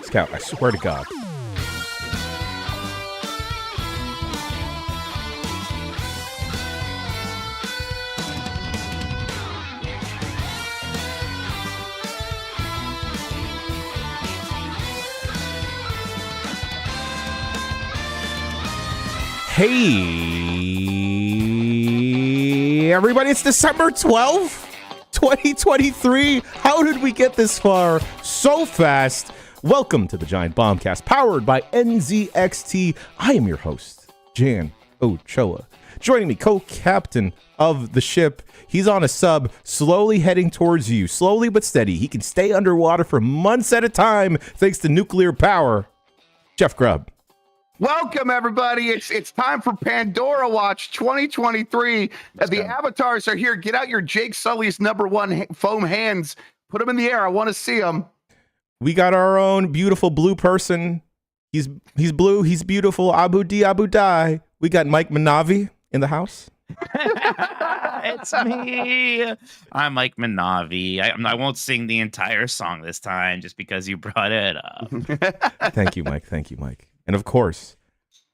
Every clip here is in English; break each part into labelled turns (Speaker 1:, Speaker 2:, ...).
Speaker 1: Scout, I swear to God. Hey, everybody, it's December 12th, 2023. How did we get this far so fast? Welcome to the Giant Bombcast, powered by NZXT. I am your host, Jan Ochoa. Joining me, co-captain of the ship. He's on a sub, slowly heading towards you, slowly but steady. He can stay underwater for months at a time thanks to nuclear power. Jeff Grubb.
Speaker 2: Welcome, everybody. It's time for Pandora Watch 2023. The avatars are here. Get out your Jake Sully's #1 foam hands. Put them in the air. I want to see them.
Speaker 1: We got our own beautiful blue person. He's blue. He's beautiful. Abu Dai. We got Mike Manavi in the house.
Speaker 3: It's me. I'm Mike Manavi. I won't sing the entire song this time just because you brought it up.
Speaker 1: Thank you, Mike. Thank you, Mike. And of course,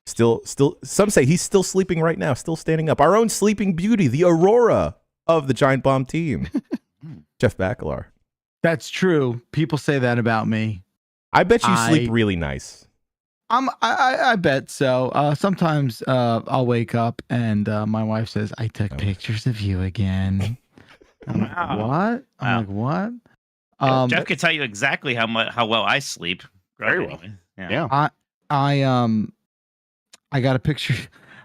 Speaker 1: still, some say he's still sleeping right now, still standing up. Our own sleeping beauty, the Aurora of the Giant Bomb team, Jeff Bacalar.
Speaker 4: That's true. People say that about me.
Speaker 1: I bet you sleep really nice.
Speaker 4: I bet so. Sometimes I'll wake up and my wife says, "I took pictures of you again." I'm like, what? I'm like, what?
Speaker 3: Jeff can tell you exactly how well I sleep.
Speaker 2: Very well. Yeah.
Speaker 4: I got a picture.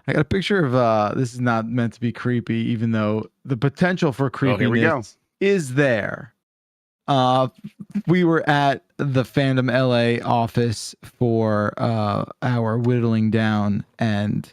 Speaker 4: I got a picture of this is not meant to be creepy, even though the potential for creepiness is there. We were at the Fandom LA office for our whittling down, and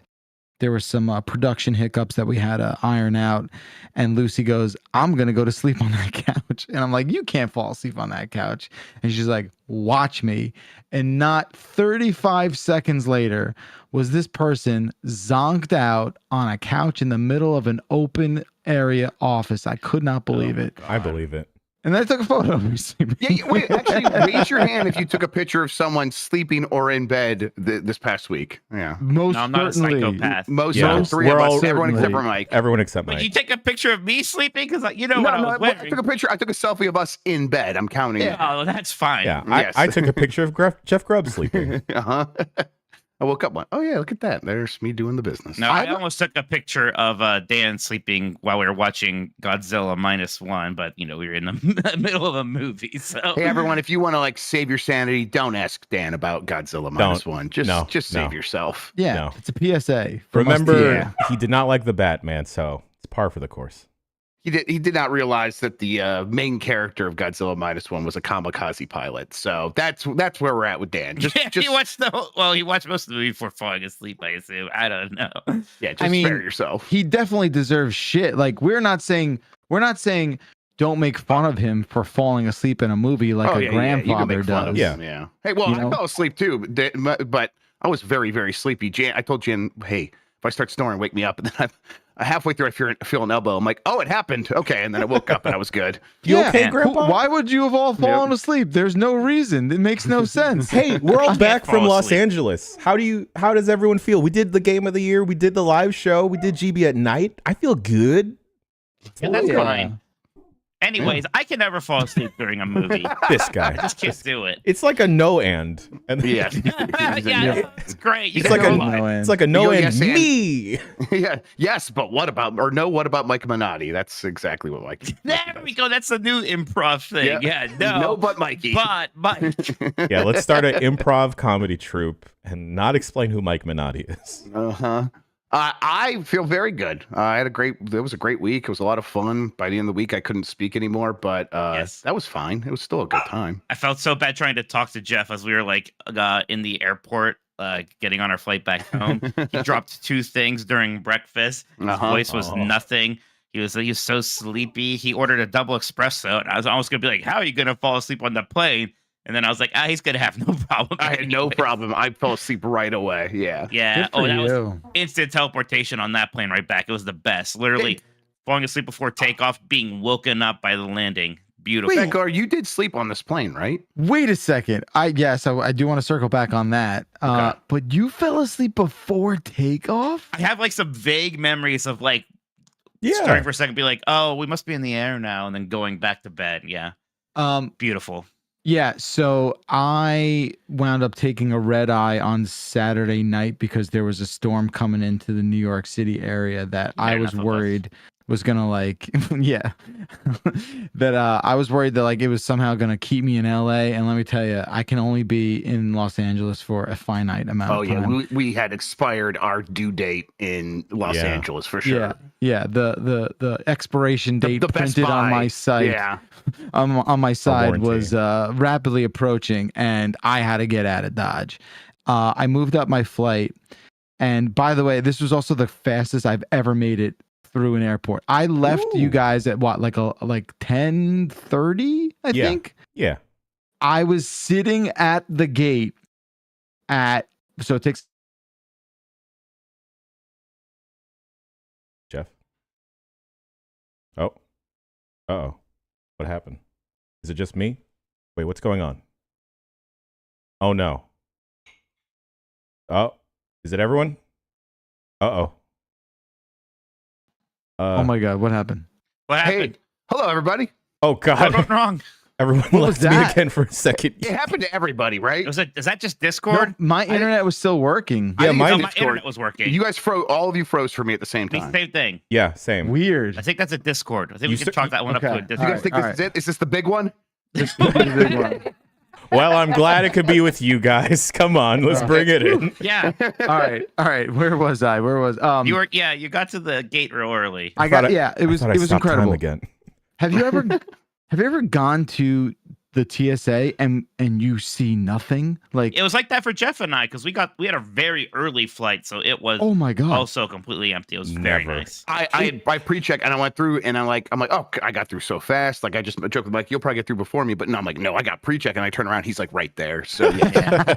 Speaker 4: there were some production hiccups that we had to iron out. And Lucy goes, "I'm gonna go to sleep on that couch," and I'm like, "You can't fall asleep on that couch." And she's like, "Watch me." And not 35 seconds later was this person zonked out on a couch in the middle of an open area office. I could not believe it.
Speaker 1: I believe it.
Speaker 4: And then I took a photo of me sleeping.
Speaker 2: Yeah, wait, actually, raise your hand if you took a picture of someone sleeping or in bed this past week. Yeah.
Speaker 4: Most
Speaker 3: I'm not a
Speaker 4: certainly.
Speaker 3: psychopath.
Speaker 2: Most
Speaker 1: Yeah.
Speaker 2: three of
Speaker 1: We're
Speaker 2: us,
Speaker 1: all-
Speaker 2: everyone except for Mike.
Speaker 1: Everyone except
Speaker 3: Would
Speaker 1: Mike.
Speaker 3: you take a picture of me sleeping? Because what I was
Speaker 2: I
Speaker 3: wearing.
Speaker 2: took a picture. I took a selfie of us in bed. I'm counting.
Speaker 3: Oh, that's fine.
Speaker 1: Yeah,
Speaker 2: Yes.
Speaker 1: I took a picture of Jeff Grubb sleeping.
Speaker 2: Uh-huh. I woke up one. Oh yeah, look at that. There's me doing the business.
Speaker 3: No, I almost took a picture of Dan sleeping while we were watching Godzilla -1, but we were in the middle of a movie. So
Speaker 2: Hey everyone, if you want to save your sanity, don't ask Dan about Godzilla -1. Just save yourself.
Speaker 4: Yeah,
Speaker 1: No.
Speaker 4: it's a PSA. from us to
Speaker 1: Remember,
Speaker 4: you.
Speaker 1: he did not like the Batman, so it's par for the course.
Speaker 2: He did not realize that the main character of Godzilla -1 was a kamikaze pilot. So that's where we're at with Dan. Just
Speaker 3: he watched he watched most of the movie before falling asleep, I assume. I don't know.
Speaker 2: yeah, just spare yourself.
Speaker 4: He definitely deserves shit. Like we're not saying don't make fun of him for falling asleep in a movie like a grandfather does.
Speaker 2: Yeah. Hey, well, I fell asleep too, but I was very, very sleepy. I told Jan, hey, if I start snoring, wake me up. And then halfway through, I feel an elbow. I'm like, oh, it happened. Okay, and then I woke up and I was good.
Speaker 1: You okay, Grandpa?
Speaker 4: Why would you have all fallen asleep? There's no reason. It makes no sense.
Speaker 1: Hey, we're all back from
Speaker 3: fall
Speaker 1: Los
Speaker 3: asleep.
Speaker 1: Angeles. How does everyone feel? We did the game of the year. We did the live show. We did GB at night. I feel good.
Speaker 3: And that's fine. Anyways, I can never fall asleep during a movie.
Speaker 1: This guy.
Speaker 3: I just can't do it.
Speaker 1: It's like a no and.
Speaker 2: Yeah.
Speaker 3: Yeah, it's great.
Speaker 1: It's like a no and
Speaker 2: yes, and.
Speaker 1: me.
Speaker 2: Yeah. Yes, but what about Mike Minotti? That's exactly what Mike.
Speaker 3: There we go. That's the new improv thing. Yeah,
Speaker 2: No, but Mikey.
Speaker 3: But Mike.
Speaker 1: Yeah, let's start an improv comedy troupe and not explain who Mike Minotti is.
Speaker 2: Uh-huh. I feel very good. It was a great week. It was a lot of fun. By the end of the week, I couldn't speak anymore, but
Speaker 3: Yes.
Speaker 2: that was fine. It was still a good time.
Speaker 3: I felt so bad trying to talk to Jeff as we were in the airport, getting on our flight back home. He dropped 2 things during breakfast. His voice was nothing. He was so sleepy. He ordered a double espresso, and I was almost gonna be like, "How are you gonna fall asleep on the plane?" And then I was like, he's going to have no problem.
Speaker 2: I had no problem. I fell asleep right away. Yeah.
Speaker 3: Yeah.
Speaker 4: Good for
Speaker 3: That was
Speaker 4: you.
Speaker 3: instant teleportation on that plane right back. It was the best. Literally falling asleep before takeoff, being woken up by the landing. Beautiful.
Speaker 2: Bekar, you did sleep on this plane, right?
Speaker 4: Wait a second. I do want to circle back on that.
Speaker 2: Okay.
Speaker 4: But you fell asleep before takeoff?
Speaker 3: I have like some vague memories of like starting for a second, be like, oh, we must be in the air now, and then going back to bed. Yeah. Beautiful.
Speaker 4: Yeah, so I wound up taking a red eye on Saturday night because there was a storm coming into the New York City area that I was worried was gonna like that I was worried that like it was somehow gonna keep me in LA. And let me tell you, I can only be in Los Angeles for a finite amount of time.
Speaker 2: Oh yeah, we had expired our due date in Los Angeles for sure.
Speaker 4: Yeah, the expiration date printed on my site on my side was rapidly approaching, and I had to get out of Dodge. I moved up my flight, and by the way, this was also the fastest I've ever made it through an airport. I left you guys at what, like 10:30, I think.
Speaker 1: Yeah.
Speaker 4: I was sitting at the gate so it takes
Speaker 1: Jeff. Oh. Uh-oh. What happened? Is it just me? Wait, what's going on? Oh no. Oh, is it everyone? Uh-oh.
Speaker 4: Oh my God, what happened?
Speaker 3: What happened?
Speaker 2: Hey, hello everybody.
Speaker 1: Oh God.
Speaker 3: What went wrong?
Speaker 1: Everyone left me again for a second.
Speaker 2: It happened to everybody, right?
Speaker 3: Is that just Discord?
Speaker 4: No, my internet was still working.
Speaker 1: Yeah,
Speaker 3: my
Speaker 2: Discord.
Speaker 3: internet was working.
Speaker 2: You guys all of you froze for me at the same time.
Speaker 3: Same thing.
Speaker 1: Yeah, same.
Speaker 4: Weird.
Speaker 3: I think that's a Discord. I think we can chalk that one up to a Discord.
Speaker 2: You guys think this is it? Is this the big one?
Speaker 4: This is the big one.
Speaker 1: Well, I'm glad it could be with you guys. Come on, let's bring it in.
Speaker 3: Yeah.
Speaker 4: All right. Where was I?
Speaker 3: You got to the gate real early.
Speaker 4: It was incredible.
Speaker 1: Again.
Speaker 4: Have you ever gone to the TSA and you see nothing? Like,
Speaker 3: it was like that for Jeff and I, because we had a very early flight, so it was
Speaker 4: oh my God,
Speaker 3: also completely empty. It was very nice.
Speaker 2: I pre-check and I went through and I'm like, oh, I got through so fast. Like I just joked with Mike, you'll probably get through before me, but no, I'm like, no, I got pre-check and I turn around, he's like right there. So yeah.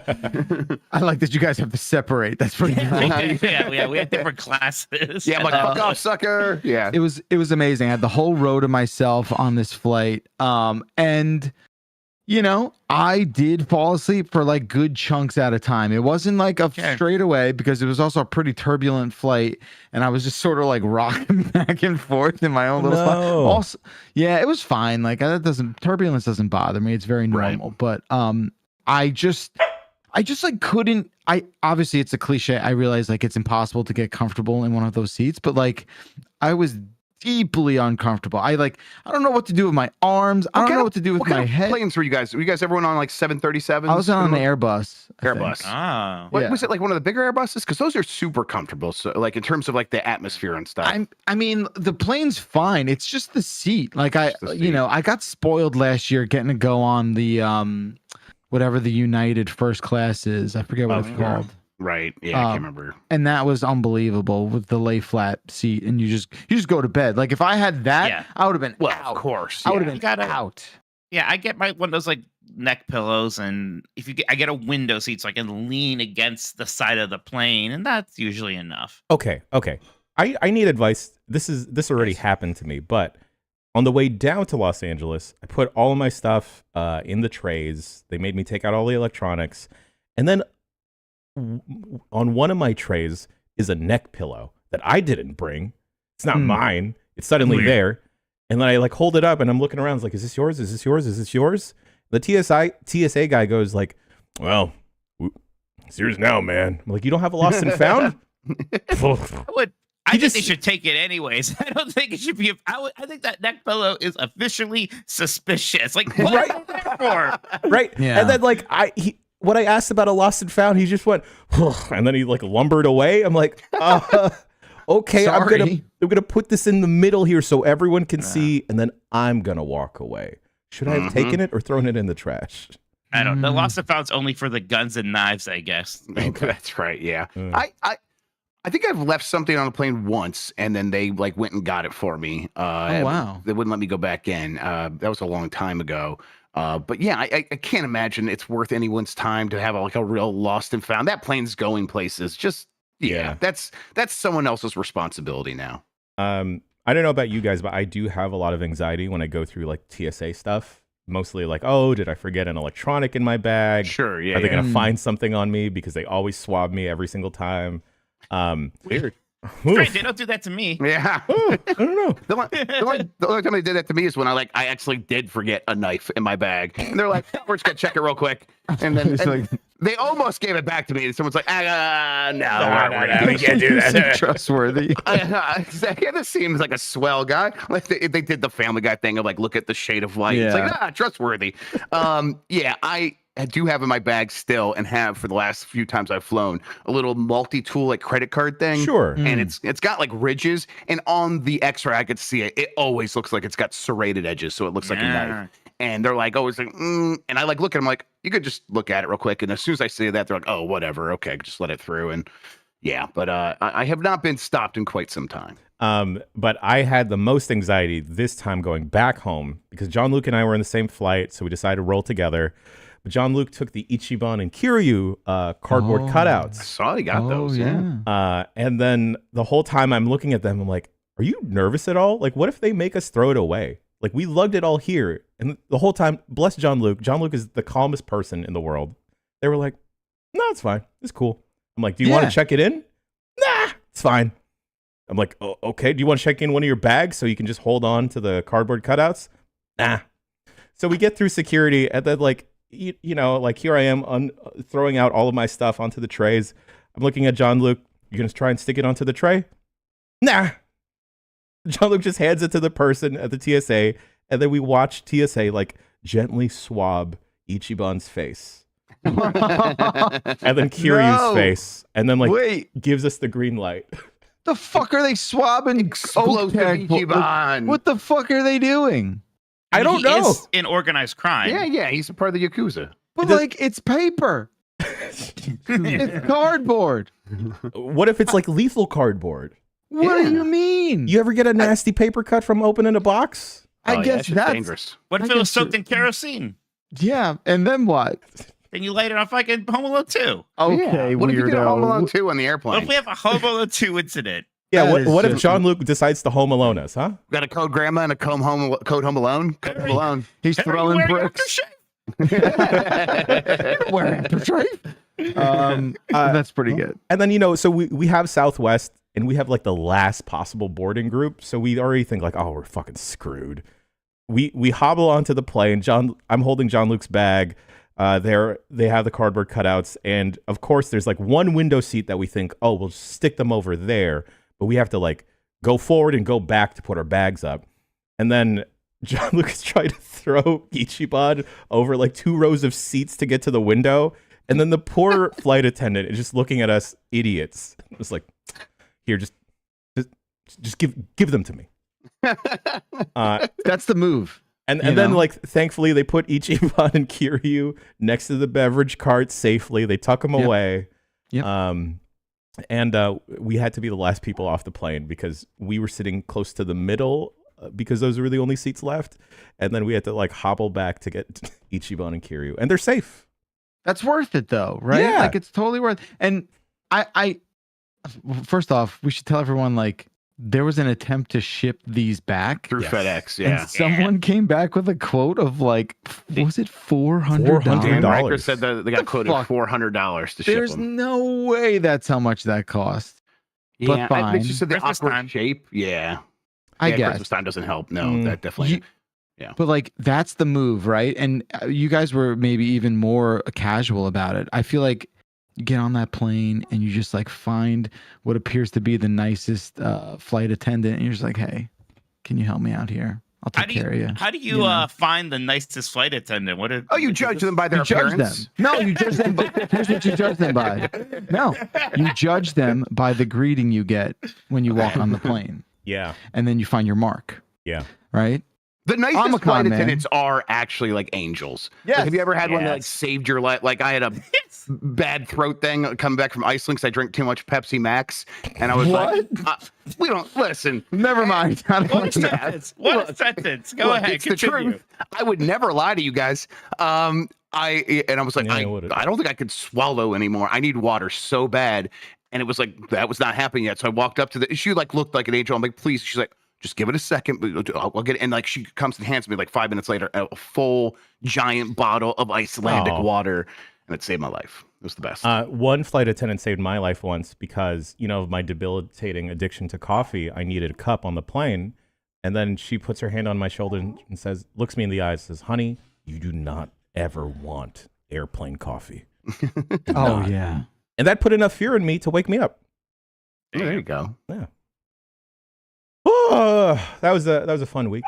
Speaker 4: I like that you guys have to separate. That's pretty cool.
Speaker 3: Yeah, we had different classes.
Speaker 2: Yeah, I'm like, fuck off, sucker. Yeah,
Speaker 4: it was amazing. I had the whole row to myself on this flight, and you know, I did fall asleep for like good chunks at a time. It wasn't like a straight away because it was also a pretty turbulent flight, and I was just sort of like rocking back and forth in my own little spot. Also, yeah, it was fine. Like turbulence doesn't bother me. It's very normal. Right. But I just like couldn't. Obviously it's a cliche. I realize like it's impossible to get comfortable in one of those seats, but like I was deeply uncomfortable. I don't know what to do with my arms. I don't know what to do with my head.
Speaker 2: What planes were you guys? Were you guys everyone on like 737s?
Speaker 4: I was on an Airbus.
Speaker 2: Airbus.
Speaker 3: Oh.
Speaker 2: What was it, like one of the bigger Airbuses? Because those are super comfortable. So like in terms of like the atmosphere and stuff.
Speaker 4: I mean, the plane's fine. It's just the seat. Like I got spoiled last year getting to go on the whatever the United first class is. I forget what it's called.
Speaker 2: Right. Yeah, I can't remember.
Speaker 4: And that was unbelievable with the lay flat seat, and you just go to bed. Like if I had that, I would have been out.
Speaker 2: Of course.
Speaker 4: I would have been out.
Speaker 3: Yeah, I get one of those like neck pillows, and I get a window seat so I can lean against the side of the plane, and that's usually enough.
Speaker 1: Okay. I need advice. This already happened to me, but on the way down to Los Angeles, I put all of my stuff in the trays. They made me take out all the electronics, and then on one of my trays is a neck pillow that I didn't bring. It's not mine. It's suddenly there. And then I like hold it up and I'm looking around. It's like, is this yours? Is this yours? Is this yours? The TSA guy goes like, well, it's yours now, man. I'm like, you don't have a lost and found?
Speaker 3: I think they should take it anyways. I don't think it should be. I think that neck pillow is officially suspicious. Like, what
Speaker 1: right.
Speaker 3: is that for?
Speaker 1: Right. Yeah. And then like when I asked about a lost and found, he just went, and then he like lumbered away. I'm like, okay,
Speaker 4: sorry.
Speaker 1: I'm gonna put this in the middle here so everyone can see, and then I'm gonna walk away. Should I have taken it or thrown it in the trash?
Speaker 3: I don't know. The lost and found's only for the guns and knives, I guess.
Speaker 2: Okay. That's right. Yeah. I think I've left something on a plane once, and then they like went and got it for me.
Speaker 4: Oh wow!
Speaker 2: They wouldn't let me go back in. That was a long time ago. But yeah, I can't imagine it's worth anyone's time to have like a real lost and found. That plane's going places. Just that's someone else's responsibility now.
Speaker 1: I don't know about you guys, but I do have a lot of anxiety when I go through like TSA stuff. Mostly like, oh, did I forget an electronic in my bag?
Speaker 2: Sure, yeah.
Speaker 1: Are they going to find something on me because they always swab me every single time?
Speaker 2: Weird.
Speaker 3: Great, they don't do that to me.
Speaker 2: Yeah.
Speaker 1: I don't know.
Speaker 2: The only time they did that to me is when I actually did forget a knife in my bag. And they're like, we're just going to check it real quick. And then they almost gave it back to me. And someone's like, no, we can't do that.
Speaker 4: Trustworthy.
Speaker 2: This seems like a swell guy. Like they did the Family Guy thing of like, look at the shade of light.
Speaker 4: Yeah.
Speaker 2: It's like, trustworthy. I do have in my bag still, and have for the last few times I've flown, a little multi-tool like credit card thing.
Speaker 1: Sure.
Speaker 2: And it's got like ridges, and on the X-ray I could see it. It always looks like it's got serrated edges, so it looks like a knife. And they're like, always like, and I like look at them like, you could just look at it real quick. And as soon as I say that, they're like, oh, whatever, okay, just let it through. And yeah, but I have not been stopped in quite some time.
Speaker 1: But I had the most anxiety this time going back home because John Luke and I were in the same flight, so we decided to roll together. But John Luke took the Ichiban and Kiryu cardboard cutouts.
Speaker 2: I saw he got those.
Speaker 4: Yeah.
Speaker 1: And then the whole time I'm looking at them, I'm like, are you nervous at all? Like, what if they make us throw it away? Like, we lugged it all here. And the whole time, bless John Luke. John Luke is the calmest person in the world. They were like, no, it's fine. It's cool. I'm like, do you want to check it in? Nah, it's fine. I'm like, oh, okay. Do you want to check in one of your bags so you can just hold on to the cardboard cutouts? Nah. So we get through security, and then like, you know, like here I am throwing out all of my stuff onto the trays. I'm looking at John Luke. You're going to try and stick it onto the tray? Nah. John Luke just hands it to the person at the TSA, and then we watch TSA like gently swab Ichiban's face. And then Kiryu's face. And then like gives us the green light.
Speaker 4: The fuck are they swabbing?
Speaker 2: Explosive Ichiban.
Speaker 4: What the fuck are they doing?
Speaker 1: I don't know.
Speaker 3: He is in organized crime.
Speaker 2: Yeah, he's a part of the Yakuza.
Speaker 4: But like, it's paper. It's cardboard.
Speaker 1: What if it's like lethal cardboard?
Speaker 4: What do you mean?
Speaker 1: You ever get a nasty paper cut from opening a box?
Speaker 4: I guess that's
Speaker 2: dangerous.
Speaker 3: What if it was soaked in kerosene?
Speaker 4: Yeah, and then what?
Speaker 3: Then you light it on fucking Home Alone 2.
Speaker 4: Okay,
Speaker 2: what if you get a Home
Speaker 4: weirdo.
Speaker 2: Alone 2 on the airplane?
Speaker 3: What if we have a Home Alone 2 incident?
Speaker 1: Yeah,
Speaker 4: That
Speaker 1: what
Speaker 4: is
Speaker 1: if John Luke decides to Home Alone us, huh?
Speaker 2: Got a code grandma and a code home alone? Code home alone.
Speaker 4: He's throwing bricks. Wearing aftershave. That's pretty good.
Speaker 1: And then, you know, so we have Southwest, and we have like the last possible boarding group. So we already think like, oh, we're fucking screwed. We hobble onto the plane. I'm holding John Luke's bag. They have the cardboard cutouts, and of course there's like one window seat that we think, oh, we'll stick them over there, but we have to like go forward and go back to put our bags up. And then John Luke is trying to throw Ichiban over like 2 rows of seats to get to the window, and then the poor flight attendant is just looking at us idiots. It's like, here, just give them to me.
Speaker 4: That's the move.
Speaker 1: And then, like, thankfully, they put Ichiban and Kiryu next to the beverage cart safely. They tuck them away.
Speaker 4: Yep.
Speaker 1: And we had to be the last people off the plane because we were sitting close to the middle because those were the only seats left. And then we had to, like, hobble back to get Ichiban and Kiryu. And they're safe.
Speaker 4: That's worth it, though, right?
Speaker 1: Yeah.
Speaker 4: Like, it's totally worth it. And I first off, we should tell everyone, like, there was an attempt to ship these back
Speaker 2: through FedEx, yeah.
Speaker 4: And someone came back with a quote of like, was it $400?
Speaker 2: Dan Rker said that they got quoted $400 to ship them.
Speaker 4: There's no way that's how much that cost.
Speaker 2: Yeah,
Speaker 4: but fine.
Speaker 2: It's just the
Speaker 3: Christmas
Speaker 2: awkward
Speaker 3: time.
Speaker 2: shape. Yeah.
Speaker 4: I guess.
Speaker 2: Christmas time doesn't help. No, that definitely.
Speaker 4: But like, that's the move, right? And you guys were maybe even more casual about it. I feel like you get on that plane and you just like find what appears to be the nicest flight attendant, and you're just like, hey, can you help me out here? I'll take care of you.
Speaker 3: How do you find the nicest flight attendant?
Speaker 2: You judge them by their appearance?
Speaker 4: No, you judge them. Here's what you judge them by. No, you judge them by the greeting you get when you walk on the plane.
Speaker 1: Yeah.
Speaker 4: And then you find your mark.
Speaker 1: Yeah.
Speaker 4: Right?
Speaker 2: The nicest flight attendants are actually like angels.
Speaker 4: Yes.
Speaker 2: Like, have you ever had one that like saved your life? Like I had a bad throat thing coming back from Iceland because I drank too much Pepsi Max, and I was like, "We don't listen."
Speaker 4: Never mind.
Speaker 3: What sentence? What sentence? Go ahead.
Speaker 2: It's the truth. I would never lie to you guys. I was like, I don't think I could swallow anymore. I need water so bad, and it was like that was not happening yet. So I walked up to she like looked like an angel. I'm like, please. She's like, Just give it a second. I'll get it. And like she comes and hands me like 5 minutes later a full giant bottle of Icelandic water, and it saved my life. It was the best.
Speaker 1: One flight attendant saved my life once because, you know, of my debilitating addiction to coffee. I needed a cup on the plane. And then she puts her hand on my shoulder and says, looks me in the eyes, says, honey, you do not ever want airplane coffee.
Speaker 4: Yeah.
Speaker 1: And that put enough fear in me to wake me up.
Speaker 2: There you go.
Speaker 1: Yeah. Oh, that was a fun week.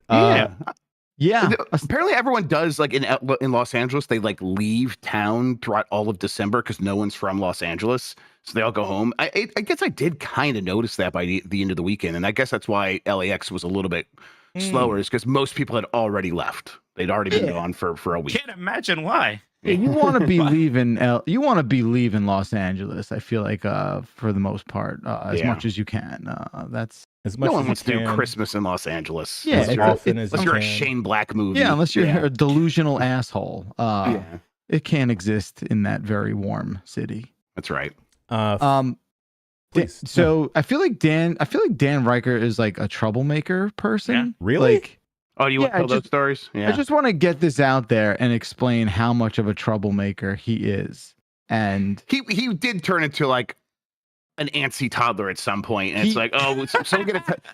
Speaker 4: Yeah.
Speaker 2: Apparently everyone does, like in Los Angeles, they like leave town throughout all of December because no one's from Los Angeles. So they all go home. I guess I did kind of notice that by the end of the weekend. And I guess that's why LAX was a little bit slower, is because most people had already left. They'd already been gone for a week.
Speaker 3: Can't imagine why.
Speaker 4: You want to be leaving Los Angeles, I feel like, for the most part, as much as you can. That's
Speaker 1: as much
Speaker 2: no
Speaker 1: as
Speaker 2: one wants to do
Speaker 1: can.
Speaker 2: Christmas in Los Angeles.
Speaker 4: Yeah,
Speaker 2: unless you're a Shane Black movie.
Speaker 4: Yeah, unless you're a delusional asshole. It can't exist in that very warm city.
Speaker 2: That's right.
Speaker 1: Please.
Speaker 4: So I feel like Dan Rker is like a troublemaker person.
Speaker 1: Yeah. Really?
Speaker 4: Like,
Speaker 2: Oh, do you want to tell those stories? Yeah.
Speaker 4: I just want to get this out there and explain how much of a troublemaker he is. And
Speaker 2: he did turn into like an antsy toddler at some point, and it's like, oh,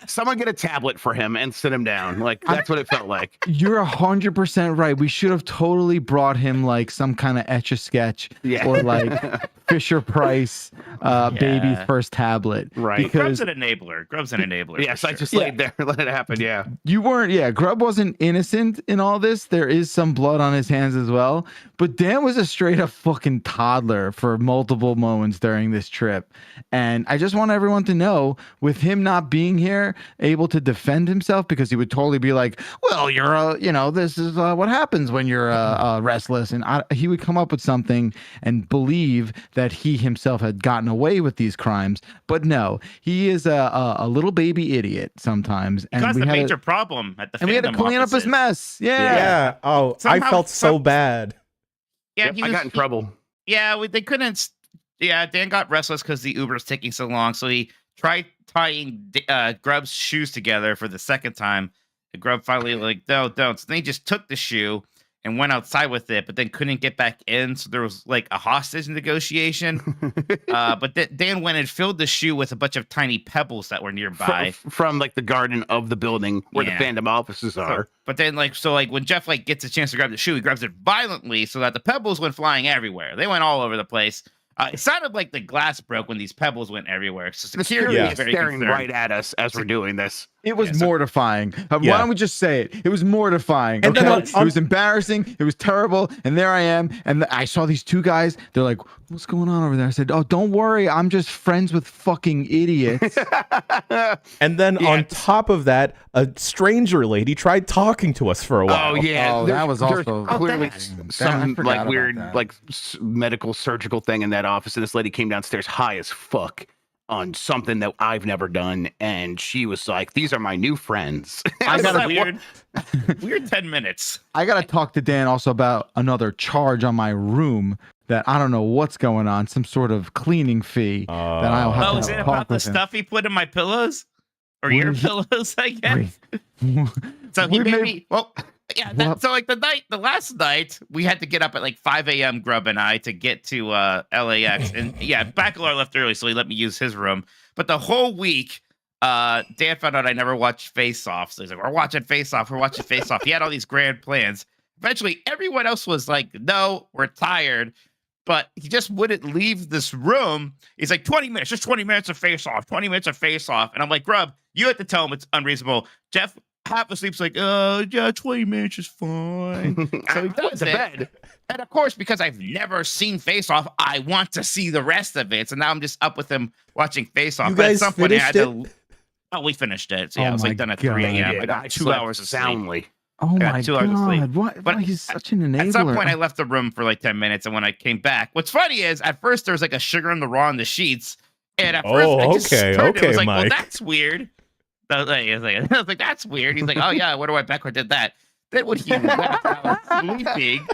Speaker 2: someone get a tablet for him and sit him down. Like that's what it felt like.
Speaker 4: You're 100% right. We should have totally brought him like some kind of Etch-a-Sketch or like Fisher Price baby's first tablet.
Speaker 2: Right.
Speaker 3: Grub's
Speaker 4: Because
Speaker 3: an enabler.
Speaker 2: Yes, I just laid there and let it happen. Yeah.
Speaker 4: You weren't. Yeah, Grub wasn't innocent in all this. There is some blood on his hands as well. But Dan was a straight up fucking toddler for multiple moments during this trip. And I just want everyone to know, with him not being here, able to defend himself, because he would totally be like, well, this is what happens when you're restless. And he would come up with something and believe that he himself had gotten away with these crimes. But no, he is a little baby idiot sometimes.
Speaker 3: And we had a major problem at the
Speaker 4: and we had to clean up his mess. Yeah.
Speaker 1: Oh, I felt so bad.
Speaker 3: Yeah,
Speaker 2: I got in trouble.
Speaker 3: Yeah, they couldn't. Yeah, Dan got restless because the Uber was taking so long, so he tried tying Grub's shoes together for the second time. And Grub finally no, don't. So then he just took the shoe and went outside with it, but then couldn't get back in. So there was like a hostage negotiation. But Dan went and filled the shoe with a bunch of tiny pebbles that were nearby
Speaker 2: from like the garden of the building where the Phantom offices are.
Speaker 3: But then when Jeff gets a chance to grab the shoe, he grabs it violently so that the pebbles went flying everywhere. They went all over the place. It sounded like the glass broke when these pebbles went everywhere. So security is very
Speaker 2: staring
Speaker 3: concerned.
Speaker 2: right at us as we're doing this.
Speaker 4: It was mortifying. Why don't we just say it? It was mortifying. And then it was embarrassing. It was terrible. And there I am. And I saw these two guys. They're like, what's going on over there? I said, oh, don't worry. I'm just friends with fucking idiots.
Speaker 1: And then on top of that, a stranger lady tried talking to us for a while.
Speaker 2: Oh, yeah.
Speaker 4: That was also
Speaker 2: clearly some like weird like medical surgical thing in that office. And this lady came downstairs high as fuck on something that I've never done, and she was like, these are my new friends.
Speaker 3: I got a weird 10 minutes.
Speaker 4: I gotta talk to Dan also about another charge on my room that I don't know what's going on, some sort of cleaning fee that I'll have to
Speaker 3: is it about the stuff he put in my pillows? Or your pillows, I guess? So he made me so like the last night we had to get up at like 5 a.m. Grub and I to get to LAX, and Bacalar left early, so he let me use his room. But the whole week, Dan found out I never watched Face Off, so he's like, we're watching Face Off. He had all these grand plans. Eventually, everyone else was like, no, we're tired. But he just wouldn't leave this room. He's like, 20 minutes, just 20 minutes of Face Off, 20 minutes of Face Off. And I'm like, Grub, you have to tell him it's unreasonable. Jeff half asleep's like, 20 minutes is fine. So he goes to bed. And of course, because I've never seen Face Off, I want to see the rest of it. So now I'm just up with him watching Face Off.
Speaker 1: You
Speaker 3: but
Speaker 1: guys
Speaker 3: at some point, I had
Speaker 1: finished
Speaker 3: to. Oh, we finished it. So yeah, I was like done at 3 a.m. I got 2 hours of
Speaker 2: soundly.
Speaker 3: sleep.
Speaker 4: Oh my
Speaker 3: 2 hours of sleep.
Speaker 4: God!
Speaker 3: But
Speaker 4: he's such an enabler.
Speaker 3: At some point, I left the room for like 10 minutes, and when I came back, what's funny is at first there was like a sugar in the raw in the sheets, and at first I just heard it. I was like,
Speaker 1: Mike.
Speaker 3: well, that's weird. I was like, that's weird. He's like, oh yeah, where do I Beckler did that? Then when he left, I was sleeping.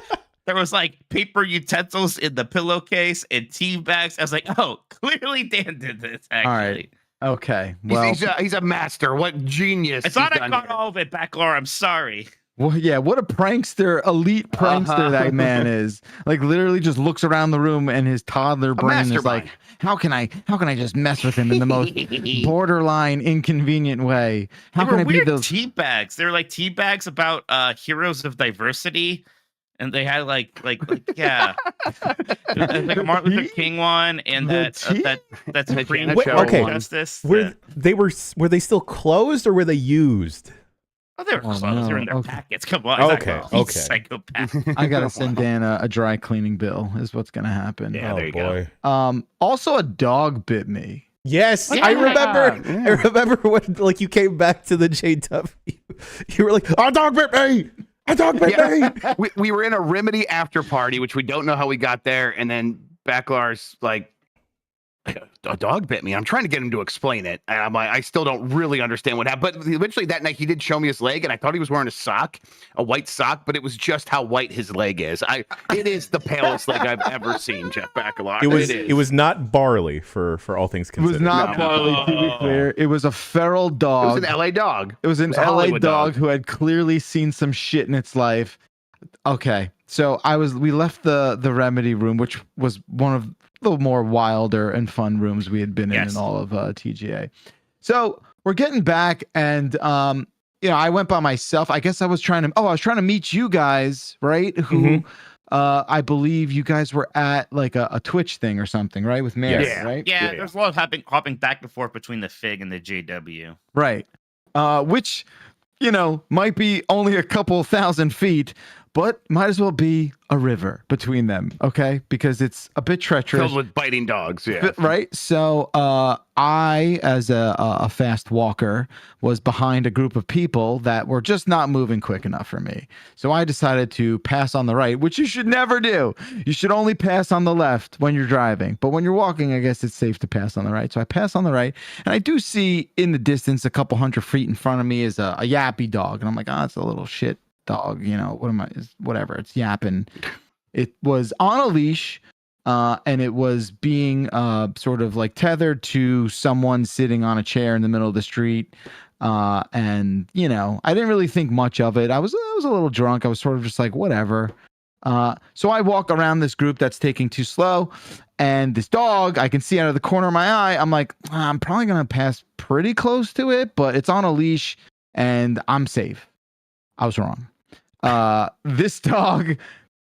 Speaker 3: There was like paper utensils in the pillowcase and tea bags. I was like, oh, clearly Dan did this. Actually.
Speaker 4: All right. Okay. Well,
Speaker 2: he's a master. What genius!
Speaker 3: I thought
Speaker 2: he's
Speaker 3: I
Speaker 2: done
Speaker 3: got
Speaker 2: here.
Speaker 3: all of it, Backlor. I'm sorry.
Speaker 4: well, yeah. What a prankster, elite prankster that man is. Like literally just looks around the room and his toddler brain is like, how can I just mess with him in the most borderline inconvenient way? How
Speaker 3: They
Speaker 4: can
Speaker 3: were
Speaker 4: I be
Speaker 3: weird
Speaker 4: those?
Speaker 3: tea bags. They were like tea bags about heroes of diversity. And they had like yeah, like a Martin Luther King one, and that's Supreme
Speaker 2: Wait,
Speaker 3: Court
Speaker 1: okay.
Speaker 3: Justice.
Speaker 1: Were they still closed or were they used?
Speaker 3: Oh, they were closed.
Speaker 4: no.
Speaker 3: They were in their
Speaker 4: Okay.
Speaker 3: packets. Come on.
Speaker 1: Okay,
Speaker 3: You
Speaker 1: okay.
Speaker 3: psychopath.
Speaker 4: I gotta send Dan a dry cleaning bill. Is what's gonna happen.
Speaker 2: Yeah,
Speaker 1: Oh
Speaker 2: there you
Speaker 1: boy.
Speaker 2: go.
Speaker 4: Also, a dog bit me.
Speaker 1: Yes,
Speaker 3: Yeah.
Speaker 1: I remember.
Speaker 2: Yeah.
Speaker 1: I remember when like you came back to the JW. You were like, "A dog bit me! A dog bit me!"
Speaker 2: We were in a Remedy after party, which we don't know how we got there, and then Backlar's like, a dog bit me. I'm trying to get him to explain it, and I'm like, I still don't really understand what happened. But eventually that night, he did show me his leg, and I thought he was wearing a white sock, but it was just how white his leg is. It is the palest leg I've ever seen, Jeff Baclar.
Speaker 1: It was not barley for all things
Speaker 4: It was
Speaker 1: considered.
Speaker 4: not barley, to be clear. It was a feral
Speaker 2: It
Speaker 4: dog.
Speaker 2: was an LA dog.
Speaker 4: It was an
Speaker 2: a
Speaker 4: LA
Speaker 2: Hollywood
Speaker 4: dog who had clearly seen some shit in its life. Okay, so we left the Remedy room, which was one of the more wilder and fun rooms we had been in all of TGA. So we're getting back, and I went by myself. I guess I was trying to meet you guys, right? Who I believe you guys were at like a Twitch thing or something, right? With Mary,
Speaker 1: Yes.
Speaker 4: right?
Speaker 3: Yeah, there's a lot of hopping back and forth between the Fig and the JW.
Speaker 4: Right. Which, might be only a couple thousand feet, but might as well be a river between them, okay? Because it's a bit treacherous.
Speaker 2: Filled with biting dogs, yeah.
Speaker 4: Right? So I, as a fast walker, was behind a group of people that were just not moving quick enough for me. So I decided to pass on the right, which you should never do. You should only pass on the left when you're driving. But when you're walking, I guess it's safe to pass on the right. So I pass on the right, and I do see in the distance, a couple hundred feet in front of me, is a yappy dog. And I'm like, it's a little shit dog, whatever, it's yapping. It was on a leash, and it was being sort of like tethered to someone sitting on a chair in the middle of the street. And I didn't really think much of it. I was a little drunk. I was sort of just like, whatever. So I walk around this group that's taking too slow, and this dog I can see out of the corner of my eye. I'm like, I'm probably gonna pass pretty close to it, but it's on a leash and I'm safe. I was wrong. This dog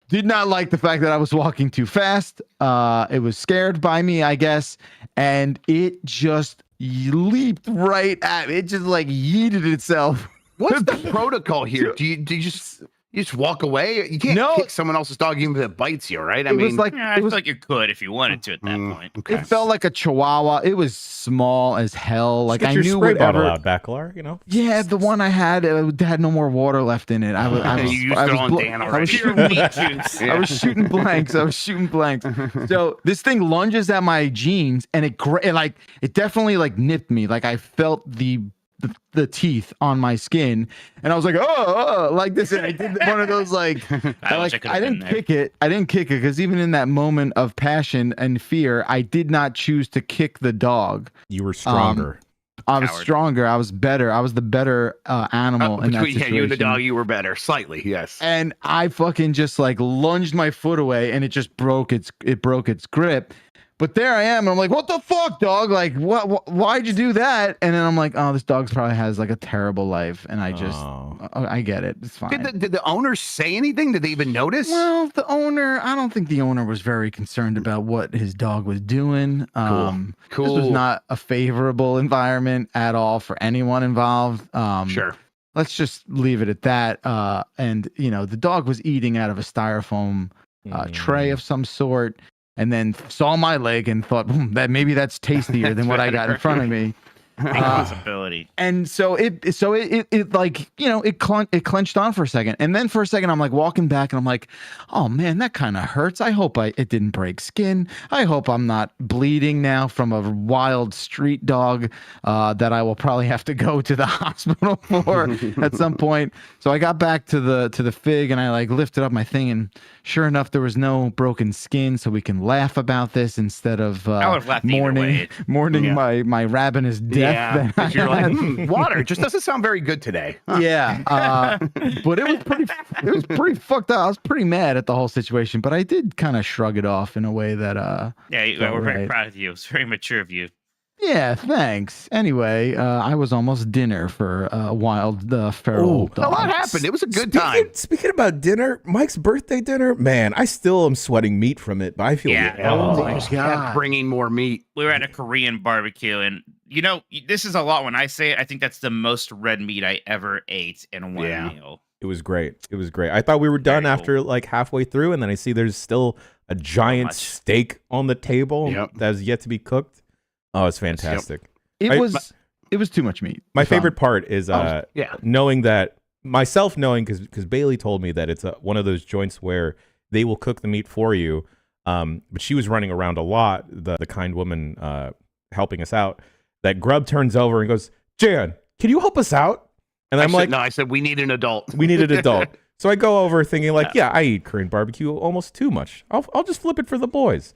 Speaker 4: did not like the fact that I was walking too fast. It was scared by me, I guess, and it just leaped right at me. It just like yeeted itself.
Speaker 2: What's the protocol here? Do you just walk away? You can't kick someone else's dog even if it bites you, right?
Speaker 3: I feel like you could if you wanted to at that point.
Speaker 2: Okay.
Speaker 4: It felt like a chihuahua. It was small as hell. Like
Speaker 1: Get
Speaker 4: I
Speaker 1: your
Speaker 4: knew
Speaker 1: spray bottle
Speaker 4: whatever.
Speaker 1: out, Baclar,
Speaker 4: Yeah, the one I had had no more water left in it. I was shooting blanks. So this thing lunges at my jeans, and it definitely like nipped me. Like I felt the teeth on my skin, and I was like, oh, like this. And I did one of those like, I didn't kick it. I didn't kick it because even in that moment of passion and fear, I did not choose to kick the dog.
Speaker 1: You were stronger.
Speaker 4: I was stronger. I was better. I was the better animal in that situation.
Speaker 2: You and the dog, you were better, slightly, yes.
Speaker 4: And I fucking just like lunged my foot away, and it just broke its grip. But there I am, and I'm like, what the fuck, dog? Like, why'd you do that? And then I'm like, oh, this dog probably has like a terrible life. And I just, I get it. It's fine.
Speaker 2: Did the owner say anything? Did they even notice?
Speaker 4: Well, I don't think the owner was very concerned about what his dog was doing.
Speaker 2: Cool.
Speaker 4: This was not a favorable environment at all for anyone involved.
Speaker 2: Sure.
Speaker 4: Let's just leave it at that. And, the dog was eating out of a styrofoam tray of some sort. And then saw my leg and thought that maybe that's tastier than what I got in front of me.
Speaker 3: Possibility.
Speaker 4: And so it like, you know, it clenched on for a second. And then for a second, I'm like walking back and I'm like, oh man, that kind of hurts. I hope it didn't break skin. I hope I'm not bleeding now from a wild street dog that I will probably have to go to the hospital for at some point. So I got back to the fig and I like lifted up my thing, and sure enough, there was no broken skin, so we can laugh about this instead of mourning my ravenous death.
Speaker 2: Yeah, you're like, water just doesn't sound very good today. Huh.
Speaker 4: Yeah, but it was pretty fucked up. I was pretty mad at the whole situation, but I did kind of shrug it off in a way that
Speaker 3: we're very proud of you. It's very mature of you.
Speaker 4: Yeah, thanks. Anyway, I was almost dinner for wild feral dogs.
Speaker 2: A lot happened. It was a good time.
Speaker 1: Speaking about dinner, Mike's birthday dinner, man, I still am sweating meat from it, but I feel good.
Speaker 2: Oh my God. Bringing more meat.
Speaker 3: We were at a Korean barbecue, and you know, this is a lot when I say it. I think that's the most red meat I ever ate in one meal.
Speaker 1: It was great. It was great. I thought we were done after like halfway through, and then I see there's still a giant steak on the table that is yet to be cooked. Oh, it's fantastic.
Speaker 4: It was too much meat.
Speaker 1: My favorite part is knowing that because Bailey told me that it's one of those joints where they will cook the meat for you. But she was running around a lot, the kind woman helping us out. That Grub turns over and goes, Jan, can you help us out? And
Speaker 2: I said, we need an adult.
Speaker 1: We need an adult. So I go over thinking like, I eat Korean barbecue almost too much. I'll just flip it for the boys.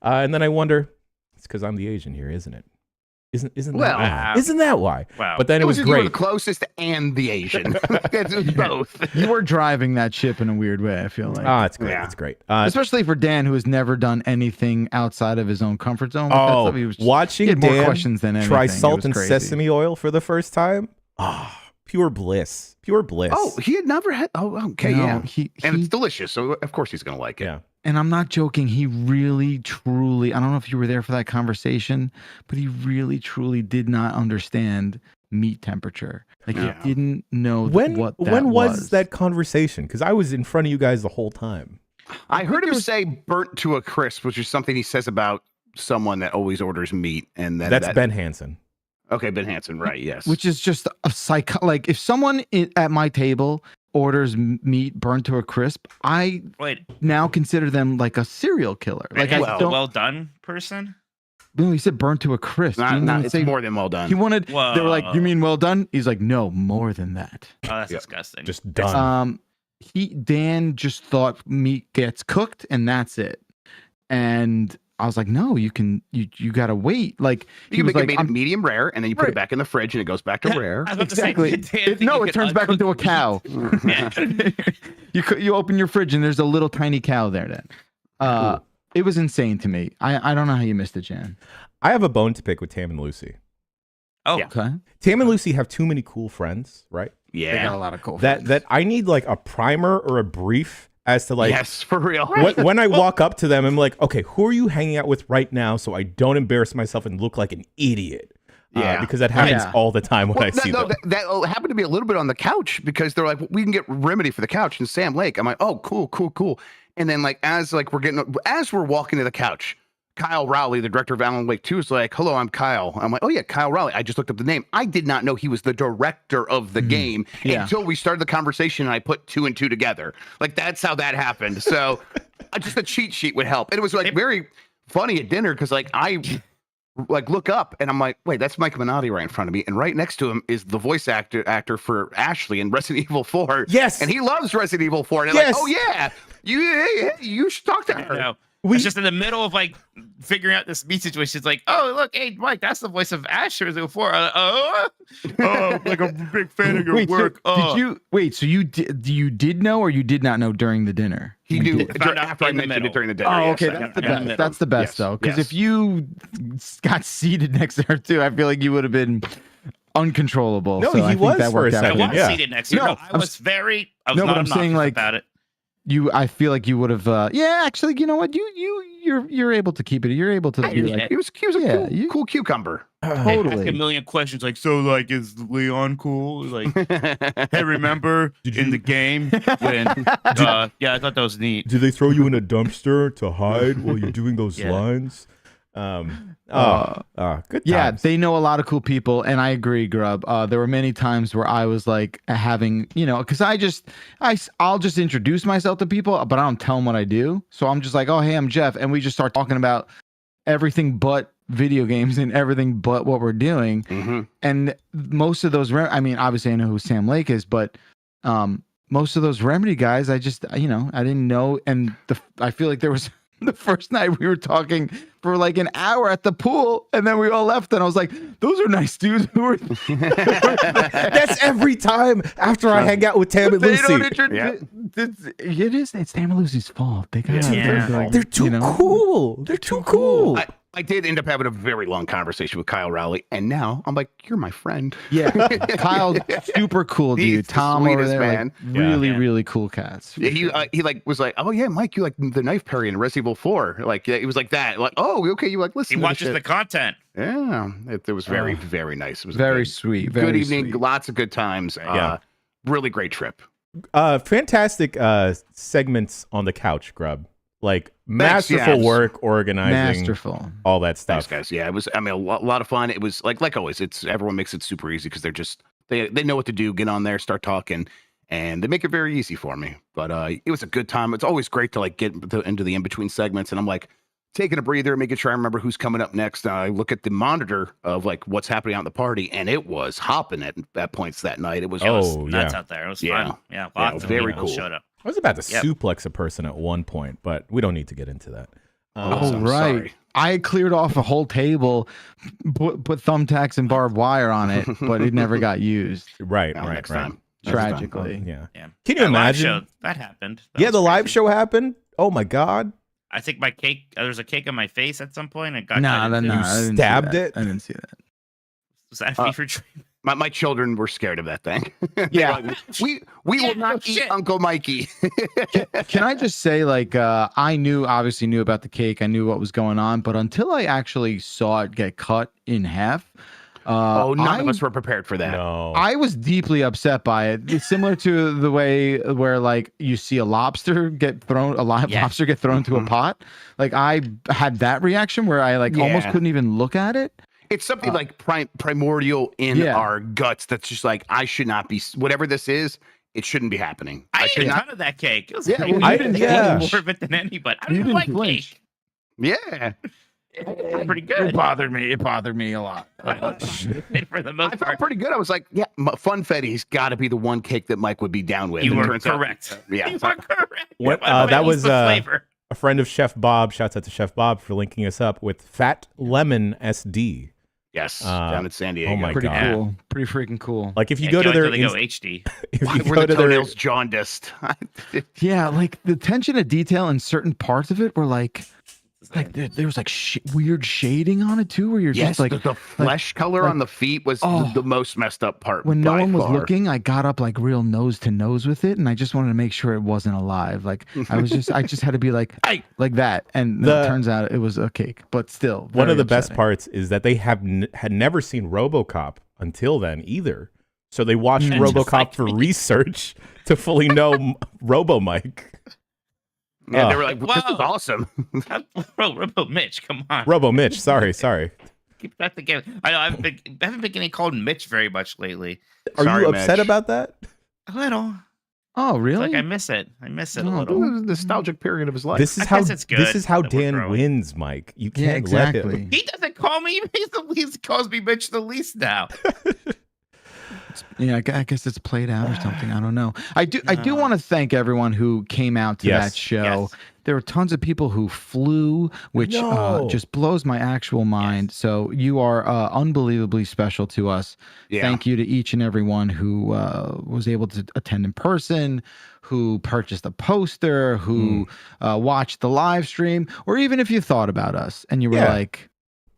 Speaker 1: And then I wonder, it's because I'm the Asian here, isn't it? Isn't that why?
Speaker 3: Wow.
Speaker 1: But then it was great.
Speaker 2: You were the closest and the Asian. It was both.
Speaker 4: You were driving that ship in a weird way, I feel like.
Speaker 1: Oh, it's great. It's great.
Speaker 4: Especially for Dan, who has never done anything outside of his own comfort zone.
Speaker 1: Watching
Speaker 4: Dan
Speaker 1: more
Speaker 4: questions than anything.
Speaker 1: Try salt and sesame oil for the first time. Pure bliss. Pure bliss.
Speaker 2: Oh, he had never had. Oh, okay,
Speaker 4: no,
Speaker 2: and it's delicious, so of course he's gonna like it.
Speaker 1: Yeah.
Speaker 4: And I'm not joking. He really, truly, I don't know if you were there for that conversation, but he really, truly did not understand meat temperature. Like he didn't know what that was.
Speaker 1: When was that conversation? Because I was in front of you guys the whole time.
Speaker 2: I heard him say burnt to a crisp, which is something he says about someone that always orders meat. And
Speaker 1: that's Ben Hansen.
Speaker 2: Okay, Ben Hansen, right, yes.
Speaker 4: Which is just a like if someone at my table orders meat burnt to a crisp, I now consider them like a serial killer. Like
Speaker 3: well done person.
Speaker 4: No, he said burnt to a crisp.
Speaker 2: It's more than well done.
Speaker 4: He wanted. They were like, "You mean well done?" He's like, "No, more than that."
Speaker 3: Oh, that's disgusting.
Speaker 1: Just done.
Speaker 4: Dan just thought meat gets cooked and that's it, and I was like, no, you gotta wait. Like
Speaker 2: you make it medium rare, and then you put it back in the fridge, and it goes back to rare.
Speaker 4: Exactly. It turns back into a cow. You open your fridge, and there's a little tiny cow there. Then, it was insane to me. I don't know how you missed it, Jan.
Speaker 1: I have a bone to pick with Tam and Lucy.
Speaker 3: Oh,
Speaker 4: okay.
Speaker 1: Tam and Lucy have too many cool friends, right?
Speaker 2: Yeah,
Speaker 4: they got a lot of cool friends.
Speaker 1: That I need like a primer or a brief. As to like,
Speaker 2: yes, for real.
Speaker 1: When I walk up to them, I'm like, okay, who are you hanging out with right now so I don't embarrass myself and look like an idiot? Yeah. Because that happens all the time when I see them.
Speaker 2: That happened to be a little bit on the couch because they're like, we can get remedy for the couch in Sam Lake. I'm like, oh, cool. And then as we're walking to the couch, Kyle Rowley, the director of Alan Wake 2, is like, hello, I'm Kyle. I'm like, oh yeah, Kyle Rowley. I just looked up the name. I did not know he was the director of the game until we started the conversation and I put 2 and 2 together. Like that's how that happened. So just a cheat sheet would help. And it was like very funny at dinner because like I look up and I'm like, wait, that's Mike Minotti right in front of me. And right next to him is the voice actor for Ashley in Resident Evil 4.
Speaker 1: Yes.
Speaker 2: And he loves Resident Evil 4. And they're like, oh yeah, you should talk to her.
Speaker 3: It's just in the middle of like figuring out this meat situation. It's like, oh look, hey Mike, that's the voice of Asher before. Like a big fan of your work.
Speaker 4: So you did know or you did not know during the dinner?
Speaker 2: He knew after I mentioned it during the dinner.
Speaker 4: Oh, okay, that's the best. That's the best though, because if you got seated next to her too, I feel like you would have been uncontrollable.
Speaker 1: No,
Speaker 4: so
Speaker 1: he was for a second.
Speaker 3: I was seated next to her. I was not
Speaker 4: I'm saying like
Speaker 3: about it.
Speaker 4: I feel like you would have. Actually, you know what? You're able to keep it. You're able to be like.
Speaker 2: He was a cool cucumber.
Speaker 4: Totally.
Speaker 3: Ask a million questions like, so like, is Leon cool? Like, hey, remember in the game when? I thought that was neat.
Speaker 1: Did they throw you in a dumpster to hide while you're doing those lines? Good times.
Speaker 4: Yeah, they know a lot of cool people, and I agree, Grub. There were many times where I was like having, because I'll just introduce myself to people, but I don't tell them what I do. So I'm just like, oh, hey, I'm Jeff, and we just start talking about everything but video games and everything but what we're doing.
Speaker 2: Mm-hmm.
Speaker 4: And most of those, obviously I know who Sam Lake is, but most of those Remedy guys, I just, I didn't know. And I feel like there was the first night we were talking for like an hour at the pool, and then we all left, and I was like, those are nice dudes.
Speaker 1: That's every time after I hang out with Tam and Lucy.
Speaker 4: It's Tam and Lucy's fault. They
Speaker 1: they're too cool. They're too cool.
Speaker 2: I did end up having a very long conversation with Kyle Rowley, and now I'm like, you're my friend.
Speaker 4: Yeah, Kyle, super cool dude.
Speaker 2: He's
Speaker 4: Tom
Speaker 2: the
Speaker 4: over
Speaker 2: sweetest
Speaker 4: there,
Speaker 2: man.
Speaker 4: Really cool cats.
Speaker 2: He was like, oh yeah, Mike, you like the knife parry in Resident Evil 4. Like he was like that. Like, oh, okay, you like listen.
Speaker 3: He watches the content.
Speaker 2: Yeah, it was very very nice. It was
Speaker 4: very sweet. Very
Speaker 2: good evening,
Speaker 4: sweet.
Speaker 2: lots of good times. Really great trip.
Speaker 1: Fantastic segments on the couch, Grub. Like masterful work organizing,
Speaker 4: masterful,
Speaker 1: all that stuff.
Speaker 2: Thanks, guys. Yeah, it was. I mean, a lot of fun. It was like always. Everyone makes it super easy because they know what to do. Get on there, start talking, and they make it very easy for me. But it was a good time. It's always great to like get into the in between segments, and I'm like taking a breather, making sure I remember who's coming up next. I look at the monitor of like what's happening out in the party, and it was hopping at points that night. It was
Speaker 3: nuts out there. It was fun. Yeah, lots of
Speaker 2: very
Speaker 3: people
Speaker 2: cool.
Speaker 3: showed up.
Speaker 1: I was about to suplex a person at one point, but we don't need to get into that.
Speaker 4: Right.
Speaker 2: Sorry.
Speaker 4: I cleared off a whole table, put thumbtacks and barbed wire on it, but it never got used.
Speaker 1: Right.
Speaker 2: Next time.
Speaker 4: Tragically.
Speaker 1: Yeah.
Speaker 3: Yeah.
Speaker 1: Can you imagine?
Speaker 3: Show, that happened.
Speaker 1: The live show happened. Oh my God.
Speaker 3: I think my cake. There was a cake on my face at some point. It got
Speaker 1: you stabbed it.
Speaker 4: I didn't see that.
Speaker 3: Was that a fever dream?
Speaker 2: My children were scared of that thing.
Speaker 4: Yeah.
Speaker 2: Like, we will not eat Uncle Mikey.
Speaker 4: Can I just say, like, I obviously knew about the cake. I knew what was going on, but until I actually saw it get cut in half,
Speaker 2: none of us were prepared for that.
Speaker 1: No.
Speaker 4: I was deeply upset by it. It's similar to the way where like you see a lobster get thrown into a pot. Like I had that reaction where I almost couldn't even look at it.
Speaker 2: It's something like primordial in our guts. That's just like, I should not be, whatever this is, it shouldn't be happening.
Speaker 3: I ate a ton of that cake. It was
Speaker 4: I didn't
Speaker 3: more of it than anybody. I didn't like cake.
Speaker 2: Yeah.
Speaker 3: Pretty good.
Speaker 4: It bothered me a lot.
Speaker 3: For the most
Speaker 2: I
Speaker 3: part.
Speaker 2: felt pretty good. I was like, Funfetti's got to be the one cake that Mike would be down with.
Speaker 3: You were correct.
Speaker 2: You
Speaker 3: are correct.
Speaker 1: That was
Speaker 3: flavor.
Speaker 1: A friend of Chef Bob. Shouts out to Chef Bob for linking us up with Fat Lemon SD.
Speaker 2: Yes, down in San Diego.
Speaker 1: Oh my
Speaker 4: Pretty
Speaker 1: God.
Speaker 4: cool. Pretty freaking cool.
Speaker 1: Like if you go to their
Speaker 3: they go HD.
Speaker 1: if you
Speaker 2: Why were
Speaker 1: go
Speaker 2: the
Speaker 1: to their
Speaker 2: toenails jaundiced?
Speaker 4: Yeah, like the attention to detail in certain parts of it were like there was like weird shading on it too, where you're just like
Speaker 2: the flesh color on the feet was the most messed up part.
Speaker 4: When no one was looking, I got up like real nose to nose with it, and I just wanted to make sure it wasn't alive. Like I just had to be like, hey, like that. And it turns out it was a cake, but still.
Speaker 1: One of the best parts is that they had never seen RoboCop until then either. So they watched RoboCop for research to fully know Robo Mike.
Speaker 2: Yeah, they were like, "This is awesome."
Speaker 3: Robo Mitch, come on.
Speaker 1: Robo Mitch, sorry.
Speaker 3: Keep that together. I know I haven't been getting called Mitch very much lately.
Speaker 1: Are you upset about that?
Speaker 3: A little.
Speaker 4: Oh, really?
Speaker 3: It's like I miss it a little.
Speaker 2: It was a nostalgic period of his life.
Speaker 1: This is how Dan wins, Mike. You can't let him.
Speaker 3: He doesn't call me. He calls me Mitch the least now.
Speaker 4: Yeah, I guess it's played out or something. I don't know. I do want to thank everyone who came out to that show. Yes. There were tons of people who flew, which just blows my actual mind. Yes. So you are unbelievably special to us. Yeah. Thank you to each and every one who was able to attend in person, who purchased a poster, who watched the live stream, or even if you thought about us and you were like,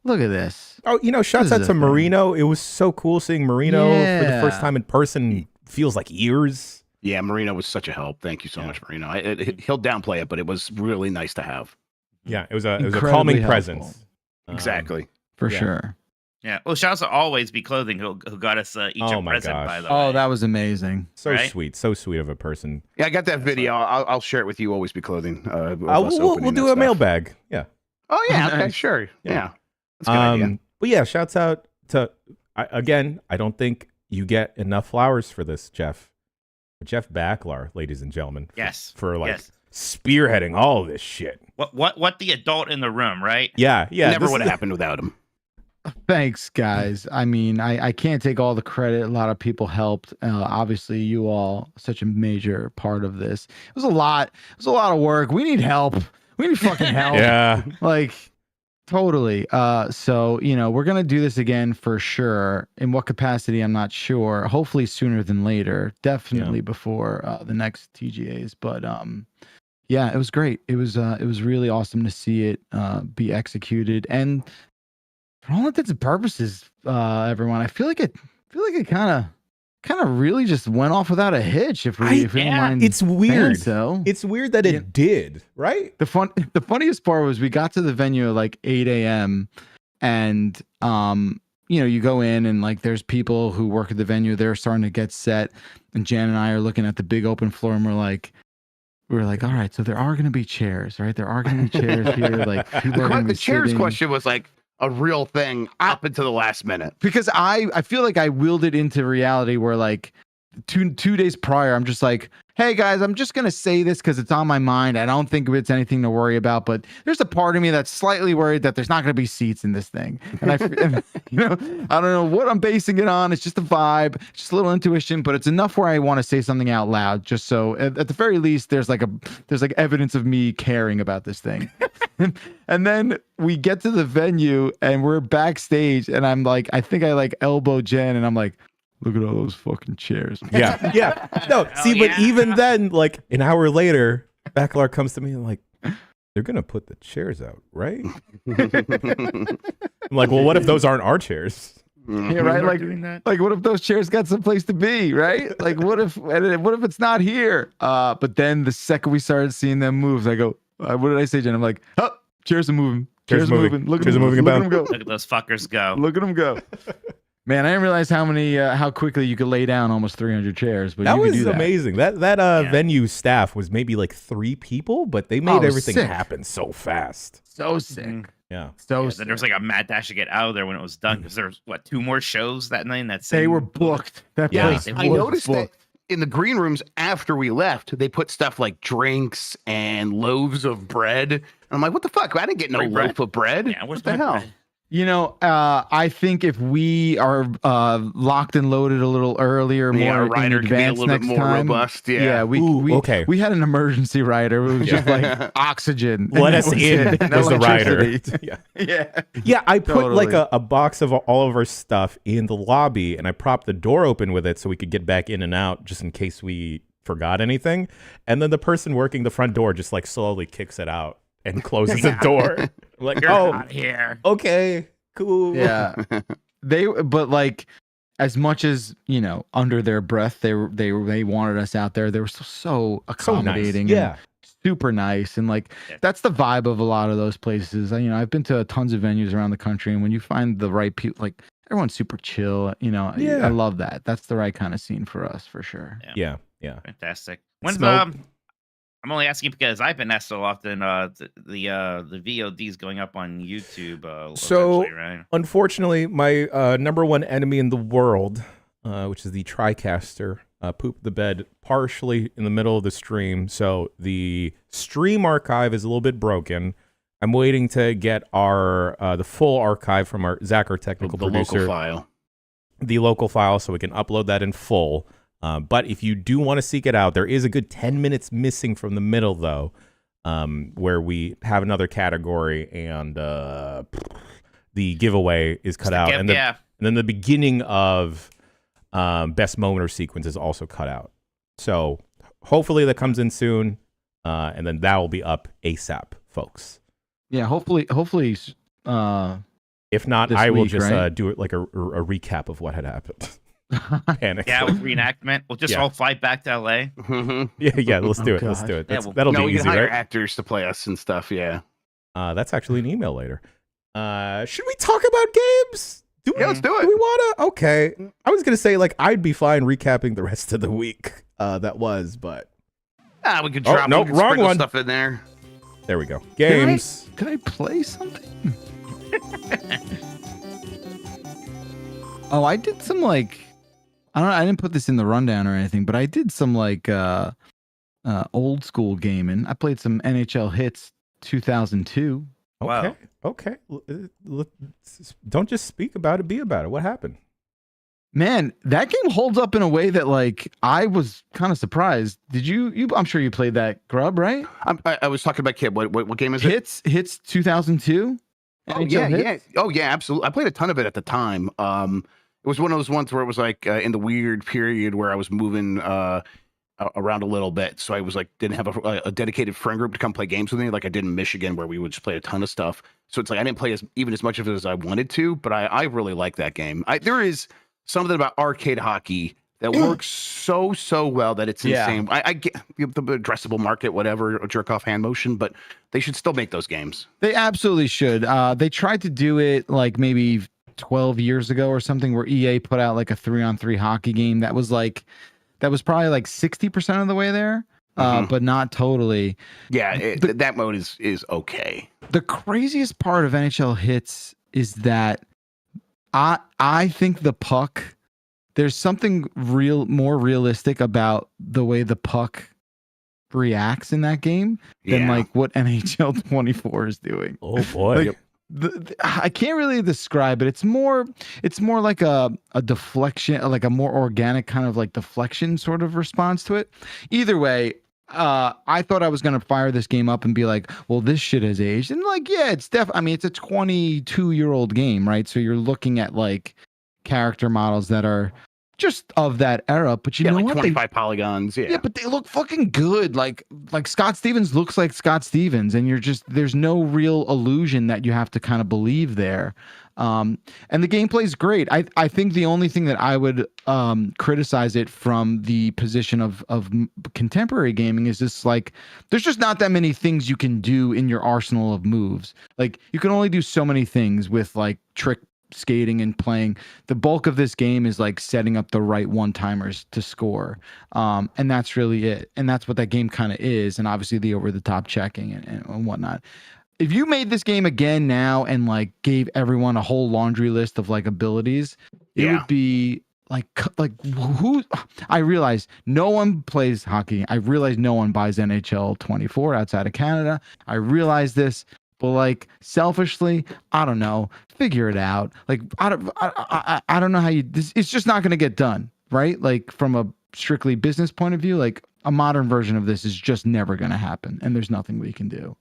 Speaker 4: look at this.
Speaker 1: Oh, shouts out to Marino. It was so cool seeing Marino for the first time in person. Feels like years.
Speaker 2: Yeah, Marino was such a help. Thank you so much, Marino. He'll downplay it, but it was really nice to have.
Speaker 1: Yeah, it was a calming presence.
Speaker 2: Exactly.
Speaker 4: For sure.
Speaker 3: Yeah. Well, shout out to Always Be Clothing who got us each a present, by the way.
Speaker 4: Oh, that was amazing.
Speaker 1: So sweet. So sweet of a person.
Speaker 2: Yeah, I got that video. I'll share it with you. Always Be Clothing.
Speaker 1: We'll do a mailbag. Yeah.
Speaker 2: Oh yeah, okay,
Speaker 4: Nice.
Speaker 2: sure, yeah. That's a good idea.
Speaker 1: But yeah, shouts out to again. I don't think you get enough flowers for this, Jeff. Jeff Backlar, ladies and gentlemen.
Speaker 3: Yes.
Speaker 1: For like spearheading all of this shit.
Speaker 3: What the adult in the room, right?
Speaker 1: Yeah.
Speaker 2: Never would have happened without him.
Speaker 4: Thanks, guys. I mean, I can't take all the credit. A lot of people helped. Obviously, you all such a major part of this. It was a lot. It was a lot of work. We need help. We need fucking help.
Speaker 1: Yeah.
Speaker 4: Like, totally. So, we're going to do this again for sure. In what capacity, I'm not sure. Hopefully sooner than later. Definitely before the next TGAs. But yeah, it was great. It was really awesome to see it be executed. And for all intents and purposes, everyone, I feel like it kind of really just went off without a hitch. If we don't mind,
Speaker 1: it's weird.
Speaker 4: So
Speaker 1: it's weird that it did, right?
Speaker 4: The funniest part was we got to the venue at like 8 a.m. and you go in and like there's people who work at the venue. They're starting to get set, and Jan and I are looking at the big open floor, and we're like, all right, so there are going to be chairs, right? There are going to be chairs here. Like
Speaker 2: the chairs question was like a real thing up until the last minute.
Speaker 4: Because I feel like I willed it into reality where like two days prior, I'm just like, hey guys, I'm just going to say this because it's on my mind. I don't think it's anything to worry about, but there's a part of me that's slightly worried that there's not going to be seats in this thing. And I don't know what I'm basing it on. It's just a vibe, just a little intuition, but it's enough where I want to say something out loud. Just so at the very least, there's like evidence of me caring about this thing. And then we get to the venue and we're backstage and I'm like, I think I like elbow Jen and I'm like, look at all those fucking chairs.
Speaker 1: Yeah. No, see, but even then, like an hour later, Backlar comes to me and like, they're gonna put the chairs out, right? I'm like, well, what if those aren't our chairs?
Speaker 4: Yeah, right. Like, what if those chairs got someplace to be, right? Like, what if it's not here? But then the second we started seeing them moves, I go, what did I say, Jen? I'm like, oh, chairs are moving. Chairs are moving. Look at them moving about.
Speaker 3: Look at those fuckers go.
Speaker 4: Look at them go. Man, I didn't realize how quickly you could lay down almost 300 chairs. But
Speaker 1: that
Speaker 4: you
Speaker 1: was
Speaker 4: could do
Speaker 1: amazing. That venue staff was maybe like 3 people, but they made everything happen so fast.
Speaker 4: So sick.
Speaker 3: Mm-hmm.
Speaker 1: Yeah.
Speaker 3: Then there was like a mad dash to get out of there when it was done because there was 2 more shows that night.
Speaker 4: They were booked.
Speaker 2: I noticed that in the green rooms after we left, they put stuff like drinks and loaves of bread. And I'm like, what the fuck? I didn't get no loaf of bread.
Speaker 3: Yeah,
Speaker 2: what the hell?
Speaker 3: Bread?
Speaker 4: I think if we are locked and loaded a little earlier, more in advance next time,
Speaker 2: robust.
Speaker 4: We had an emergency rider. It was just like oxygen.
Speaker 1: Let us in was the rider. Yeah. I put like a box of all of our stuff in the lobby, and I propped the door open with it so we could get back in and out just in case we forgot anything. And then the person working the front door just like slowly kicks it out and closes the door. I'm like,
Speaker 3: You're not here.
Speaker 1: Okay, cool.
Speaker 4: Yeah. But like, as much as, under their breath, they wanted us out there. They were so accommodating.
Speaker 1: So nice. Yeah.
Speaker 4: Super nice. And like, that's the vibe of a lot of those places. I've been to tons of venues around the country, and when you find the right people, like everyone's super chill, I love that. That's the right kind of scene for us, for sure.
Speaker 1: Yeah.
Speaker 3: Fantastic. When's I'm only asking because I've been asked so often. The VOD's going up on YouTube.
Speaker 1: So,
Speaker 3: right?
Speaker 1: Unfortunately, my number one enemy in the world, which is the TriCaster, pooped the bed partially in the middle of the stream. So the stream archive is a little bit broken. I'm waiting to get the full archive from our technical producer. The local file, so we can upload that in full. But if you do want to seek it out, there is a good 10 minutes missing from the middle, though, where we have another category and the giveaway is cut out. And then the beginning of best moment or sequence is also cut out. So hopefully that comes in soon, and then that will be up ASAP, folks.
Speaker 4: Yeah, hopefully.
Speaker 1: If not, I will just do it like a recap of what had happened. Panic.
Speaker 3: Yeah, with reenactment. We'll just all fly back to LA.
Speaker 1: Yeah, let's do it. Let's do it. That'll be easy,
Speaker 2: hire
Speaker 1: right?
Speaker 2: actors to play us and stuff. Yeah.
Speaker 1: That's actually an email later. Should we talk about games?
Speaker 2: Let's do it.
Speaker 1: Do we wanna? Okay. I was gonna say like I'd be fine recapping the rest of the week. That was, but
Speaker 2: we could drop
Speaker 1: wrong one.
Speaker 2: stuff in there.
Speaker 1: There we go. Games.
Speaker 4: Can I play something? Oh, I did some like, I didn't put this in the rundown or anything, but I did some like old school gaming. I played some NHL Hits 2002.
Speaker 1: Okay.
Speaker 3: Wow.
Speaker 1: Okay. Don't just speak about it, be about it. What happened?
Speaker 4: Man, that game holds up in a way that like I was kind of surprised. Did you I'm sure you played that, Grub, right?
Speaker 2: I was talking about Kid. What game is it?
Speaker 4: Hits 2002.
Speaker 2: Oh yeah, yeah. Oh yeah, absolutely. I played a ton of it at the time. It was one of those ones where it was like in the weird period where I was moving around a little bit, so I was like didn't have a dedicated friend group to come play games with me, like I did in Michigan, where we would just play a ton of stuff. So it's like I didn't play as much of it as I wanted to, but I really like that game. There is something about arcade hockey that works so well that it's insane. I get the addressable market, whatever, jerk off hand motion, but they should still make those games.
Speaker 4: They absolutely should. They tried to do it like maybe 12 years ago or something, where EA put out like a 3-on-3 hockey game that was probably like 60% of the way there, but not totally.
Speaker 2: Yeah, that mode is okay.
Speaker 4: The craziest part of NHL Hits is that I think the puck, there's something more realistic about the way the puck reacts in that game than like what NHL 24 is doing.
Speaker 1: Oh boy.
Speaker 4: Like, I can't really describe it. It's more like a deflection, like a more organic kind of like deflection sort of response to it. Either way, I thought I was going to fire this game up and be like, well, this shit has aged. And like, yeah, it's I mean, it's a 22-year-old game, right? So you're looking at like character models that are just of that era, but you know
Speaker 2: like
Speaker 4: what?
Speaker 2: 25 polygons. Yeah,
Speaker 4: but they look fucking good. Like Scott Stevens looks like Scott Stevens, and there's no real illusion that you have to kind of believe there. And the gameplay's great. I think the only thing that I would criticize it from the position of contemporary gaming is just like there's just not that many things you can do in your arsenal of moves. Like you can only do so many things with like trick skating and playing. The bulk of this game is like setting up the right one-timers to score, and that's really it. And that's what that game kind of is. And obviously the over-the-top checking and whatnot. If you made this game again now and like gave everyone a whole laundry list of like abilities, it would be like who? I realize no one plays hockey. I realize no one buys NHL 24 outside of Canada. I realize this. But like selfishly, I don't know. Figure it out. Like I don't know how it's just not going to get done, right? Like from a strictly business point of view, like a modern version of this is just never going to happen, and there's nothing we can do.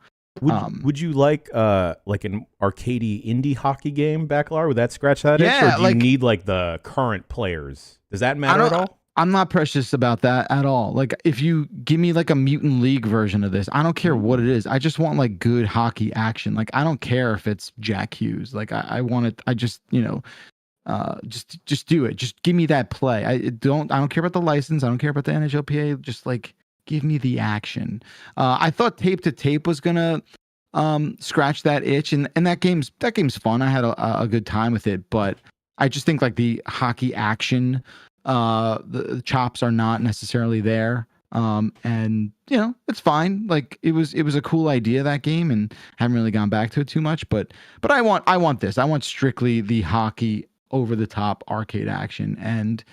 Speaker 1: Would you like an arcadey indie hockey game, Backlar? Would that scratch that itch? Or do you need like the current players? Does that matter at all?
Speaker 4: I'm not precious about that at all. Like if you give me like a Mutant League version of this, I don't care what it is. I just want like good hockey action. Like I don't care if it's Jack Hughes. Like I want it. I just, just do it. Just give me that play. I don't care about the license. I don't care about the NHLPA. Just like give me the action. I thought Tape to Tape was gonna scratch that itch, and that game's fun. I had a good time with it, but I just think like the hockey action, the chops are not necessarily there. And it's fine. Like it was a cool idea, that game, and haven't really gone back to it too much, but I want this. I want strictly the hockey over the top arcade action. And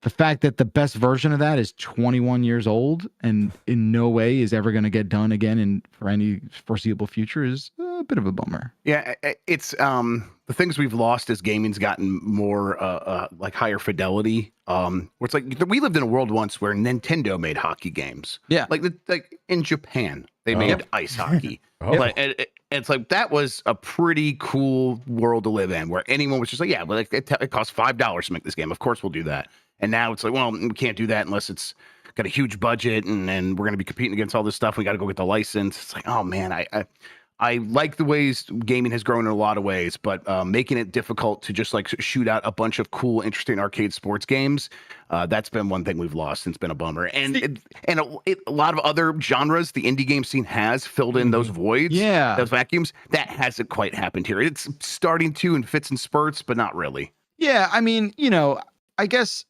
Speaker 4: the fact that the best version of that is 21 years old and in no way is ever going to get done again for any foreseeable future is a bit of a bummer.
Speaker 2: Yeah, it's the things we've lost as gaming's gotten more like higher fidelity. Where it's like we lived in a world once where Nintendo made hockey games. Yeah, like in Japan they made ice hockey. It's like that was a pretty cool world to live in, where anyone was just like, yeah, well, it costs $5 to make this game. Of course we'll do that. And now it's like, well, we can't do that unless it's got a huge budget and we're going to be competing against all this stuff. We got to go get the license. It's like, oh man, I like the ways gaming has grown in a lot of ways, but making it difficult to just like shoot out a bunch of cool, interesting arcade sports games, that's been one thing we've lost, and it's been a bummer. And a lot of other genres, the indie game scene has filled in those voids, those vacuums. That hasn't quite happened here. It's starting to in fits and spurts, but not really.
Speaker 4: Yeah, I mean, I guess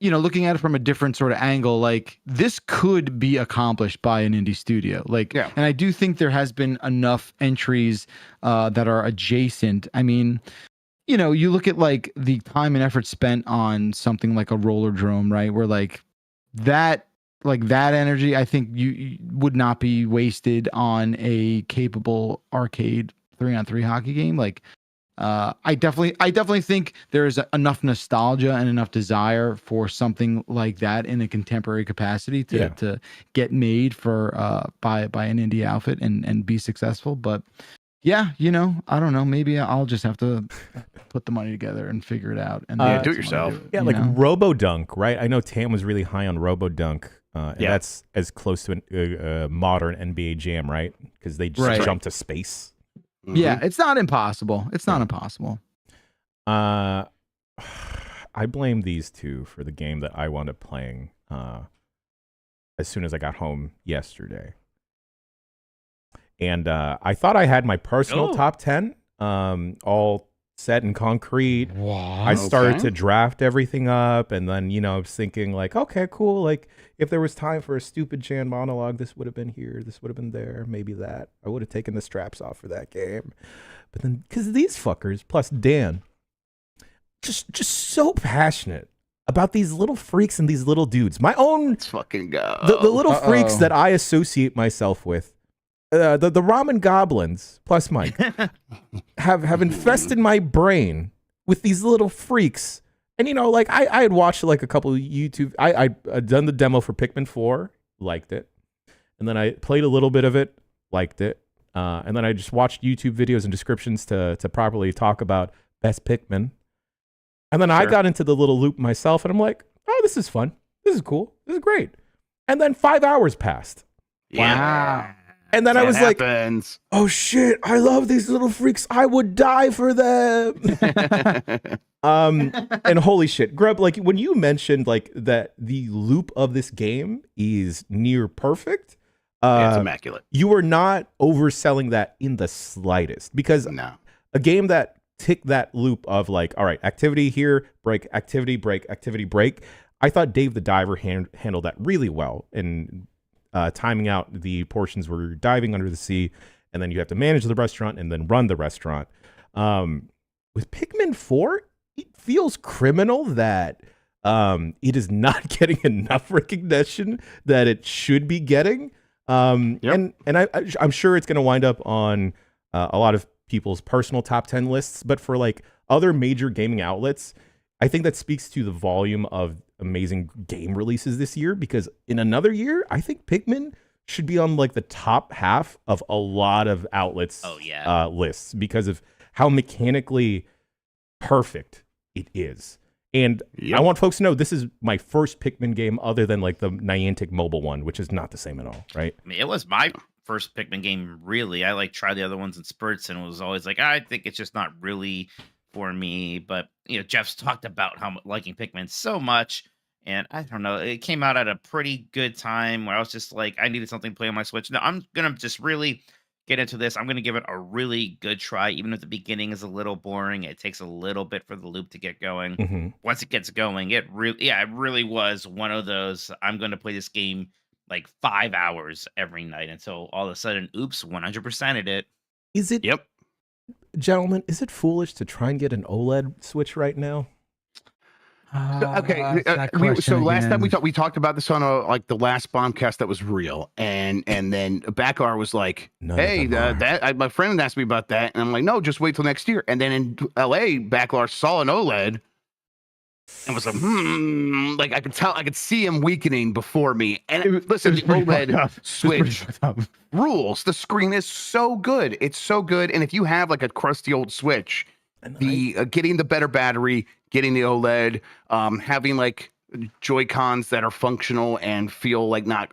Speaker 4: looking at it from a different sort of angle, like this could be accomplished by an indie studio. Like, and I do think there has been enough entries that are adjacent. I mean, you look at like the time and effort spent on something like a roller drome, right? Where like that energy, I think you would not be wasted on a capable arcade 3-on-3 hockey game. Like, I definitely think there is enough nostalgia and enough desire for something like that in a contemporary capacity to get made for by an indie outfit and be successful. But yeah, I don't know. Maybe I'll just have to put the money together and figure it out. And
Speaker 2: do it yourself.
Speaker 1: Like Robo-Dunk, right? I know Tam was really high on Robo-Dunk. And that's as close to a modern NBA Jam, right? Because they just jump to space.
Speaker 4: Mm-hmm. Yeah, it's not impossible. It's not impossible.
Speaker 1: I blame these two for the game that I wound up playing as soon as I got home yesterday. And I thought I had my personal top 10 all set in concrete. Wow. I started to draft everything up, and then, I was thinking like, okay, cool. Like if there was time for a stupid Jan monologue, this would have been here. This would have been there. Maybe that. I would have taken the straps off for that game. But then, because these fuckers, plus Dan, just so passionate about these little freaks and these little dudes. My own,
Speaker 2: let's fucking go.
Speaker 1: The little freaks that I associate myself with. The ramen goblins plus Mike have infested my brain with these little freaks. And like I had watched like a couple of YouTube. I done the demo for Pikmin 4, liked it, and then I played a little bit of it, liked it, and then I just watched YouTube videos and descriptions to properly talk about best Pikmin. And then I got into the little loop myself, and I'm like, oh, this is fun. This is cool. This is great. And then 5 hours passed.
Speaker 2: Wow.
Speaker 1: And then I was like, oh shit, I love these little freaks. I would die for them. And holy shit, Grub, like when you mentioned like that the loop of this game is near perfect.
Speaker 2: It's immaculate.
Speaker 1: You were not overselling that in the slightest, because a game that ticked that loop of like, all right, activity here, break, activity, break, activity, break. I thought Dave the Diver handled that really well, and timing out the portions where you're diving under the sea, and then you have to manage the restaurant and then run the restaurant. With Pikmin 4, it feels criminal that it is not getting enough recognition that it should be getting. And I'm sure it's going to wind up on a lot of people's personal top 10 lists, but for like other major gaming outlets, I think that speaks to the volume of amazing game releases this year, because in another year, I think Pikmin should be on like the top half of a lot of outlets lists because of how mechanically perfect it is. And I want folks to know this is my first Pikmin game other than like the Niantic mobile one, which is not the same at all, right?
Speaker 3: I mean, it was my first Pikmin game, really. I like tried the other ones in spurts and was always like, I think it's just not really for me. But Jeff's talked about how liking Pikmin so much, and I don't know, it came out at a pretty good time where I was just like, I needed something to play on my Switch. Now I'm gonna just really get into this. I'm gonna give it a really good try, even if the beginning is a little boring. It takes a little bit for the loop to get going.
Speaker 1: Mm-hmm.
Speaker 3: Once it gets going, it really was one of those, I'm gonna play this game like 5 hours every night until all of a sudden, oops, 100%ed it.
Speaker 1: Is it?
Speaker 2: Yep.
Speaker 1: Gentlemen, is it foolish to try and get an OLED Switch right now?
Speaker 2: Okay, so last time we talked about this on the last Bombcast that was real, and then Backar was like, "Hey, my friend asked me about that," and I'm like, "No, just wait till next year." And then in LA, Backar saw an OLED and was like, like I could see him weakening before me. And listen, the OLED Switch rules. The screen is so good. It's so good. And if you have like a crusty old Switch, getting the better battery, getting the OLED, having like Joy-Cons that are functional and feel like not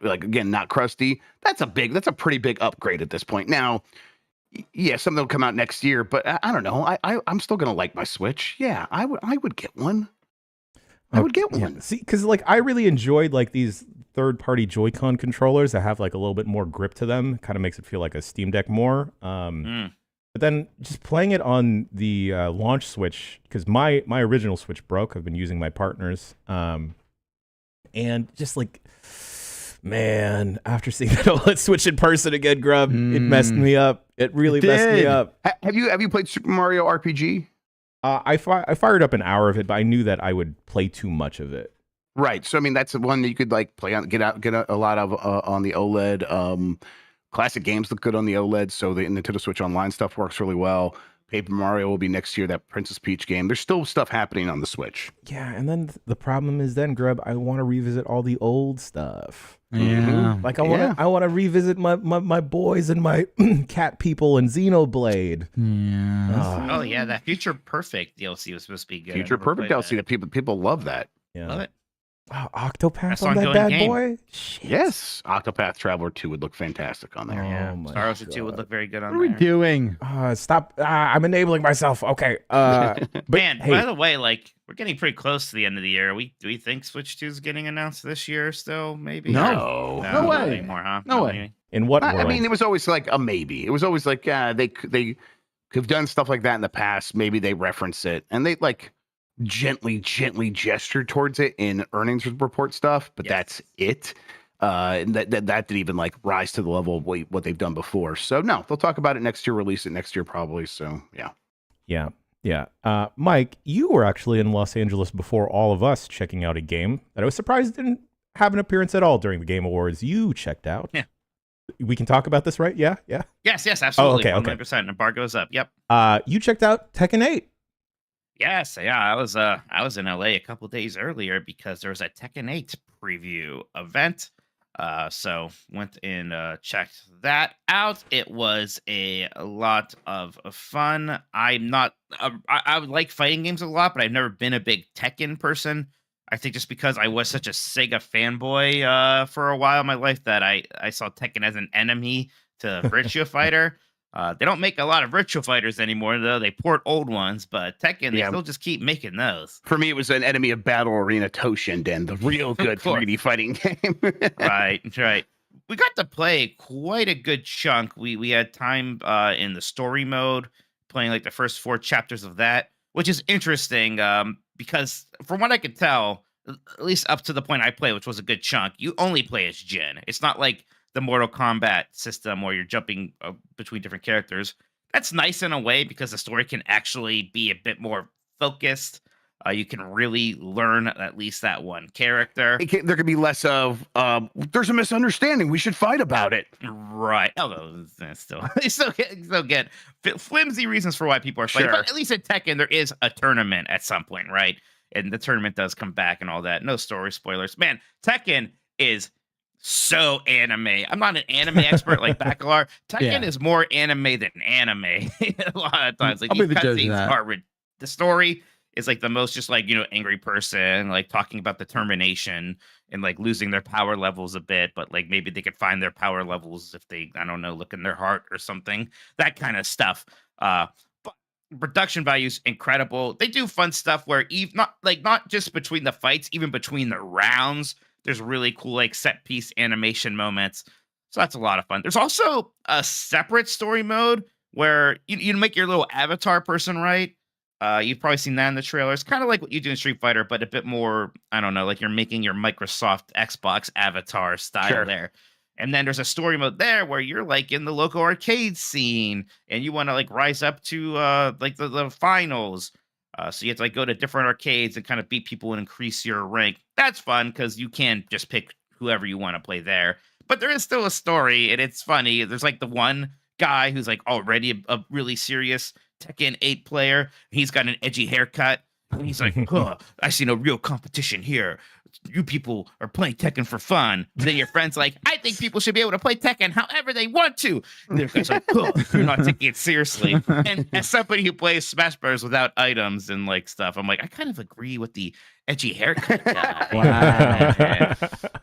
Speaker 2: crusty, that's a pretty big upgrade at this point. Now, yeah, something will come out next year, but I don't know. I'm still gonna like my Switch. Yeah, I would get one. I would get one.
Speaker 1: Yeah. See, because like I really enjoyed like these third-party Joy-Con controllers that have like a little bit more grip to them. Kind of makes it feel like a Steam Deck more. But then just playing it on the launch Switch, because my original Switch broke. I've been using my partner's. And just like, man, after seeing that OLED Switch in person again, Grub, it messed me up. It really messed me up.
Speaker 2: Have you played Super Mario RPG?
Speaker 1: I fired up an hour of it, but I knew that I would play too much of it.
Speaker 2: Right. So I mean, that's the one that you could like play on, get a lot of on the OLED. Classic games look good on the OLED, so the Nintendo Switch Online stuff works really well. Paper Mario will be next year, that Princess Peach game. There's still stuff happening on the Switch.
Speaker 1: Yeah, and then the problem is then, Grub, I want to revisit all the old stuff.
Speaker 4: Yeah.
Speaker 1: Like I want to revisit my boys and my cat people and Xenoblade.
Speaker 4: Yeah.
Speaker 3: Oh yeah, that Future Perfect DLC was supposed to be good.
Speaker 2: Future Perfect DLC that people love that.
Speaker 1: Yeah.
Speaker 3: Love it.
Speaker 1: Oh, Octopath
Speaker 3: That's
Speaker 1: on that
Speaker 3: ongoing
Speaker 1: bad
Speaker 3: game.
Speaker 1: boy? Shit.
Speaker 2: Yes, Octopath Traveler 2 would look fantastic on there.
Speaker 3: Yeah.
Speaker 1: Oh my
Speaker 3: Star Ocean 2
Speaker 1: God.
Speaker 3: would look very good on
Speaker 4: What are we
Speaker 3: there.
Speaker 4: doing?
Speaker 1: Stop. I'm enabling myself. Okay. But
Speaker 3: Man,
Speaker 1: hey,
Speaker 3: by the way, like we're getting pretty close to the end of the year. Do we think Switch 2 is getting announced this year still? Maybe.
Speaker 2: No.
Speaker 4: No way.
Speaker 3: Not anymore, huh?
Speaker 4: No
Speaker 3: Not
Speaker 4: way.
Speaker 3: maybe.
Speaker 1: in what world?
Speaker 2: I mean, it was always like a maybe. It was always like they have done stuff like that in the past. Maybe they reference it and they like gently gestured towards it in earnings report stuff, but
Speaker 3: Yes.
Speaker 2: that's it. And that didn't even like rise to the level of what they've done before. So no, they'll talk about it next year, release it next year probably. So yeah.
Speaker 1: Yeah. Mike, you were actually in Los Angeles before all of us checking out a game that I was surprised didn't have an appearance at all during the Game Awards. You checked out.
Speaker 3: Yeah.
Speaker 1: We can talk about this, right? Yeah.
Speaker 3: Yes, absolutely.
Speaker 1: okay.
Speaker 3: 100%. Embargo's up. Yep.
Speaker 1: You checked out Tekken 8.
Speaker 3: Yes, yeah, I was in LA a couple days earlier because there was a Tekken 8 preview event. So went and checked that out. It was a lot of fun. I'm not I would like fighting games a lot, but I've never been a big Tekken person. I think just because I was such a Sega fanboy for a while in my life that I saw Tekken as an enemy to Virtua Fighter. They don't make a lot of Virtua Fighters anymore, though. They port old ones, but Tekken, they still just keep making those.
Speaker 2: For me, it was an enemy of Battle Arena Toshinden, the real good 3D fighting game.
Speaker 3: Right. We got to play quite a good chunk. We had time in the story mode, playing like the first 4 chapters of that, which is interesting because from what I could tell, at least up to the point I played, which was a good chunk, you only play as Jin. It's not like the Mortal Kombat system where you're jumping between different characters. That's nice in a way because the story can actually be a bit more focused. You can really learn at least that one character.
Speaker 2: There could be less of, there's a misunderstanding. We should fight about it.
Speaker 3: Right. Although they still get flimsy reasons for why people are fighting.
Speaker 2: Sure.
Speaker 3: But at least in Tekken, there is a tournament at some point, right? And the tournament does come back and all that. No story spoilers. Man, Tekken is so anime. I'm not an anime expert like Bacalar. Tekken is more anime than anime a lot of times. Like
Speaker 4: I'll be
Speaker 3: these
Speaker 4: the judge of
Speaker 3: cutscenes
Speaker 4: that.
Speaker 3: are the story is like the most just like, angry person, like talking about determination and like losing their power levels a bit, but like maybe they could find their power levels if they, I don't know, look in their heart or something, that kind of stuff. But production value's incredible. They do fun stuff where not just between the fights, even between the rounds, there's really cool like set piece animation moments. So that's a lot of fun. There's also a separate story mode where you make your little avatar person, right? You've probably seen that in the trailers. Kind of like what you do in Street Fighter, but a bit more, I don't know, like you're making your Microsoft Xbox avatar style there. And then there's a story mode there where you're like in the local arcade scene and you want to like rise up to like the finals. So you have to like go to different arcades and kind of beat people and increase your rank. That's fun because you can just pick whoever you want to play there. But there is still a story and it's funny. There's like the one guy who's like already a really serious Tekken 8 player. He's got an edgy haircut. And he's like, I see no real competition here. You people are playing Tekken for fun. And then your friend's like, I think people should be able to play Tekken however they want to. And the guy's like, you're not taking it seriously. And as somebody who plays Smash Bros. Without items and like stuff, I'm like, I kind of agree with the edgy haircut guy.
Speaker 4: Wow.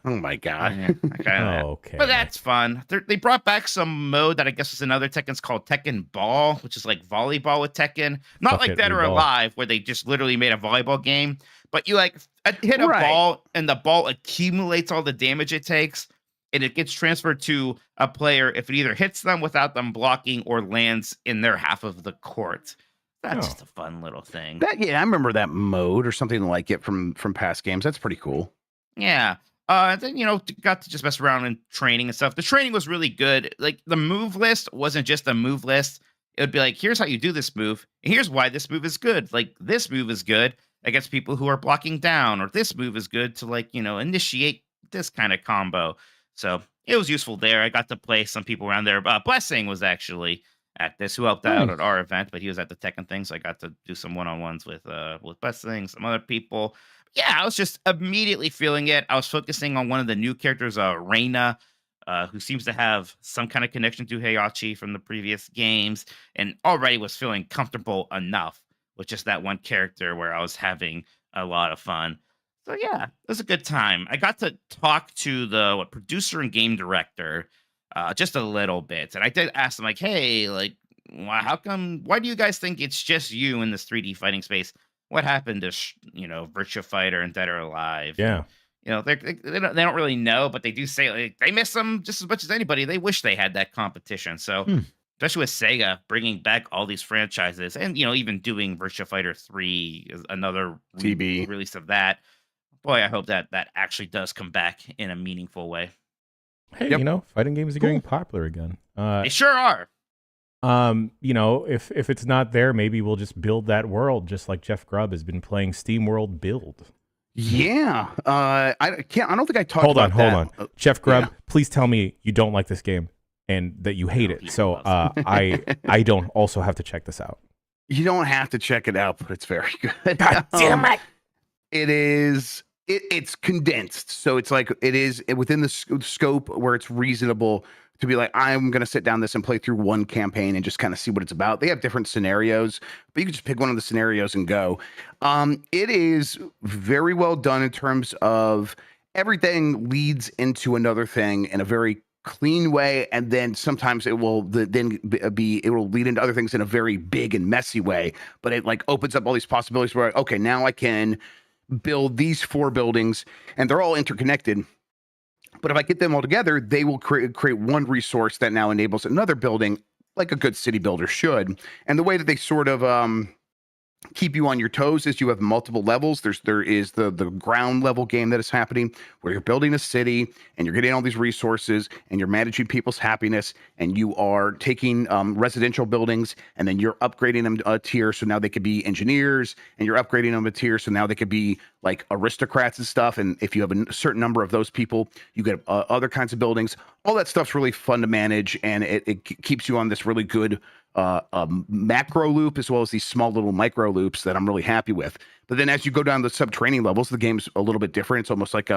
Speaker 2: Oh my God.
Speaker 1: Okay.
Speaker 3: But that's fun. They brought back some mode that I guess was another Tekken's called Tekken Ball, which is like volleyball with Tekken. Not like Dead or Alive, where they just literally made a volleyball game. But you like hit a ball and the ball accumulates all the damage it takes. And it gets transferred to a player if it either hits them without them blocking or lands in their half of the court. That's just a fun little thing.
Speaker 2: I remember that mode or something like it from past games. That's pretty cool.
Speaker 3: Yeah. Then, got to just mess around in training and stuff. The training was really good. Like, the move list wasn't just a move list. It would be like, here's how you do this move. And here's why this move is good. Like, this move is good against people who are blocking down, or this move is good to, like, initiate this kind of combo. So it was useful there. I got to play some people around there. Blessing was actually at this, who helped out at our event, but he was at the Tekken thing. So I got to do some one-on-ones with Blessing, some other people. Yeah, I was just immediately feeling it. I was focusing on one of the new characters, Reina, who seems to have some kind of connection to Heihachi from the previous games, and already was feeling comfortable enough with just that one character where I was having a lot of fun. So yeah, it was a good time. I got to talk to the producer and game director just a little bit, and I did ask them, like, hey, like, why do you guys think it's just you in this 3D fighting space? What happened to Virtua Fighter and Dead or Alive?
Speaker 1: Yeah.
Speaker 3: They don't really know, but they do say, like, they miss them just as much as anybody. They wish they had that competition. So especially with Sega bringing back all these franchises, and even doing Virtua Fighter 3 is another
Speaker 2: TB
Speaker 3: release of that. Boy, I hope that actually does come back in a meaningful way.
Speaker 1: Hey, fighting games are getting popular again.
Speaker 3: They sure are.
Speaker 1: If it's not there, maybe we'll just build that world, just like Jeff Grubb has been playing SteamWorld Build.
Speaker 2: Yeah. I don't think I talked about that.
Speaker 1: Hold on. Jeff Grubb, please tell me you don't like this game and that you hate it. So I don't also have to check this out.
Speaker 2: You don't have to check it out, but it's very good.
Speaker 1: God damn it.
Speaker 2: It is. It's condensed, so it's like it is within the scope where it's reasonable to be like, I'm going to sit down this and play through one campaign and just kind of see what it's about. They have different scenarios, but you can just pick one of the scenarios and go. It is very well done in terms of everything leads into another thing in a very clean way, and then sometimes it will lead into other things in a very big and messy way, but it like opens up all these possibilities where, okay, now I can build these 4 buildings and they're all interconnected, but if I get them all together, they will create one resource that now enables another building, like a good city builder should. And the way that they sort of keep you on your toes is you have multiple levels. There is the ground level game that is happening where you're building a city and you're getting all these resources and you're managing people's happiness, and you are taking residential buildings and then you're upgrading them a tier, so now they could be engineers, and you're upgrading them a tier, so now they could be like aristocrats and stuff. And if you have a certain number of those people, you get other kinds of buildings. All that stuff's really fun to manage, and it keeps you on this really good macro loop, as well as these small little micro loops that I'm really happy with. But then as you go down the sub-training levels, the game's a little bit different. It's almost like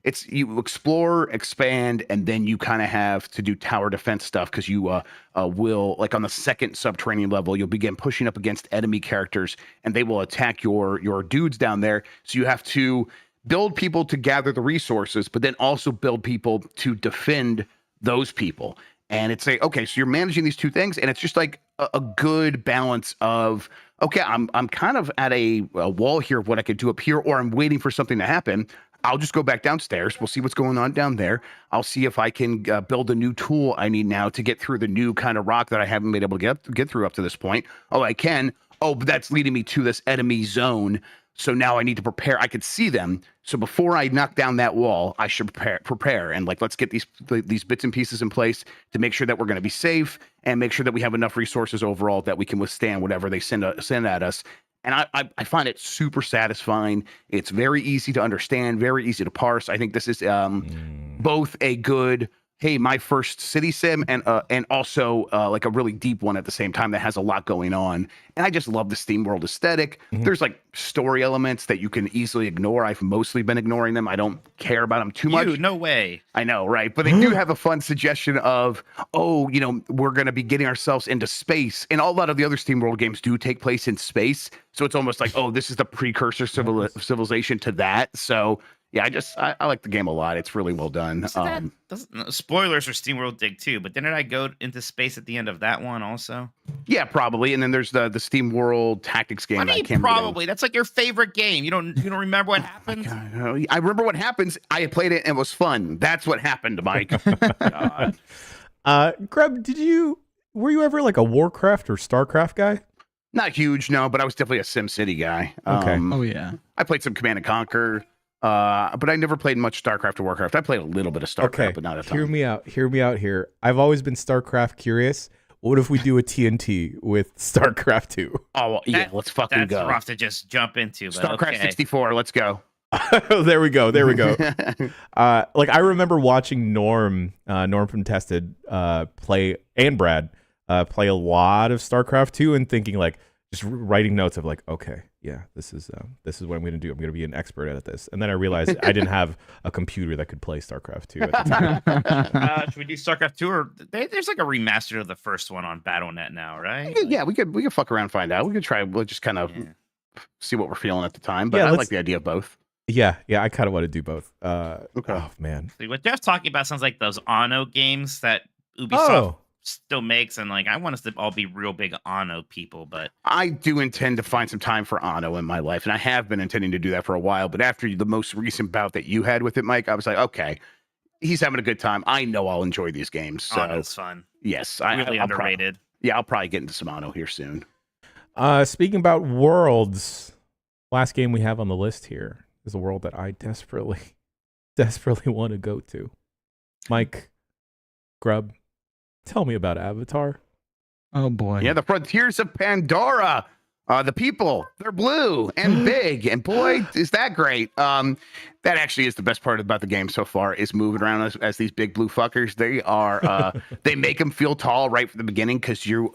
Speaker 2: it's you explore, expand, and then you kind of have to do tower defense stuff, because you will, like on the second sub-training level, you'll begin pushing up against enemy characters, and they will attack your dudes down there. So you have to build people to gather the resources, but then also build people to defend those people. And it's like, okay, so you're managing these two things, and it's just like a good balance of, okay, I'm kind of at a wall here of what I could do up here, or I'm waiting for something to happen. I'll just go back downstairs. We'll see what's going on down there. I'll see if I can build a new tool I need now to get through the new kind of rock that I haven't been able to get through up to this point. Oh, I can. Oh, but that's leading me to this enemy zone. So now I need to prepare. I could see them. So before I knock down that wall, I should prepare. And like, let's get these bits and pieces in place to make sure that we're going to be safe, and make sure that we have enough resources overall that we can withstand whatever they send at us. And I find it super satisfying. It's very easy to understand, very easy to parse. I think this is both a good, hey, my first city sim, and also like a really deep one at the same time that has a lot going on. And I just love the SteamWorld aesthetic. There's like story elements that you can easily ignore. I've mostly been ignoring them. I don't care about them too much.
Speaker 3: No way.
Speaker 2: I know, right? But they do have a fun suggestion of, oh, we're going to be getting ourselves into space. And a lot of the other SteamWorld games do take place in space. So it's almost like, oh, this is the precursor civilization to that. So yeah, I like the game a lot. It's really well done.
Speaker 3: Spoilers for SteamWorld Dig 2, but didn't I go into space at the end of that one also?
Speaker 2: Yeah, probably. And then there's the SteamWorld Tactics game.
Speaker 3: I mean, probably. That's like your favorite game. You don't remember what happened?
Speaker 2: I remember what happens. I played it and it was fun. That's what happened, Mike.
Speaker 1: God. Grub, were you ever like a Warcraft or StarCraft guy?
Speaker 2: Not huge, no, but I was definitely a SimCity guy.
Speaker 1: Okay.
Speaker 4: Oh yeah.
Speaker 2: I played some Command and Conquer. But I never played much StarCraft or Warcraft. I played a little bit of StarCraft, but not a ton.
Speaker 1: Hear me out here. I've always been StarCraft curious. What if we do a TNT with StarCraft 2?
Speaker 2: Oh, yeah, let's fucking
Speaker 3: that's
Speaker 2: go.
Speaker 3: That's rough to just jump into. But
Speaker 2: StarCraft 64, let's go.
Speaker 1: There we go. Like I remember watching Norm from Tested play, and Brad play a lot of StarCraft 2 and thinking like, just writing notes of like, okay, yeah, this is what I'm going to do. I'm going to be an expert at this. And then I realized I didn't have a computer that could play StarCraft 2 at the time.
Speaker 3: Should we do StarCraft 2? Or there's like a remaster of the first one on Battle.net now, right?
Speaker 2: Yeah, we could fuck around and find out. We could try. We'll just kind of see what we're feeling at the time. But I like the idea of both.
Speaker 1: Yeah, I kind of want to do both. Okay. Oh man,
Speaker 3: see, what Jeff's talking about sounds like those Anno games that Ubisoft still makes, and like I want us to all be real big Anno people. But
Speaker 2: I do intend to find some time for Anno in my life, and I have been intending to do that for a while. But after the most recent bout that you had with it, Mike, I was like, okay, he's having a good time. I know I'll enjoy these games. So
Speaker 3: Anno's fun.
Speaker 2: Yes,
Speaker 3: really underrated.
Speaker 2: I'll probably get into some Anno here soon.
Speaker 1: Speaking about worlds, last game we have on the list here is a world that I desperately want to go to. Mike, Grub, tell me about Avatar.
Speaker 4: Oh boy.
Speaker 2: Yeah, the frontiers of Pandora. The people, they're blue and big, and boy, is that great. That actually is the best part about the game so far, is moving around as these big blue fuckers. They are, they make them feel tall right from the beginning because you're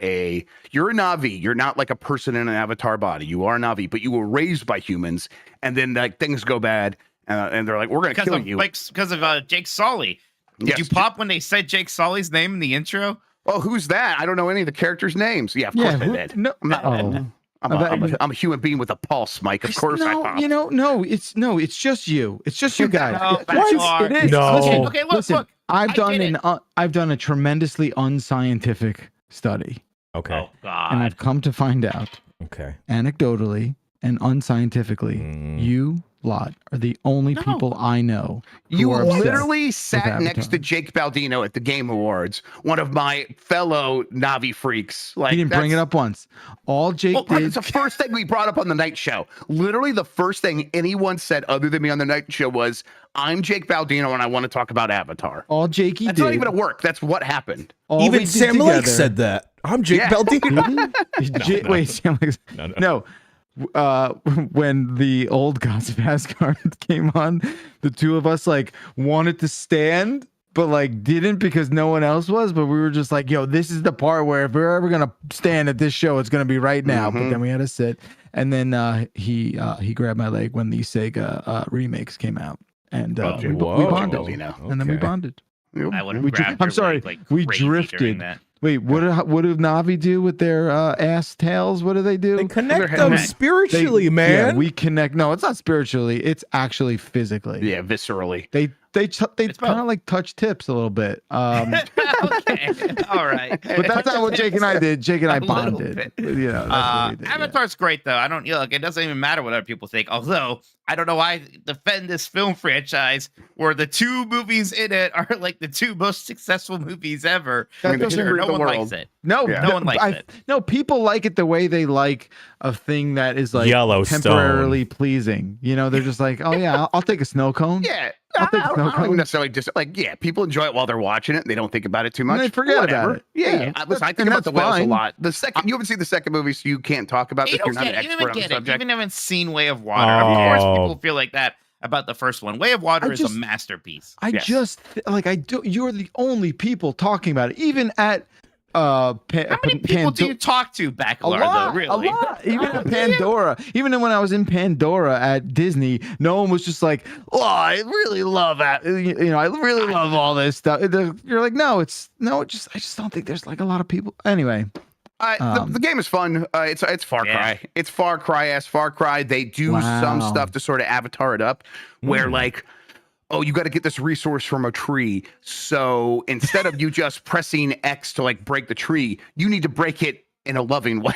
Speaker 2: a Na'vi. You're not like a person in an Avatar body. You are a Na'vi, but you were raised by humans, and then like things go bad, and they're like, we're going to kill you.
Speaker 3: Because of Jake Sully. Did you pop when they said Jake Sully's name in the intro?
Speaker 2: Oh, who's that? I don't know any of the characters' names. Yeah, of course I did.
Speaker 4: No,
Speaker 2: I'm a human being with a pulse, Mike. Of course I popped.
Speaker 4: It's just you. It's just you guys.
Speaker 3: It
Speaker 4: is.
Speaker 1: No.
Speaker 4: Listen,
Speaker 3: Okay, look.
Speaker 4: I've done a tremendously unscientific study.
Speaker 1: Okay.
Speaker 3: Oh God.
Speaker 4: And I've come to find out, anecdotally and unscientifically, you lot are the only people I know.
Speaker 2: You literally sat next to Jake Baldino at the Game Awards, one of my fellow Na'vi freaks. Like,
Speaker 4: he didn't bring it up once. All Jake did.
Speaker 2: It's the first thing we brought up on the night show. Literally, the first thing anyone said other than me on the night show was, "I'm Jake Baldino and I want to talk about Avatar."
Speaker 4: All Jakey
Speaker 2: That's
Speaker 4: did.
Speaker 2: not even a work. That's what happened.
Speaker 1: Even Sam Lake said that. I'm Jake Baldino.
Speaker 4: Wait, Sam Lake. No. When the old Gods of Asgard came on, the two of us like wanted to stand, but like didn't because no one else was. But we were just like, "Yo, this is the part where if we're ever gonna stand at this show, it's gonna be right now." But then we had to sit, and then he grabbed my leg when the Sega remakes came out, and we bonded. And then we bonded.
Speaker 3: I would have
Speaker 4: I'm sorry, we drifted. Wait, what do Na'vi do with their ass tails? What do they do?
Speaker 1: They connect them spiritually, man.
Speaker 4: Yeah, we connect. No, it's not spiritually. It's actually physically.
Speaker 2: Yeah, viscerally.
Speaker 4: They kind of like touch tips a little bit.
Speaker 3: Okay, all right.
Speaker 4: But that's not what Jake and I did. Jake and I bonded. You know, that's what we did,
Speaker 3: Avatar's great though. I don't look. It doesn't even matter what other people think. Although I don't know why I defend this film franchise where the two movies in it are like the two most successful movies ever.
Speaker 2: I mean,
Speaker 3: no one likes it.
Speaker 4: No,
Speaker 3: no one likes it.
Speaker 4: No, people like it the way they like a thing that is like temporarily pleasing. You know, they're just like, oh yeah, I'll take a snow cone.
Speaker 2: Yeah. I don't necessarily people enjoy it while they're watching it. They don't think about it too much.
Speaker 4: And they forget about it.
Speaker 2: Yeah. Listen, I think about the whales a lot. You haven't seen the second movie, so you can't talk about this. You're not an expert on the subject.
Speaker 3: You even haven't seen Way of Water. Of course, people feel like that about the first one. Way of Water is a masterpiece.
Speaker 4: You're the only people talking about it. Even at
Speaker 3: how many people do you talk to, Backlar, though, really?
Speaker 4: A lot. Even at Pandora. Even when I was in Pandora at Disney, no one was just like, "Oh, I really love that. You know, I really love all this stuff." You're like, I just don't think there's like a lot of people. Anyway.
Speaker 2: The game is fun. It's Far Cry. It's Far Cry. They do some stuff to sort of avatar it up, where like, oh, you got to get this resource from a tree. So instead of you just pressing X to like break the tree, you need to break it in a loving way.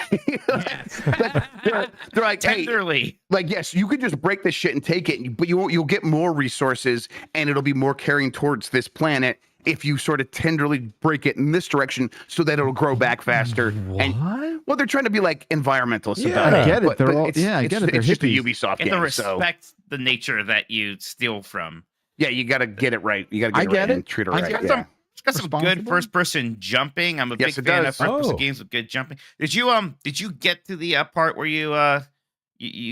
Speaker 2: they're like,
Speaker 3: tenderly.
Speaker 2: Hey, like, yes, you could just break this shit and take it, but you'll get more resources and it'll be more caring towards this planet. if you sort of tenderly break it in this direction so that it'll grow back faster.
Speaker 4: What?
Speaker 2: And, well, they're trying to be like environmentalists
Speaker 1: Yeah.
Speaker 2: about it.
Speaker 4: I get it. They're all,
Speaker 2: it's,
Speaker 4: yeah, I get it. They're
Speaker 2: It's just a
Speaker 4: hippies.
Speaker 2: Ubisoft
Speaker 3: You have
Speaker 2: game.
Speaker 3: to respect the nature that you steal from.
Speaker 2: Yeah, you got to get it right. You got to
Speaker 4: I
Speaker 2: get
Speaker 4: get
Speaker 2: it right
Speaker 4: it.
Speaker 2: and treat it
Speaker 3: I
Speaker 2: right.
Speaker 3: get
Speaker 2: Yeah.
Speaker 3: It's got some good
Speaker 4: Responsible.
Speaker 3: first-person jumping. I'm a
Speaker 2: Yes,
Speaker 3: big
Speaker 2: it
Speaker 3: fan
Speaker 2: does.
Speaker 3: of first-person
Speaker 1: Oh.
Speaker 3: games with good jumping. Did you get to the part where you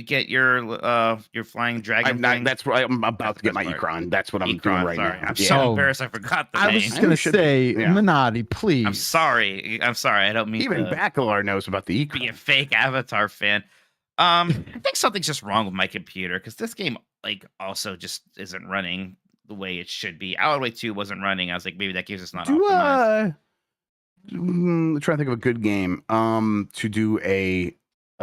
Speaker 3: get your flying dragon?
Speaker 2: I'm not,
Speaker 3: thing?
Speaker 2: that's what I'm about to get my
Speaker 3: That's
Speaker 2: Ekron. That's what I'm doing
Speaker 3: Ekron,
Speaker 2: right
Speaker 3: sorry.
Speaker 2: now.
Speaker 3: I'm
Speaker 2: Yeah.
Speaker 3: so
Speaker 4: Oh.
Speaker 3: embarrassed. I forgot the
Speaker 4: I
Speaker 3: name.
Speaker 4: was just gonna
Speaker 2: should be.
Speaker 4: say,
Speaker 2: Yeah.
Speaker 4: Minotti, please.
Speaker 3: I'm sorry. I don't mean
Speaker 2: Even
Speaker 3: to
Speaker 2: Bacalar knows about the
Speaker 3: be a
Speaker 2: Ekron.
Speaker 3: fake Avatar fan. I think something's just wrong with my computer because this game also just isn't running the way it should be. Alloy 2 wasn't running. I was like, maybe that game's just not optimized.
Speaker 2: I'm trying to think of a good game to do a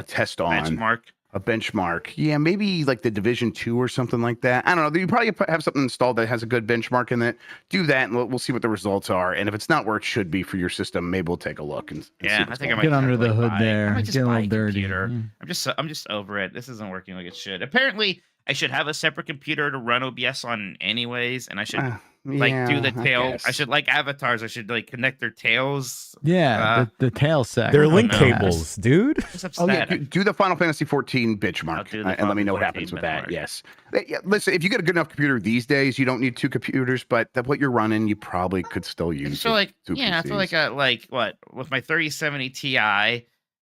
Speaker 2: test on.
Speaker 3: Benchmark.
Speaker 2: A benchmark. Yeah, maybe like the Division 2 or something like that. I don't know. You probably have something installed that has a good benchmark in it. Do that, and we'll see what the results are. And if it's not where it should be for your system, maybe we'll take a look and see
Speaker 3: Yeah, I
Speaker 2: what's
Speaker 3: think I
Speaker 2: going
Speaker 3: might
Speaker 2: on.
Speaker 4: Get under the
Speaker 3: like
Speaker 4: hood
Speaker 3: buy-
Speaker 4: there.
Speaker 3: I might just
Speaker 4: Get a
Speaker 3: buy
Speaker 4: little dirty.
Speaker 3: computer.
Speaker 4: Yeah.
Speaker 3: I'm just over it. This isn't working like it should. Apparently, I should have a separate computer to run OBS on anyways, and I should do the tail. I should like avatars. I should like connect their tails.
Speaker 4: Yeah, the tail sack.
Speaker 1: They're
Speaker 3: don't
Speaker 1: link
Speaker 3: know.
Speaker 1: cables, dude.
Speaker 3: Just
Speaker 2: Oh yeah,
Speaker 3: upset.
Speaker 2: do the Final Fantasy 14
Speaker 3: I'll
Speaker 2: benchmark,
Speaker 3: do the
Speaker 2: and let me know
Speaker 3: Final
Speaker 2: what happens
Speaker 3: 14
Speaker 2: with that.
Speaker 3: benchmark.
Speaker 2: Yes. Yeah, listen, if you get a good enough computer these days, you don't need 2 computers, but what you're running, you probably could still
Speaker 3: I
Speaker 2: use.
Speaker 3: feel like
Speaker 2: two
Speaker 3: I feel
Speaker 2: PCs.
Speaker 3: like what with my 3070 Ti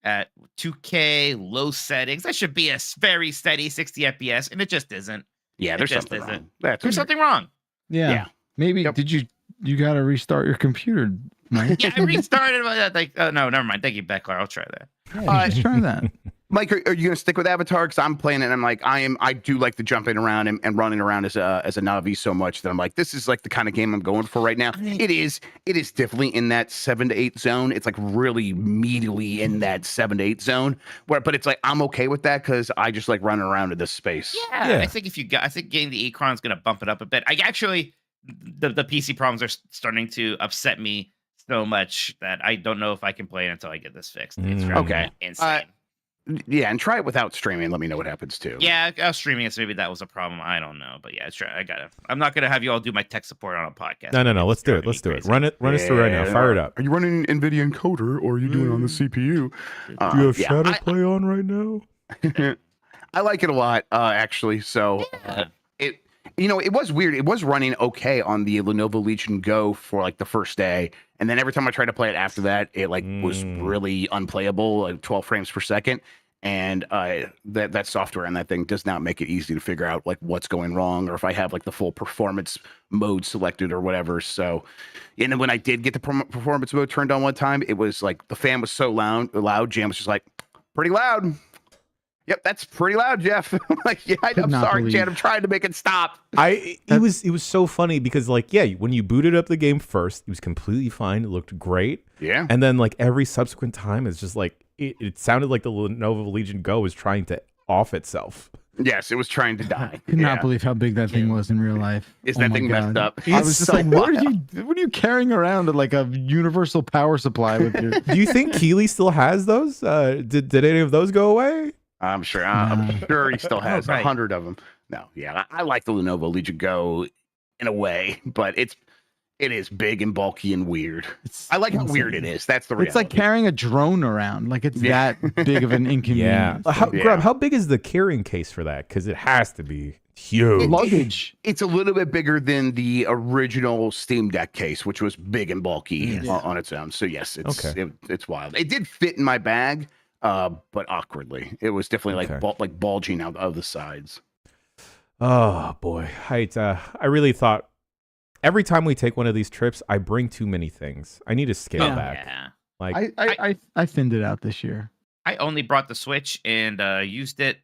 Speaker 3: at 2K low settings, that should be a very steady 60 FPS, and it just isn't.
Speaker 2: Yeah,
Speaker 3: it
Speaker 2: there's
Speaker 3: just
Speaker 2: something
Speaker 3: isn't.
Speaker 2: wrong. That's
Speaker 3: There's
Speaker 2: okay.
Speaker 3: something wrong.
Speaker 4: Yeah.
Speaker 2: Yeah.
Speaker 4: Maybe
Speaker 2: Yep.
Speaker 4: did you got to restart your computer, Mike?
Speaker 3: Yeah, I restarted. Like, oh no, never mind. Thank you, Beckler. I'll try that.
Speaker 4: Yeah, just try that.
Speaker 2: Mike, are you gonna stick with Avatar? Because I'm playing it, and I'm like, I do like the jumping around and running around as a Navi so much that I'm like, this is like the kind of game I'm going for right now. It is definitely in that 7 to 8 zone. It's like really meatily in that 7 to 8 zone. But it's like I'm okay with that because I just like running around in this space.
Speaker 3: Yeah, I think I think getting the Ekron is going to bump it up a bit. I actually, the PC problems are starting to upset me so much that I don't know if I can play it until I get this fixed. It's driving me
Speaker 2: Okay.
Speaker 3: insane.
Speaker 2: Yeah, and try it without streaming. Let me know what happens too.
Speaker 3: Yeah, I was streaming it, so maybe that was a problem. I don't know, but yeah, I got it. I'm not gonna have you all do my tech support on a podcast.
Speaker 1: No. Let's do it. Let's do it. Run us through right now. Fire it up.
Speaker 2: Are you running NVIDIA encoder or are you doing it on the CPU?
Speaker 1: Do you have Shadow Play on right now?
Speaker 2: I like it a lot, actually. So it was weird. It was running okay on the Lenovo Legion Go for like the first day, and then every time I tried to play it after that, it like was really unplayable, like 12 frames per second. And that software and that thing does not make it easy to figure out like what's going wrong or if I have like the full performance mode selected or whatever. So, and then when I did get the performance mode turned on one time, it was like the fan was so loud. Jam was just like, pretty loud. Yep, that's pretty loud, Jeff. I'm like, yeah, I'm sorry, Jan. I'm trying to make it stop.
Speaker 1: It was so funny because like, yeah, when you booted up the game first, it was completely fine. It looked great.
Speaker 2: Yeah.
Speaker 1: And then like every subsequent time, it's just like it sounded like the Lenovo Legion Go was trying to off itself.
Speaker 2: Yes, it was trying to die.
Speaker 4: Could not believe how big that thing was in real life.
Speaker 2: Is
Speaker 4: Oh
Speaker 2: that
Speaker 4: my
Speaker 2: thing
Speaker 4: God.
Speaker 2: messed up?
Speaker 4: I was just like, what are you carrying around like a universal power supply with you?
Speaker 1: Do you think Keeley still has those? Did any of those go away?
Speaker 2: I'm sure. I'm sure he still has
Speaker 3: right.
Speaker 2: 100 of them. No, yeah, I like the Lenovo Legion Go in a way, but it is big and bulky and weird. I like how weird it is. That's the reality.
Speaker 4: It's like carrying a drone around. Like it's that big of an inconvenience.
Speaker 1: Grub, how big is the carrying case for that? Because it has to be huge.
Speaker 4: Luggage.
Speaker 2: It's a little bit bigger than the original Steam Deck case, which was big and bulky on its own. So yes, it's wild. It did fit in my bag, but awkwardly. It was definitely like bulging out of the sides.
Speaker 1: Oh boy, I really thought every time we take one of these trips, I bring too many things. I need to scale back.
Speaker 3: Yeah.
Speaker 1: Like
Speaker 4: I thinned it out this year.
Speaker 3: I only brought the Switch and used it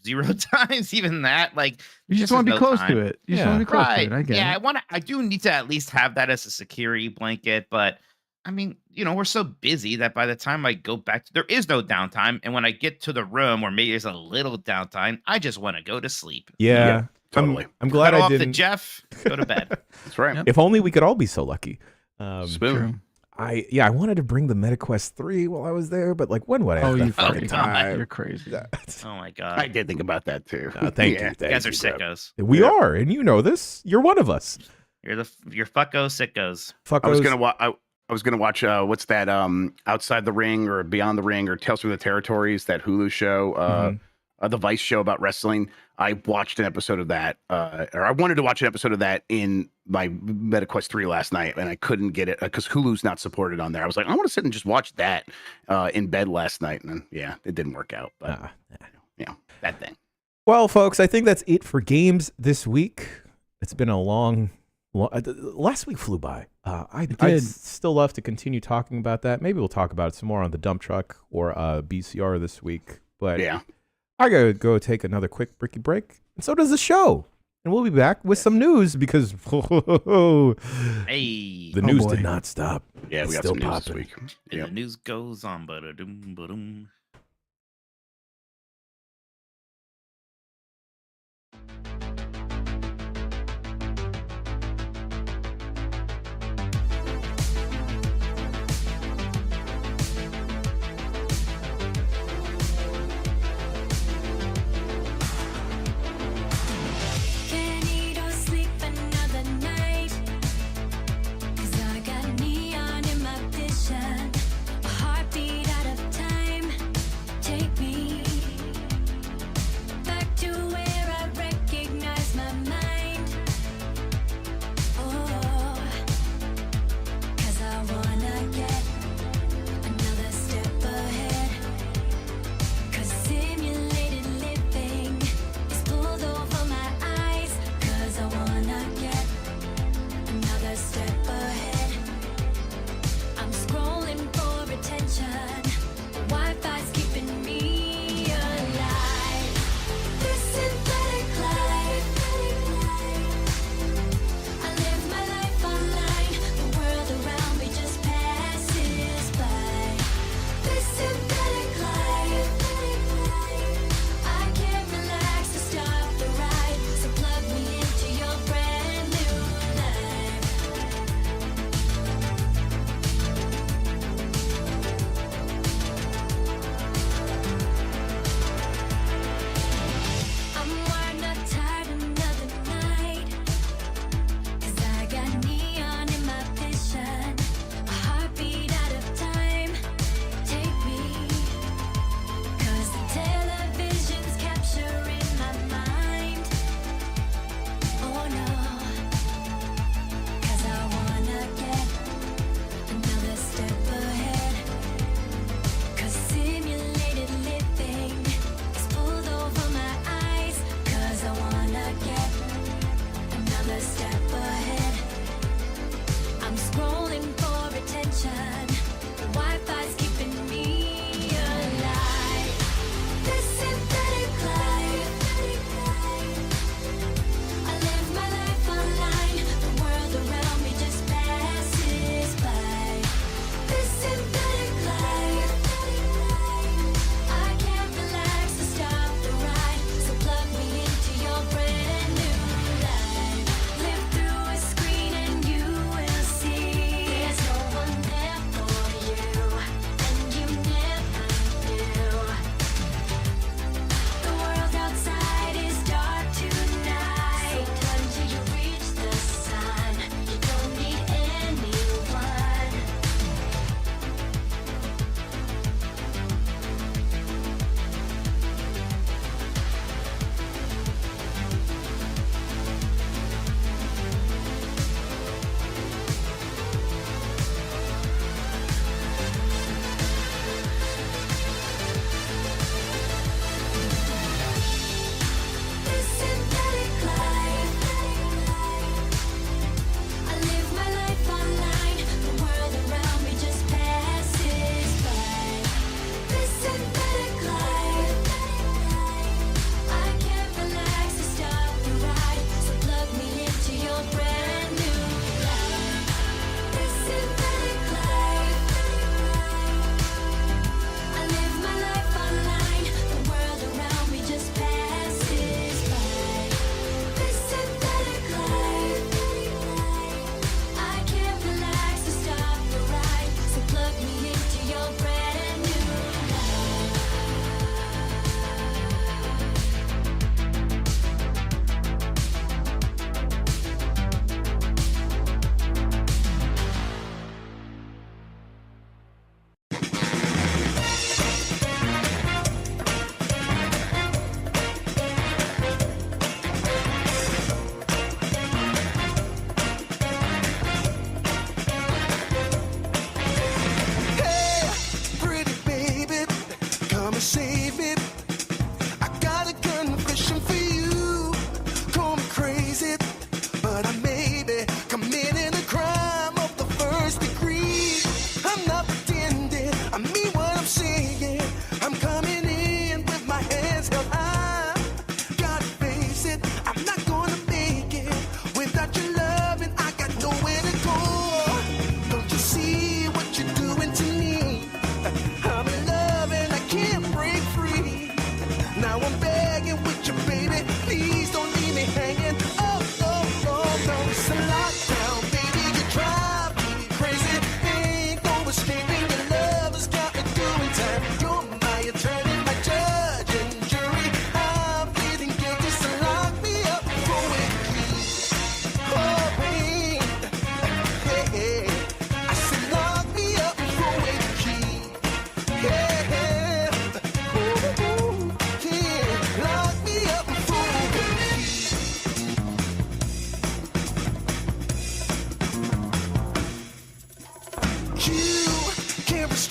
Speaker 3: 0 times. Even that, like,
Speaker 4: You just want to be close to it. You just want to be close to it. I get it.
Speaker 3: I do need to at least have that as a security blanket, but I mean, we're so busy that by the time I go back, there is no downtime. And when I get to the room where maybe there's a little downtime, I just want to go to sleep.
Speaker 1: yeah,
Speaker 2: totally.
Speaker 1: I'm glad
Speaker 3: Cut
Speaker 1: I
Speaker 3: off the
Speaker 1: didn't.
Speaker 3: Jeff, go to bed.
Speaker 2: That's right.
Speaker 4: Yep.
Speaker 1: If only we could all be so lucky.
Speaker 2: Spoon.
Speaker 1: I wanted to bring the MetaQuest 3 while I was there, but like when would I have
Speaker 4: Oh,
Speaker 1: that
Speaker 4: you
Speaker 1: fucking
Speaker 4: fucking
Speaker 1: time?
Speaker 4: You're crazy.
Speaker 3: Oh my God.
Speaker 2: I did think about that too.
Speaker 1: Thank you.
Speaker 3: You guys are sickos.
Speaker 1: We are, and you know this. You're one of us.
Speaker 3: You're fucko sickos.
Speaker 1: Fuckos.
Speaker 2: I was gonna watch what's that Outside the Ring or Beyond the Ring or Tales from the Territories, that Hulu show, the Vice show about wrestling. I watched an episode of that, or I wanted to watch an episode of that in my MetaQuest 3 last night, and I couldn't get it because Hulu's not supported on there. I was like, I want to sit and just watch that in bed last night, and then, it didn't work out. But that thing.
Speaker 1: Well, folks, I think that's it for games this week. It's been a long last week flew by. I'd still love to continue talking about that. Maybe we'll talk about it some more on the dump truck or BCR this week. But I gotta go take another quick bricky break, and so does the show. And we'll be back with some news because the news did not stop.
Speaker 2: Yeah,
Speaker 1: it's
Speaker 2: we got
Speaker 1: still
Speaker 2: some news
Speaker 1: popping.
Speaker 2: this week.
Speaker 3: And the news goes on, ba-da-doom.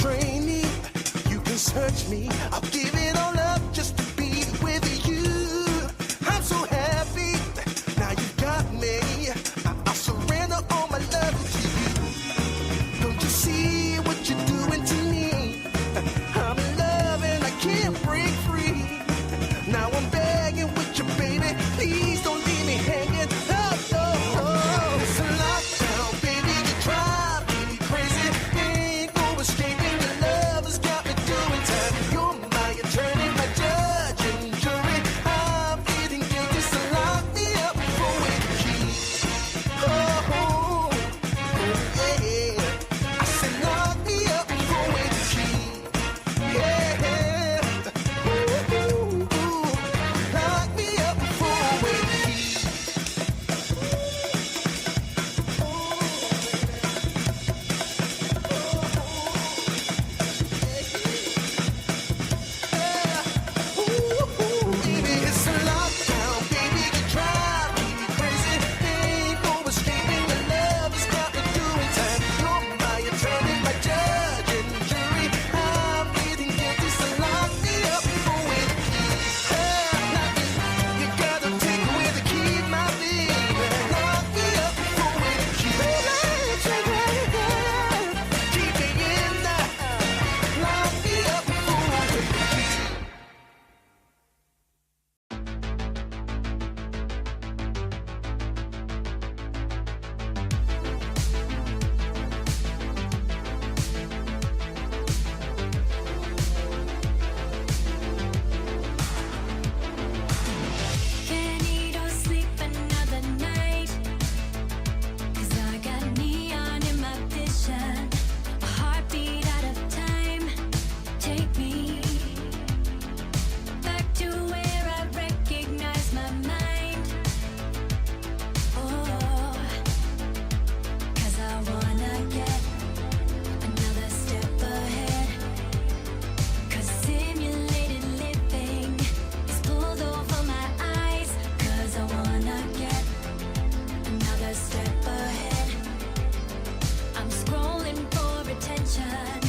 Speaker 5: drain me. You can search me. I'll give it all up just to be with you. I'm so happy. Now you've got me. I'll surrender all my love to you. Don't you see what you're doing to me? I'm in love and I can't break free. Now I'm begging with you, baby. Please don't leave me hanging. Oh, oh, oh. It's a lockdown, baby. You drive me crazy. Ain't no escaping. Your love has got me doing time. You're my attorney, my judge and jury. I'm feeling guilty, so lock me up for with the key. Oh, oh, oh, yeah. I said lock me up for with the key. Yeah. Ooh, ooh, ooh. Lock me up for with the key. Baby, it's a lockdown, baby. You drive me crazy. Ain't no escaping. Your love has got me doing time. You're my attorney, my judge and jury. I'm feeling guilty, so lock me up for with the key. You gotta take away the key, my baby. Lock me up for with the key. Keep me in there. Lock me up for with the key.
Speaker 6: Can't eat or sleep another night, 'cause I got neon in my vision, a heartbeat out of time. Take me back to where I recognize my mind. Oh, 'cause I wanna get another step ahead. 'Cause simulated living is pulled over my eyes. 'Cause I wanna get another step ahead. I'm scrolling for attention.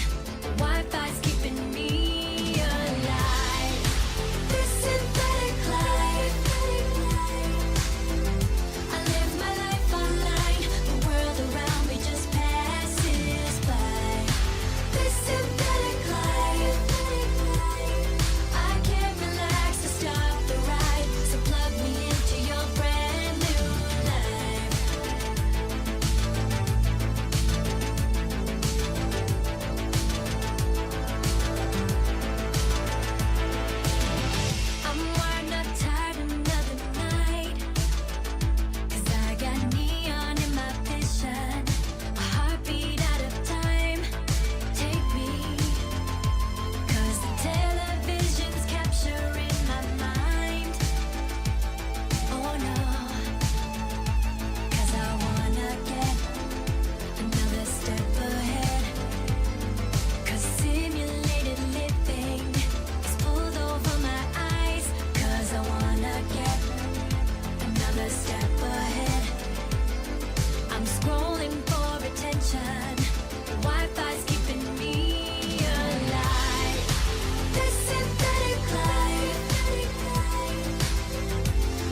Speaker 6: Wi-Fi's keeping me alive. This synthetic life. I live my life online. The world around me just passes by. This synthetic life. I can't relax to stop the ride. So plug me into your brand new life. I'm wired up tired another night, 'cause I got neon in my vision, a heartbeat out of time. Take me, 'cause the television's capturing my mind. Oh no, 'cause I wanna get another step ahead. 'Cause simulated living is pulled over my eyes. 'Cause I wanna get another step ahead. I'm scrolling for attention. Wi-Fi's keeping me alive. This synthetic life.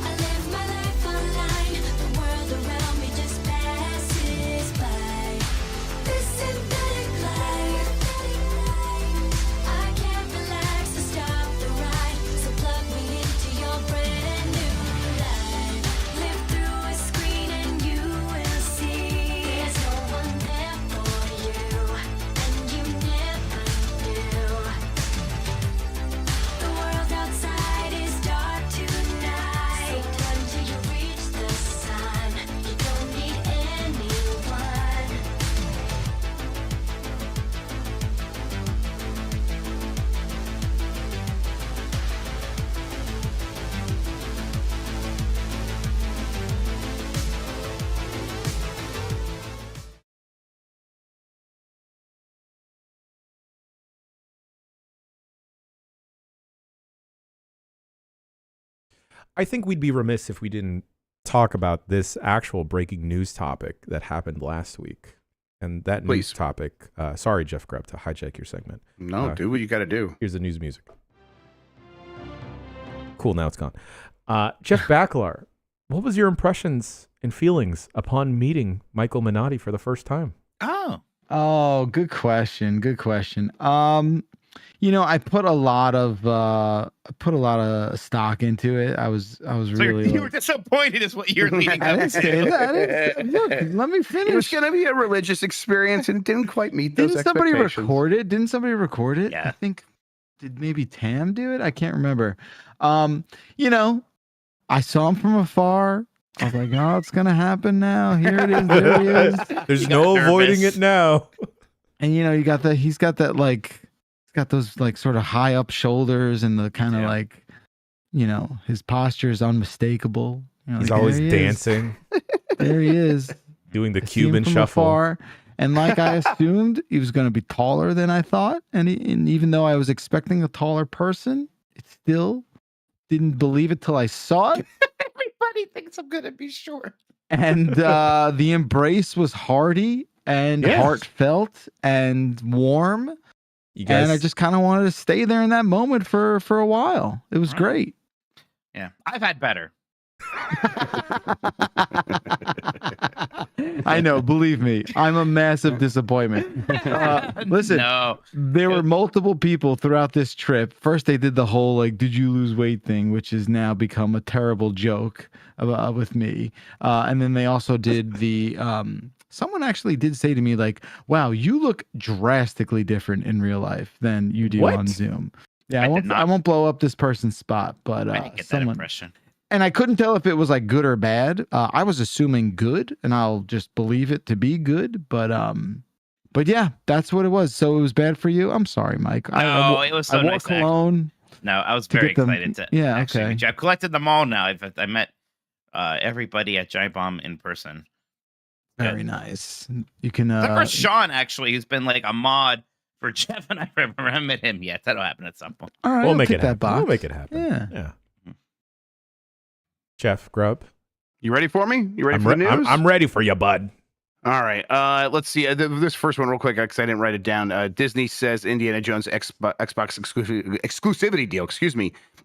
Speaker 6: I live my life online. The world around me just passes by. This synthetic life. I can't relax to stop the ride. So plug me into your brand new life. Live through a screen and you will see there's no one there for you, and you never knew. The world outside is dark tonight. So run till you reach the sun. You don't need anyone.
Speaker 1: I think we'd be remiss if we didn't talk about this actual breaking news topic that happened last week. And that news topic. Sorry, Jeff Grubb, to hijack your segment.
Speaker 2: No, do what you got to do.
Speaker 1: Here's the news music. Cool, now it's gone. Jeff Bakalar, what was your impressions and feelings upon meeting Michael Minotti for the first time?
Speaker 4: Oh, good question. Good question. I put a lot of stock into it. I was really.
Speaker 3: You were disappointed, is what you're leading.
Speaker 4: I didn't say that. Look, let me finish.
Speaker 2: It was going to be a religious experience, and it didn't quite meet those expectations.
Speaker 4: Didn't somebody record it?
Speaker 3: Yeah.
Speaker 4: I think. Did maybe Tam do it? I can't remember. I saw him from afar. I was like, oh, it's gonna happen now. Here it is. There he is.
Speaker 1: There's no avoiding it now.
Speaker 4: And he's got those like sort of high up shoulders and the kind of like, his posture is unmistakable.
Speaker 1: He's always dancing.
Speaker 4: There he is.
Speaker 1: Doing the Cuban shuffle.
Speaker 4: Afar. And like I assumed, he was going to be taller than I thought. And even though I was expecting a taller person, it still didn't believe it till I saw it.
Speaker 3: Everybody thinks I'm going to be short.
Speaker 4: And the embrace was hearty and heartfelt and warm. And I just kind of wanted to stay there in that moment for a while. It was great.
Speaker 3: Yeah, I've had better.
Speaker 4: I know, believe me, I'm a massive disappointment. Listen, there were multiple people throughout this trip. First, they did the whole did you lose weight thing, which has now become a terrible joke with me. And then they also did the someone actually did say to me wow, you look drastically different in real life than you do on Zoom. Yeah, I won't blow up this person's spot, but
Speaker 3: I didn't get that impression.
Speaker 4: And I couldn't tell if it was good or bad. I was assuming good, and I'll just believe it to be good. But yeah, that's what it was. So it was bad for you. I'm sorry, Mike.
Speaker 3: No, it was so nice.
Speaker 4: Cologne.
Speaker 3: No, I was very excited to.
Speaker 4: Yeah,
Speaker 3: actually
Speaker 4: okay.
Speaker 3: I've collected them all now. I met everybody at Giant Bomb in person.
Speaker 4: Very nice. You can.
Speaker 3: Except for Sean, actually, who's been a mod for Jeff, and I haven't met him yet. That'll happen at some point.
Speaker 4: All right,
Speaker 1: we'll make it happen. We'll make it happen.
Speaker 4: Yeah.
Speaker 1: Jeff Grubb,
Speaker 2: you ready for me? You ready for the news?
Speaker 1: I'm ready for you, bud.
Speaker 2: All right. Let's see. This first one real quick, because I didn't write it down. Disney says Indiana Jones Xbox exclusivity deal,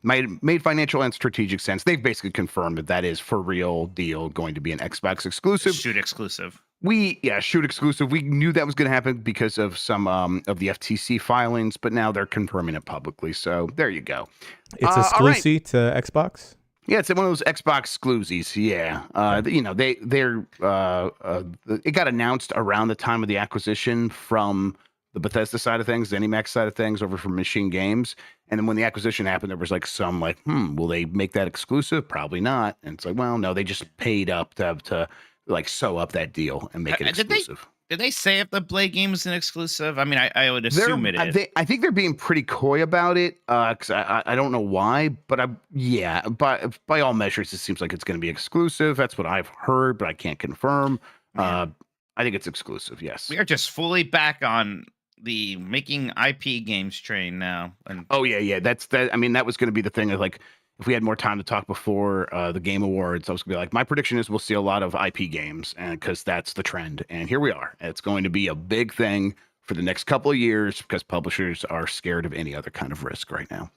Speaker 2: made financial and strategic sense. They've basically confirmed that is for real deal going to be an Xbox exclusive.
Speaker 3: Shoot exclusive.
Speaker 2: Shoot exclusive. We knew that was going to happen because of some of the FTC filings, but now they're confirming it publicly. So there you go.
Speaker 1: It's exclusive to Xbox?
Speaker 2: Yeah, it's one of those Xbox exclusives. Yeah, it got announced around the time of the acquisition from the Bethesda side of things, the ZeniMax side of things, over from Machine Games. And then when the acquisition happened, there was some will they make that exclusive? Probably not. And it's well, no, they just paid up to sew up that deal and make it exclusive.
Speaker 3: Did they say if the Blade game is an exclusive? I mean, I would assume it is.
Speaker 2: I think they're being pretty coy about it, because I don't know why, but by all measures, it seems like it's going to be exclusive. That's what I've heard, but I can't confirm. I think it's exclusive, yes.
Speaker 3: We are just fully back on the making IP games train now. And
Speaker 2: that's that. I mean, that was going to be the thing of if we had more time to talk before the Game Awards, I was going to be my prediction is we'll see a lot of IP games, and because that's the trend. And here we are. It's going to be a big thing for the next couple of years because publishers are scared of any other kind of risk right now.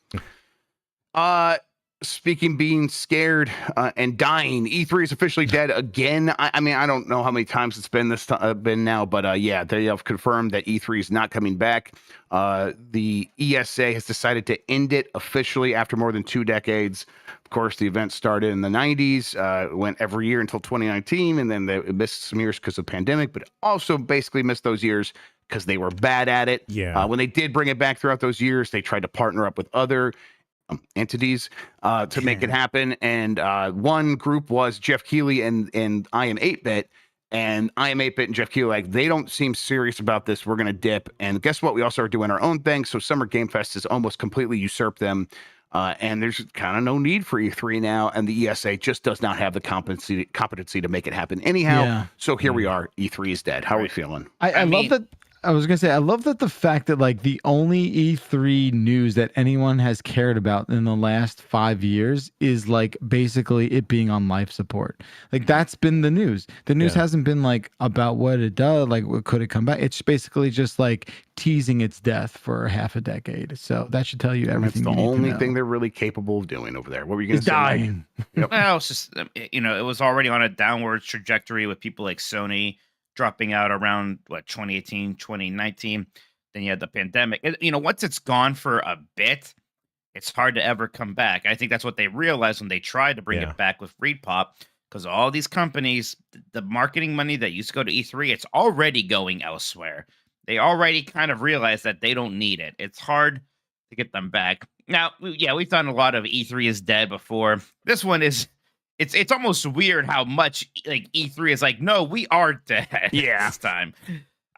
Speaker 2: Being scared and dying, E3 is officially dead again. I mean, I don't know how many times it's been been now, but they have confirmed that E3 is not coming back. The ESA has decided to end it officially after more than 2 decades. Of course, the event started in the 90s, went every year until 2019, and then they missed some years because of the pandemic, but also basically missed those years because they were bad at it.
Speaker 1: Yeah.
Speaker 2: When they did bring it back throughout those years, they tried to partner up with other entities to make it happen, and one group was Jeff Keighley and I Am 8-Bit, and I Am 8-Bit and Jeff Keighley they don't seem serious about this. We're gonna dip, and guess what? We also are doing our own thing. So Summer Game Fest has almost completely usurped them, and there's kind of no need for E3 now, and the ESA just does not have the competency to make it happen anyhow. So here we are. E3 is dead. How are we feeling?
Speaker 4: I love that. I was gonna say, I love that the fact that like the only E3 news that anyone has cared about in the last 5 years is like basically it being on life support. Like that's been the news. The news hasn't been like about what it does, like what could it come back. It's basically just like teasing its death for half a decade. So that should tell you everything.
Speaker 2: That's the
Speaker 4: you need
Speaker 2: only
Speaker 4: to know.
Speaker 2: thing they're really capable of doing over there. What were you going to say?
Speaker 4: Dying.
Speaker 2: Yep.
Speaker 3: Well, it's just it was already on a downward trajectory with people like Sony dropping out around 2018, 2019. Then you had the pandemic. Once it's gone for a bit, it's hard to ever come back. I think that's what they realized when they tried to bring it back with ReedPop, because all these companies, the marketing money that used to go to E3, it's already going elsewhere. They already kind of realized that they don't need it. It's hard to get them back. Now, we've done a lot of E3 is dead before. This one is, it's almost weird how much like E3 is like, no, we are dead this time.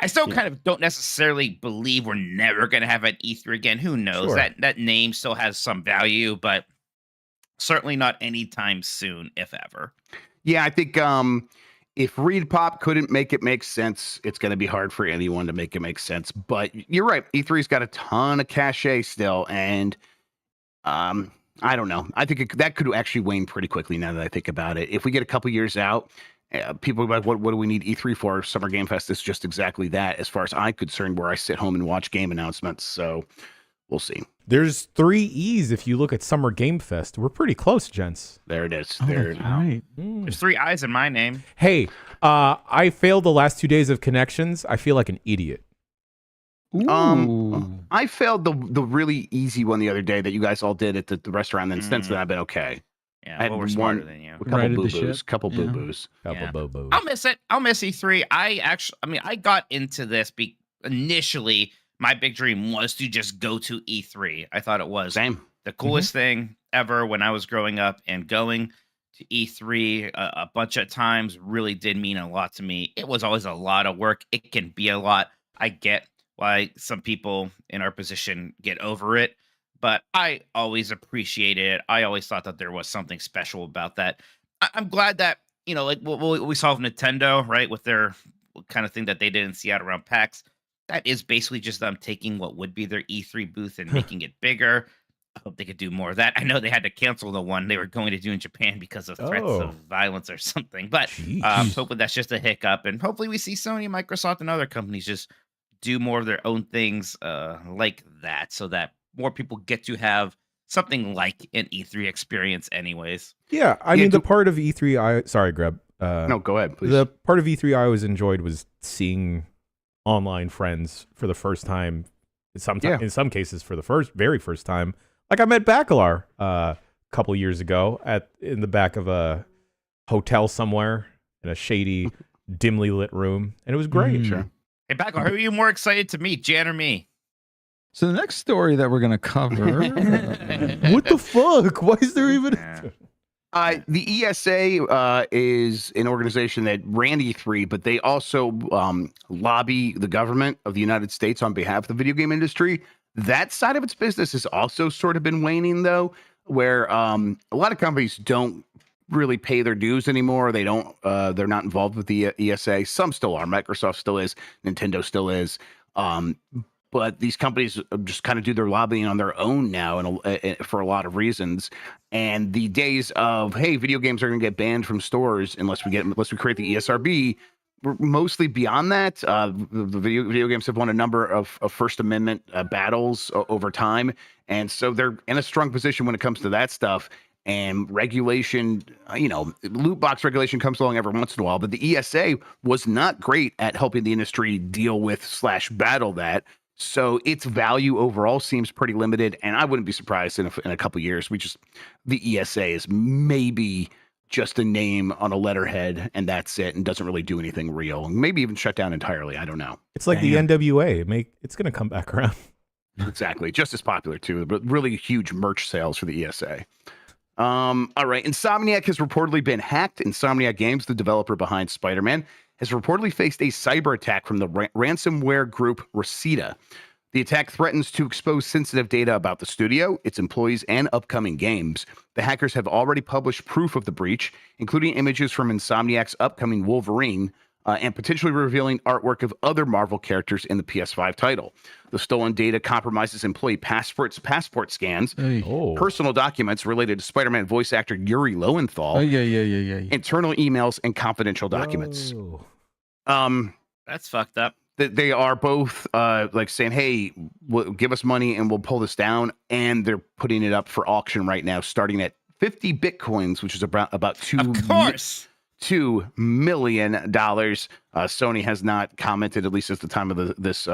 Speaker 3: I still kind of don't necessarily believe we're never going to have an E3 again. Who knows?
Speaker 1: Sure.
Speaker 3: That name still has some value, but certainly not anytime soon, if ever.
Speaker 2: Yeah, I think if ReedPop couldn't make it make sense, it's going to be hard for anyone to make it make sense. But you're right. E3's got a ton of cachet still. And I don't know. I think that could actually wane pretty quickly now that I think about it. If we get a couple years out, people are like, what do we need E3 for? Summer Game Fest is just exactly that, as far as I'm concerned, where I sit home and watch game announcements. So we'll see.
Speaker 1: There's 3 E's if you look at Summer Game Fest. We're pretty close, gents.
Speaker 2: There it is.
Speaker 4: Oh,
Speaker 2: There.
Speaker 4: that's right.
Speaker 3: There's 3 I's in my name.
Speaker 1: Hey, I failed the last 2 days of connections. I feel like an idiot.
Speaker 4: Ooh.
Speaker 2: I failed the really easy one the other day that you guys all did at the restaurant, and since then I've been okay.
Speaker 3: Yeah,
Speaker 2: I had
Speaker 3: well, we're smarter
Speaker 2: one-
Speaker 3: than you.
Speaker 2: A couple
Speaker 4: Righted the
Speaker 2: boo-boos.
Speaker 4: ship.
Speaker 2: Couple
Speaker 4: Yeah.
Speaker 2: boo-boos.
Speaker 1: Couple
Speaker 3: Yeah.
Speaker 1: boo-boos.
Speaker 3: I'll miss it. I'll miss E3. I got into this initially. My big dream was to just go to E3. I thought it was
Speaker 2: Same.
Speaker 3: the coolest thing ever when I was growing up, and going to E3 a bunch of times really did mean a lot to me. It was always a lot of work. It can be a lot. I get why some people in our position get over it, but I always appreciated it. I always thought that there was something special about that. I'm glad that, like what we saw with Nintendo, right, with their kind of thing that they did in Seattle around PAX. That is basically just them taking what would be their E3 booth and making it bigger. I hope they could do more of that. I know they had to cancel the one they were going to do in Japan because of threats of violence or something, but hopefully that's just a hiccup, and hopefully we see Sony, Microsoft, and other companies just do more of their own things like that, so that more people get to have something like an E3 experience anyways.
Speaker 1: Yeah, I mean, the part of E3 sorry, Greb.
Speaker 2: No, go ahead, please.
Speaker 1: The part of E3 I always enjoyed was seeing online friends for the first time. In some cases for the very first time. Like I met Bacalar a couple years ago in the back of a hotel somewhere in a shady, dimly lit room, and it was great.
Speaker 2: Sure.
Speaker 3: Hey, Baco, who are you more excited to meet, Jan or me?
Speaker 4: So the next story that we're going to cover.
Speaker 1: What the fuck? Why is there even?
Speaker 2: The ESA is an organization that ran E3, but they also lobby the government of the United States on behalf of the video game industry. That side of its business has also sort of been waning, though, where a lot of companies don't really pay their dues anymore. They don't. They're not involved with the ESA. Some still are. Microsoft still is. Nintendo still is. But these companies just kind of do their lobbying on their own now, and for a lot of reasons. And the days of, hey, video games are going to get banned from stores unless we create the ESRB, we're mostly beyond that. The video games have won a number of First Amendment battles over time, and so they're in a strong position when it comes to that stuff. And regulation, loot box regulation comes along every once in a while, but the ESA was not great at helping the industry deal with / battle that. So its value overall seems pretty limited, and I wouldn't be surprised in a couple years. The ESA is maybe just a name on a letterhead, and that's it, and doesn't really do anything real. Maybe even shut down entirely. I don't know.
Speaker 1: It's like the NWA. It's going to come back around.
Speaker 2: Exactly, just as popular too, but really huge merch sales for the ESA. All right, Insomniac has reportedly been hacked. Insomniac Games, the developer behind Spider-Man, has reportedly faced a cyber attack from the ransomware group Rosita. The attack threatens to expose sensitive data about the studio, its employees, and upcoming games. The hackers have already published proof of the breach, including images from Insomniac's upcoming Wolverine, and potentially revealing artwork of other Marvel characters in the PS5 title. The stolen data compromises employee passport scans, personal documents related to Spider-Man voice actor Yuri Lowenthal, internal emails, and confidential documents.
Speaker 3: That's fucked up.
Speaker 2: They are both like saying, "Hey, give us money and we'll pull this down," and they're putting it up for auction right now, starting at 50 bitcoins, which is about $2 million. Sony has not commented, at least at the time of this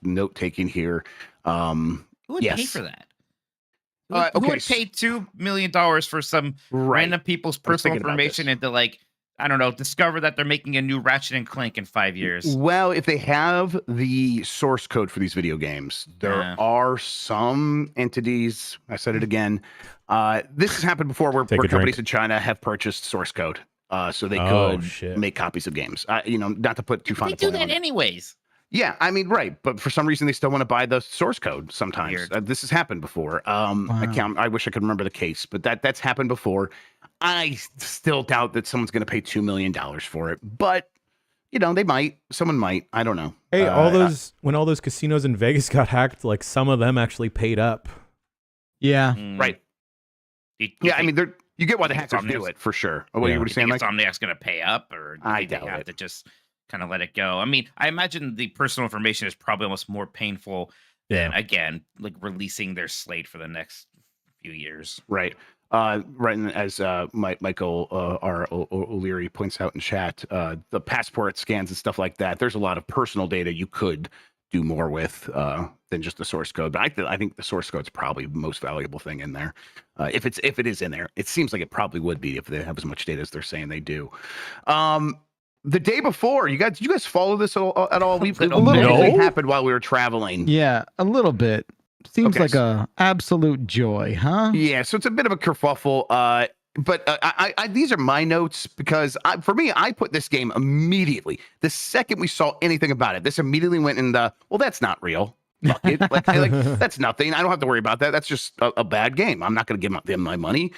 Speaker 2: note taking here.
Speaker 3: Who would pay for that? Who would pay $2 million for some random people's personal information and to, like, I don't know, discover that they're making a new Ratchet and Clank in 5 years?
Speaker 2: Well, if they have the source code for these video games, there are some entities, I said it again, this has happened before where companies in China have purchased source code so they could make copies of games. Not to put too fine a point on it.
Speaker 3: They do that anyways.
Speaker 2: Yeah, I mean, right. But for some reason, they still want to buy the source code sometimes. This has happened before. I wish I could remember the case, but that's happened before. I still doubt that someone's going to pay $2 million for it, but they might. Someone might. I don't know.
Speaker 1: Hey, when all those casinos in Vegas got hacked, like some of them actually paid up.
Speaker 4: Yeah.
Speaker 2: Right. I mean, you get why the hackers do it for sure. What you were saying, like
Speaker 3: Insomniac's going to pay up, or
Speaker 2: I
Speaker 3: they
Speaker 2: doubt
Speaker 3: have
Speaker 2: it.
Speaker 3: to just kind of let it go. I mean, I imagine the personal information is probably almost more painful than, again, like releasing their slate for the next few years.
Speaker 2: Right. Right. And as Michael R. O'Leary points out in chat, the passport scans and stuff like that, there's a lot of personal data you could do more with than just the source code. But I think the source code is probably the most valuable thing in there. If it is in there, it seems like it probably would be if they have as much data as they're saying they do. The day before, did you guys follow this at all? It happened while we were traveling.
Speaker 4: Yeah, a little bit. Seems like a absolute joy, huh?
Speaker 2: Yeah, so it's a bit of a kerfuffle. But I these are my notes because for me, I put this game immediately. The second we saw anything about it, this immediately went in that's not real. Like, that's nothing. I don't have to worry about that. That's just a bad game. I'm not going to give them my money.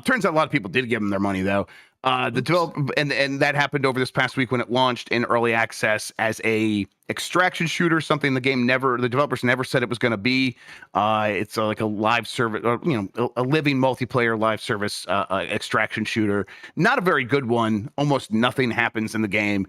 Speaker 2: Turns out a lot of people did give them their money, though. The develop and that happened over this past week when it launched in early access as a extraction shooter, something the developers never said it was going to be. It's like a live service, a living multiplayer live service extraction shooter. Not a very good one. Almost nothing happens in the game.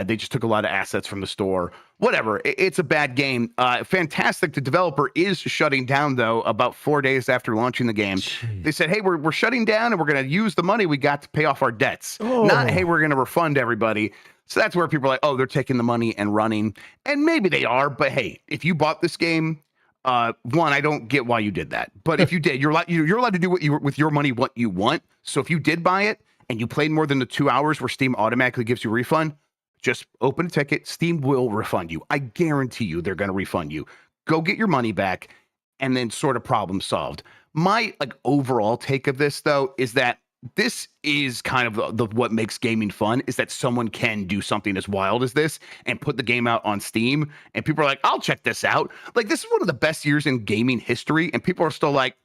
Speaker 2: They just took a lot of assets from the store. Whatever. It's a bad game. Fantastic. The developer is shutting down, though, about 4 days after launching the game. Jeez. They said, hey, we're shutting down and we're going to use the money we got to pay off our debts. Not, hey, we're going to refund everybody. So that's where people are like, oh, they're taking the money and running. And maybe they are. But hey, if you bought this game, one, I don't get why you did that. But if you did, you're allowed to do with your money what you want. So if you did buy it and you played more than the 2 hours where Steam automatically gives you a refund, just open a ticket. Steam will refund you. I guarantee you they're going to refund you. Go get your money back and then sort of problem solved. My overall take of this, though, is that this is kind of the what makes gaming fun is that someone can do something as wild as this and put the game out on Steam. And people are like, I'll check this out. Like, this is one of the best years in gaming history. And people are still like,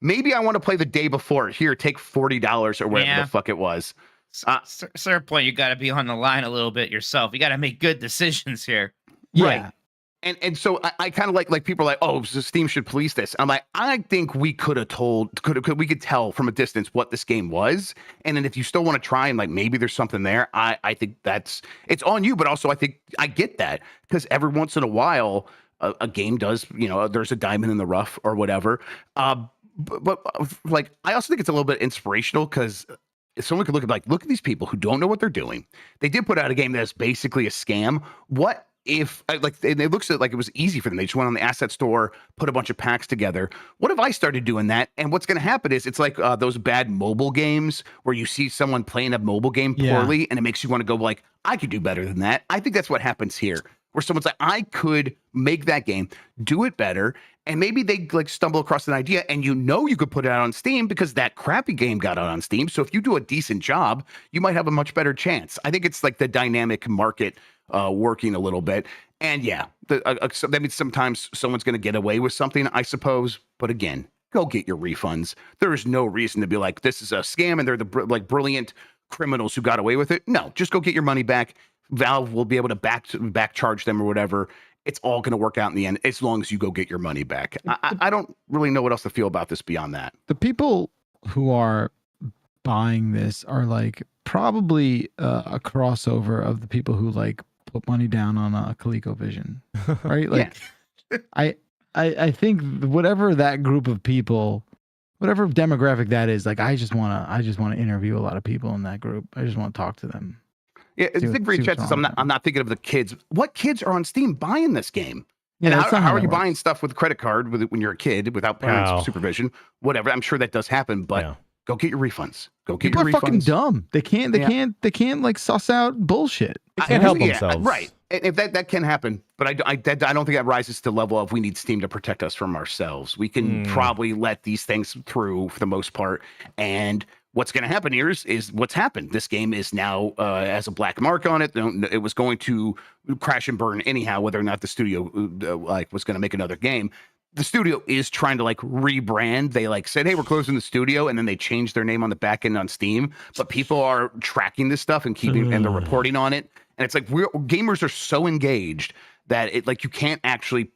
Speaker 2: maybe I want to play the day before. Here, take $40 or whatever the fuck it was.
Speaker 3: Certain point, you got to be on the line a little bit yourself. You got to make good decisions here.
Speaker 2: Yeah. Right. And so I kind of like people are like, oh, so Steam should police this. I'm like, I think we we could tell from a distance what this game was. And then if you still want to try and maybe there's something there, I think it's on you. But also I think I get that because every once in a while a game does, there's a diamond in the rough or whatever. But I also think it's a little bit inspirational because if someone could look at these people who don't know what they're doing. They did put out a game that's basically a scam. What if it looks like it was easy for them? They just went on the asset store, put a bunch of packs together. What if I started doing that? And what's going to happen is it's like those bad mobile games where you see someone playing a mobile game poorly and it makes you want to go I could do better than that. I think that's what happens here. Where someone's like, I could make that game, do it better, and maybe they stumble across an idea, and you could put it out on Steam because that crappy game got out on Steam. So if you do a decent job, you might have a much better chance. I think it's the dynamic market working a little bit, and that means sometimes someone's going to get away with something, I suppose. But again, go get your refunds. There is no reason to be like this is a scam, and they're the brilliant criminals who got away with it. No, just go get your money back. Valve will be able to back charge them or whatever. It's all going to work out in the end, as long as you go get your money back. I don't really know what else to feel about this beyond that.
Speaker 4: The people who are buying this are like probably a crossover of the people who like put money down on ColecoVision, right? Like, I think whatever that group of people, whatever demographic that is, like I just want to interview a lot of people in that group. I just want to talk to them.
Speaker 2: Yeah, it's big for chats. I'm not thinking of the kids. What kids are on Steam buying this game?
Speaker 4: Yeah,
Speaker 2: and how are you buying stuff with a credit card when you're a kid without parents' supervision? Whatever. I'm sure that does happen, but go get your refunds. Go get
Speaker 4: People
Speaker 2: your refunds.
Speaker 4: are fucking dumb. They can't like suss out bullshit.
Speaker 1: They can't help themselves.
Speaker 2: Right. And if that can happen, but I don't think that rises to the level of we need Steam to protect us from ourselves. We can probably let these things through for the most part. And what's going to happen here is what's happened. This game is now has a black mark on it. It was going to crash and burn anyhow, whether or not the studio was going to make another game. The studio is trying to like rebrand. They like said, hey, we're closing the studio. And then they changed their name on the back end on Steam. But people are tracking this stuff and and they're reporting on it. And it's like gamers are so engaged that it like you can't actually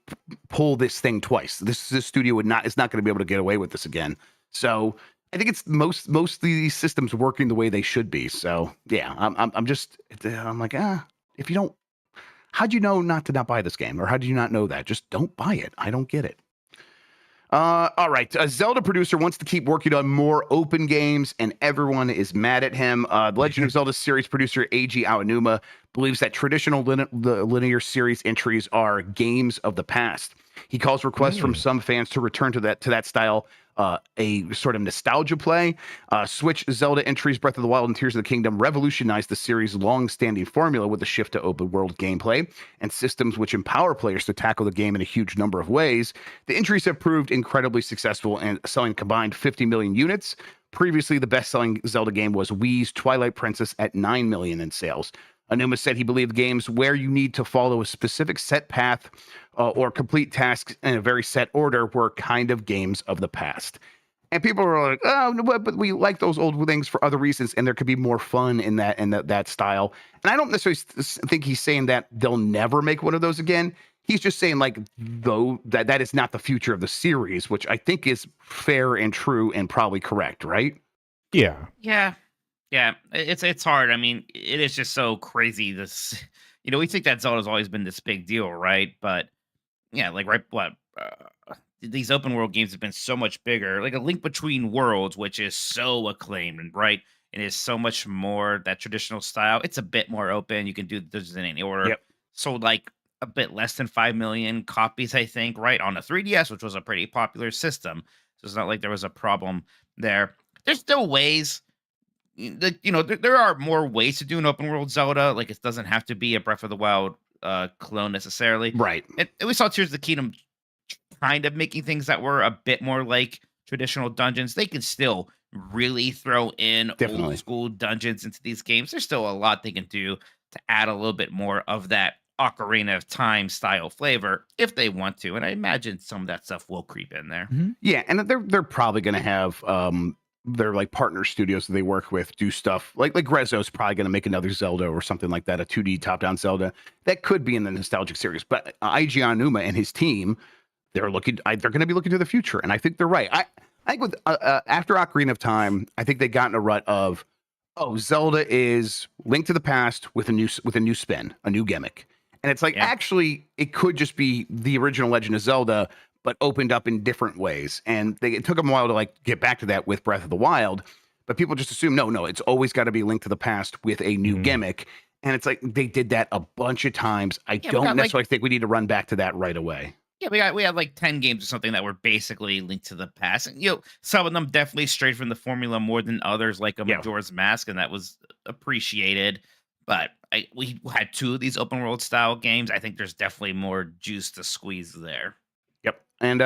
Speaker 2: pull this thing twice. This studio is not going to be able to get away with this again. So I think it's most of these systems working the way they should be. So yeah, I'm like, if you don't, how'd you know not buy this game? Or how do you not know that? Just don't buy it. I don't get it. All right. A Zelda producer wants to keep working on more open games, and everyone is mad at him. The Legend of Zelda series producer Eiji Aonuma believes that traditional linear series entries are games of the past. He calls requests from some fans to return to that style a sort of nostalgia play. Switch Zelda entries, Breath of the Wild and Tears of the Kingdom revolutionized the series' long-standing formula with a shift to open-world gameplay and systems which empower players to tackle the game in a huge number of ways. The entries have proved incredibly successful and selling combined 50 million units. Previously, the best-selling Zelda game was Wii's Twilight Princess at 9 million in sales. Anuma said he believed games where you need to follow a specific set path or complete tasks in a very set order were kind of games of the past. And people are like, oh, but we like those old things for other reasons, and there could be more fun in that style. And I don't necessarily think he's saying that they'll never make one of those again. He's just saying like, though, that is not the future of the series, which I think is fair and true and probably correct, right?
Speaker 1: Yeah.
Speaker 3: Yeah, it's hard. I mean, it is just so crazy. This, we think that Zelda's always been this big deal, right? But yeah, like these open world games have been so much bigger. Like A Link Between Worlds, which is so acclaimed and it is so much more that traditional style. It's a bit more open. You can do this in any order.
Speaker 2: Yep.
Speaker 3: Sold like a bit less than 5 million copies, I think, right, on a 3DS, which was a pretty popular system. So it's not like there was a problem there. There's still ways. There are more ways to do an open world Zelda. Like it doesn't have to be a Breath of the Wild clone necessarily.
Speaker 2: Right.
Speaker 3: And we saw Tears of the Kingdom kind of making things that were a bit more like traditional dungeons. They can still really throw in old school dungeons into these games. There's still a lot they can do to add a little bit more of that Ocarina of Time style flavor if they want to. And I imagine some of that stuff will creep in there.
Speaker 4: Mm-hmm.
Speaker 2: Yeah, and they're probably going to have their like partner studios that they work with do stuff like Grezzo's probably going to make another Zelda or something like that, a 2D top-down Zelda that could be in the nostalgic series. But Eiji Aonuma and his team, they're going to be looking to the future, and I think they're right. I think with after Ocarina of Time, I think they got in a rut of, Zelda is Link to the Past with a new spin, a new gimmick, and it's like actually it could just be the original Legend of Zelda, but opened up in different ways. And it took them a while to like get back to that with Breath of the Wild, but people just assume, no, it's always got to be Link to the Past with a new gimmick. And it's like, they did that a bunch of times. I don't necessarily think we need to run back to that right away.
Speaker 3: Yeah, we had like 10 games or something that were basically Link to the Past. And, some of them definitely strayed from the formula more than others, like a Majora's Mask, and that was appreciated. But we had 2 of these open world style games. I think there's definitely more juice to squeeze there.
Speaker 2: Yep. And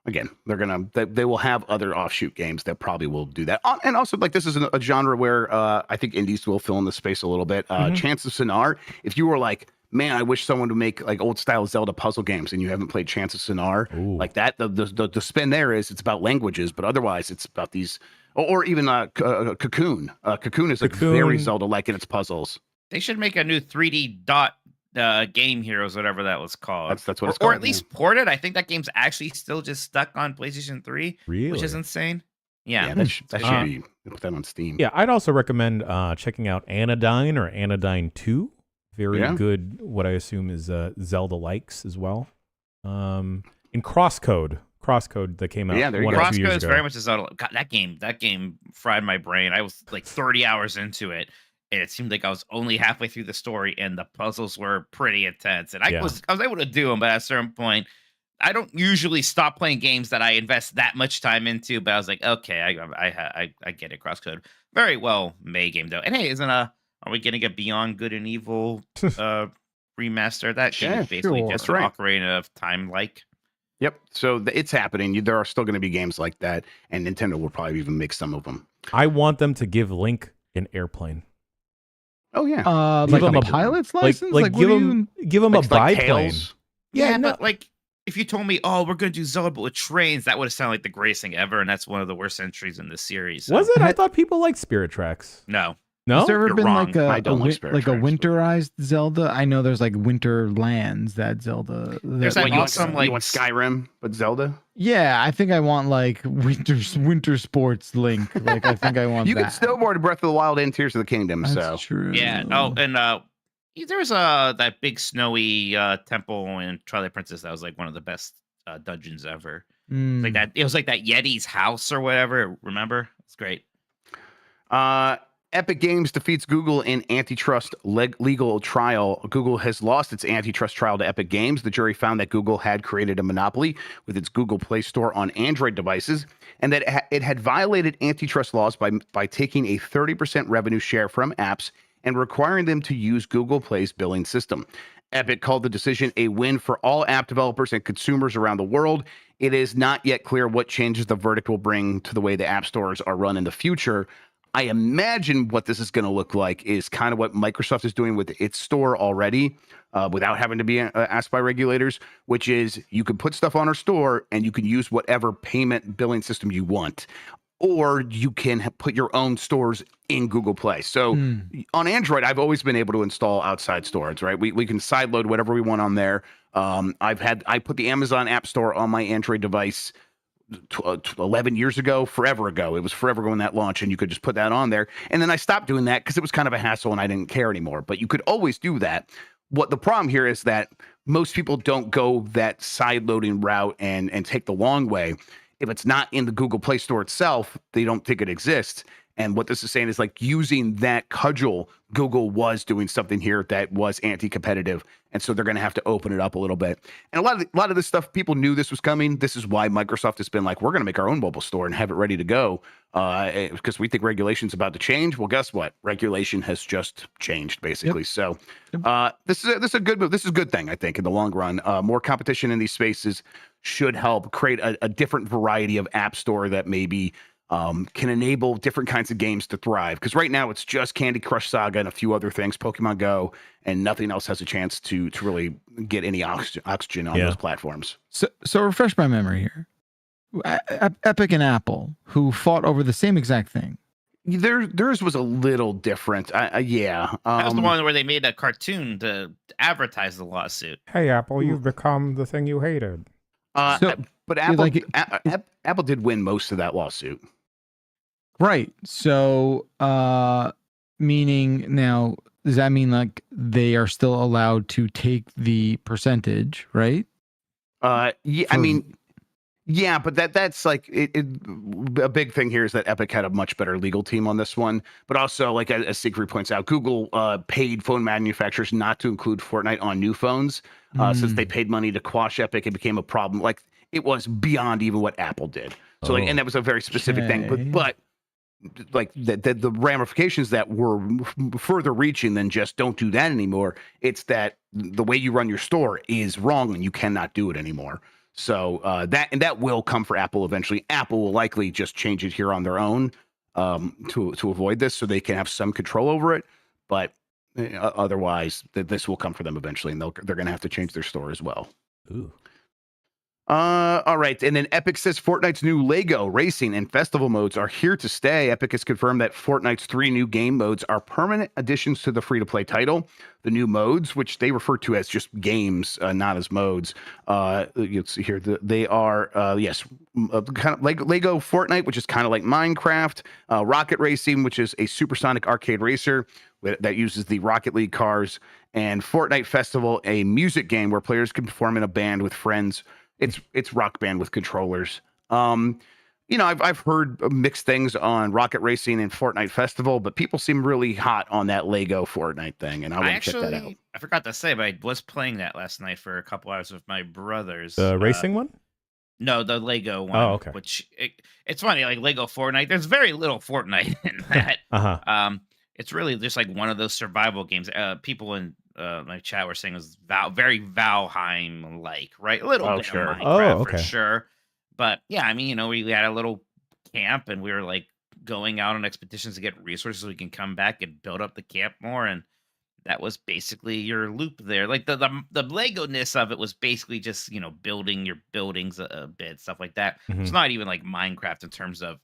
Speaker 2: again, they will have other offshoot games that probably will do that. And also, like, this is a genre where I think indies will fill in the space a little bit. Chants of Sonar, if you were like, man, I wish someone would make like old style Zelda puzzle games and you haven't played Chants of Sonar, like that, the spin there is it's about languages, but otherwise it's about these, or even Cocoon. Cocoon is like very Zelda-like in its puzzles.
Speaker 3: They should make a new 3D dot Game Heroes, whatever that was called.
Speaker 2: That's what it's
Speaker 3: Or
Speaker 2: called.
Speaker 3: at least port it. I think that game's actually still just stuck on PlayStation 3,
Speaker 1: Really?
Speaker 3: which is insane. Yeah.
Speaker 2: That should be put that on Steam.
Speaker 1: Yeah, I'd also recommend checking out Anodyne or Anodyne 2. Very good, what I assume is Zelda likes as well. In Crosscode that came out.
Speaker 2: Yeah, there you go.
Speaker 1: 1 or 2 years
Speaker 3: Crosscode is
Speaker 1: ago.
Speaker 3: very much a Zelda. God, that game fried my brain. I was like 30 hours into it, and it seemed like I was only halfway through the story, and the puzzles were pretty intense. And I was able to do them, but at a certain point, I don't usually stop playing games that I invest that much time into. But I was like, okay, I get it. Crosscode, very well made game though. And hey, are we getting a Beyond Good and Evil remaster? That game is basically just an Ocarina of Time like.
Speaker 2: Yep. So it's happening. There are still going to be games like that, and Nintendo will probably even make some of them.
Speaker 1: I want them to give Link an airplane.
Speaker 2: Oh yeah.
Speaker 4: Like a pilot's license.
Speaker 1: Like give him a biplane.
Speaker 2: Tails?
Speaker 3: Yeah, but like if you told me, oh, we're gonna do Zelda but with trains, that would have sounded like the greatest thing ever, and that's one of the worst entries in the series. So.
Speaker 1: Was it? I thought people liked Spirit Tracks.
Speaker 3: No.
Speaker 1: No?
Speaker 4: Has there ever
Speaker 3: You're
Speaker 4: been
Speaker 3: wrong.
Speaker 4: like a winterized Zelda? I know there's like winter lands that Zelda.
Speaker 3: There's that
Speaker 2: you
Speaker 3: awesome
Speaker 2: want Skyrim, but Zelda.
Speaker 4: Yeah, I think I want like winter sports Link. Like I think I want.
Speaker 2: You
Speaker 4: that.
Speaker 2: can snowboard in Breath of the Wild and Tears of the Kingdom.
Speaker 4: That's
Speaker 2: so
Speaker 4: true.
Speaker 3: Yeah. Oh, and there's that big snowy temple in Twilight Princess that was like one of the best dungeons ever. Like that. It was like that Yeti's house or whatever. Remember? It's great.
Speaker 2: Epic Games defeats Google in antitrust legal trial. Google has lost its antitrust trial to Epic Games. The jury found that Google had created a monopoly with its Google Play Store on Android devices, and that it had violated antitrust laws by taking a 30% revenue share from apps and requiring them to use Google Play's billing system. Epic called the decision a win for all app developers and consumers around the world. It is not yet clear what changes the verdict will bring to the way the app stores are run in the future. I imagine what this is going to look like is kind of what Microsoft is doing with its store already, without having to be asked by regulators, which is you can put stuff on our store and you can use whatever payment billing system you want, or you can put your own stores in Google Play. So on Android, I've always been able to install outside storage, right? We can sideload whatever we want on there. I put the Amazon App Store on my Android device 11 years ago, forever ago. It was forever ago when that launched, and you could just put that on there. And then I stopped doing that because it was kind of a hassle and I didn't care anymore. But you could always do that. What the problem here is that most people don't go that side loading route and take the long way. If it's not in the Google Play Store itself, they don't think it exists. And what this is saying is like using that cudgel, Google was doing something here that was anti-competitive. And so they're going to have to open it up a little bit. And a lot of this stuff, people knew this was coming. This is why Microsoft has been like, we're going to make our own mobile store and have it ready to go because we think regulation's about to change. Well, guess what? Regulation has just changed, basically. Yep. So this is a good move. This is a good thing, I think, in the long run. More competition in these spaces should help create a different variety of app store that maybe can enable different kinds of games to thrive. Because right now it's just Candy Crush Saga and a few other things, Pokemon Go, and nothing else has a chance to really get any oxygen on those platforms.
Speaker 4: So refresh my memory here. Epic and Apple, who fought over the same exact thing.
Speaker 2: Theirs was a little different. Yeah.
Speaker 3: That was the one where they made a cartoon to advertise the lawsuit.
Speaker 1: Hey, Apple, you've become the thing you hated.
Speaker 2: But Apple, Apple did win most of that lawsuit.
Speaker 4: Right. So, meaning now, does that mean like they are still allowed to take the percentage, right?
Speaker 2: Yeah, I mean, yeah, but that's like a big thing here is that Epic had a much better legal team on this one. But also, like as Secret points out, Google paid phone manufacturers not to include Fortnite on new phones since they paid money to quash Epic. It became a problem. Like it was beyond even what Apple did. So like, and that was a very specific thing. But like the ramifications that were further reaching than just don't do that anymore. It's that the way you run your store is wrong and you cannot do it anymore. So that will come for Apple eventually. Apple will likely just change it here on their own to avoid this, so they can have some control over it. But otherwise, this will come for them eventually, and they're going to have to change their store as well.
Speaker 1: Ooh.
Speaker 2: All right. And then Epic says Fortnite's new Lego racing and festival modes are here to stay. Epic has confirmed that Fortnite's 3 new game modes are permanent additions to the free-to-play title. The new modes, which they refer to as just games, not as modes. You'll see here, they are, kind of like Lego Fortnite, which is kind of like Minecraft. Rocket Racing, which is a supersonic arcade racer that uses the Rocket League cars. And Fortnite Festival, a music game where players can perform in a band with friends. It's Rock Band with controllers. I've heard mixed things on Rocket Racing and Fortnite Festival, but people seem really hot on that Lego Fortnite thing, and I want to check that out.
Speaker 3: I forgot to say, but I was playing that last night for a couple hours with my brothers.
Speaker 1: The racing one?
Speaker 3: No, the Lego one.
Speaker 1: Oh, okay.
Speaker 3: Which it's funny, like Lego Fortnite. There's very little Fortnite in that. It's really just like one of those survival games. People in my chat were saying it was very Valheim-like, right? A little bit of Minecraft for sure. But yeah, I mean, we had a little camp and we were like going out on expeditions to get resources so we can come back and build up the camp more. And that was basically your loop there. Like the Lego-ness of it was basically just, building your buildings a bit, stuff like that.
Speaker 1: Mm-hmm.
Speaker 3: It's not even like Minecraft in terms of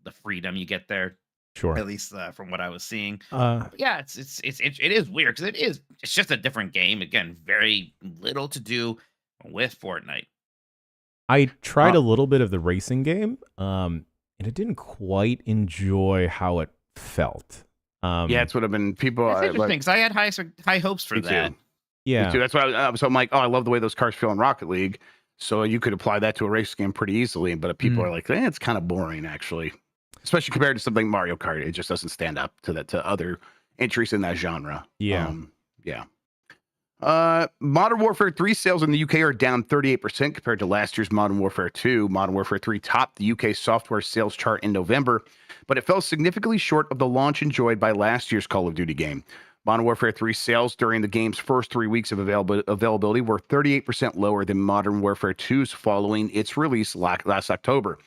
Speaker 3: the freedom you get there.
Speaker 1: Sure.
Speaker 3: At least from what I was seeing. Yeah, it is weird because it's just a different game. Again, very little to do with Fortnite.
Speaker 1: I tried a little bit of the racing game, and it didn't quite enjoy how it felt.
Speaker 2: Yeah, it's what I've been people.
Speaker 3: It's interesting because I had high hopes for that.
Speaker 2: Too.
Speaker 1: Yeah,
Speaker 2: me too. That's why I'm like, I love the way those cars feel in Rocket League. So you could apply that to a race game pretty easily. But people are like, it's kind of boring actually. Especially compared to something like Mario Kart, it just doesn't stand up to other entries in that genre.
Speaker 1: Yeah.
Speaker 2: Modern Warfare 3 sales in the UK are down 38% compared to last year's Modern Warfare 2. Modern Warfare 3 topped the UK software sales chart in November, but it fell significantly short of the launch enjoyed by last year's Call of Duty game. Modern Warfare 3 sales during the game's first 3 weeks of availability were 38% lower than Modern Warfare 2's following its release last October.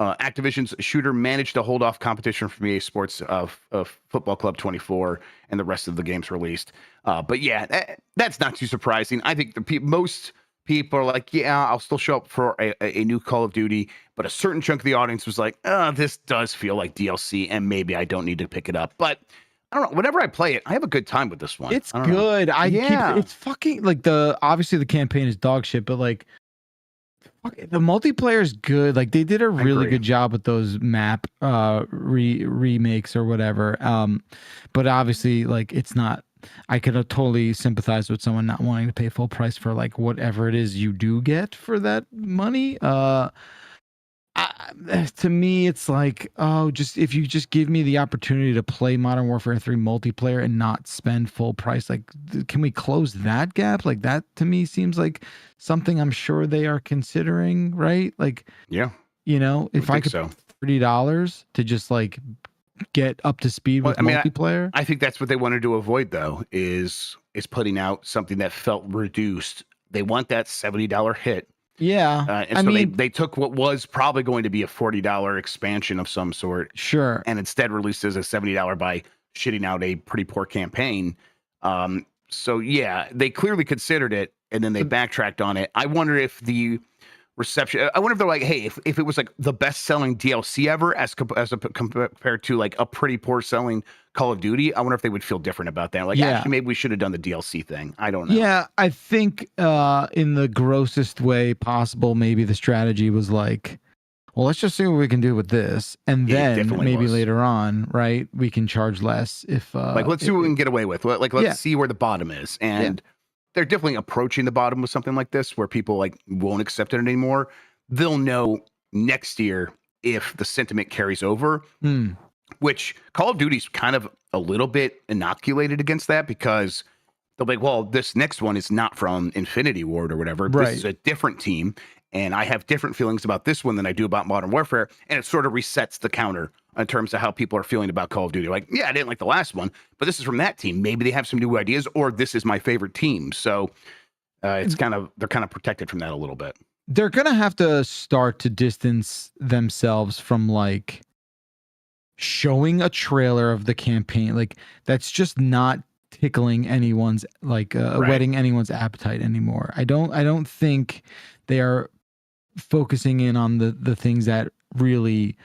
Speaker 2: Activision's shooter managed to hold off competition from EA Sports of Football Club 24 and the rest of the games released. But yeah, that's not too surprising. I think most people are like, yeah, I'll still show up for a new Call of Duty. But a certain chunk of the audience was like, this does feel like DLC and maybe I don't need to pick it up. But I don't know. Whenever I play it, I have a good time with this one.
Speaker 4: It's good. It's fucking like obviously the campaign is dog shit, but like the multiplayer is good. Like they did a really good job with those map remakes or whatever. But obviously, like it's not. I could totally sympathize with someone not wanting to pay full price for like whatever it is you do get for that money. To me, it's like, if you just give me the opportunity to play Modern Warfare 3 multiplayer and not spend full price, like, can we close that gap? Like that to me seems like something I'm sure they are considering, right? Like,
Speaker 2: yeah,
Speaker 4: if I could $30 to just like get up to speed with multiplayer.
Speaker 2: I think that's what they wanted to avoid though, is putting out something that felt reduced. They want that $70 hit.
Speaker 4: Yeah.
Speaker 2: And so they took what was probably going to be a $40 expansion of some sort.
Speaker 4: Sure.
Speaker 2: And instead released it as a $70 by shitting out a pretty poor campaign. So yeah, they clearly considered it and then they backtracked on it. I wonder if the reception, I wonder if they're like, hey, if it was like the best selling DLC ever as compared to like a pretty poor selling Call of Duty, I wonder if they would feel different about that. Like, actually, maybe we should have done the DLC thing. I don't know.
Speaker 4: Yeah, I think in the grossest way possible, maybe the strategy was like, well, let's just see what we can do with this. And then maybe later on, right, we can charge less if...
Speaker 2: like, let's see what we can get away with. Like, let's see where the bottom is. And they're definitely approaching the bottom with something like this where people like won't accept it anymore. They'll know next year if the sentiment carries over. Which Call of Duty's kind of a little bit inoculated against that because they'll be like, well, this next one is not from Infinity Ward or whatever.
Speaker 4: Right.
Speaker 2: This is a different team. And I have different feelings about this one than I do about Modern Warfare. And it sort of resets the counter in terms of how people are feeling about Call of Duty. Like, yeah, I didn't like the last one, but this is from that team. Maybe they have some new ideas or this is my favorite team. So they're kind of protected from that a little bit.
Speaker 4: They're going to have to start to distance themselves from like showing a trailer of the campaign. Like that's just not tickling anyone's like whetting anyone's appetite anymore. I don't think they are focusing in on the things that really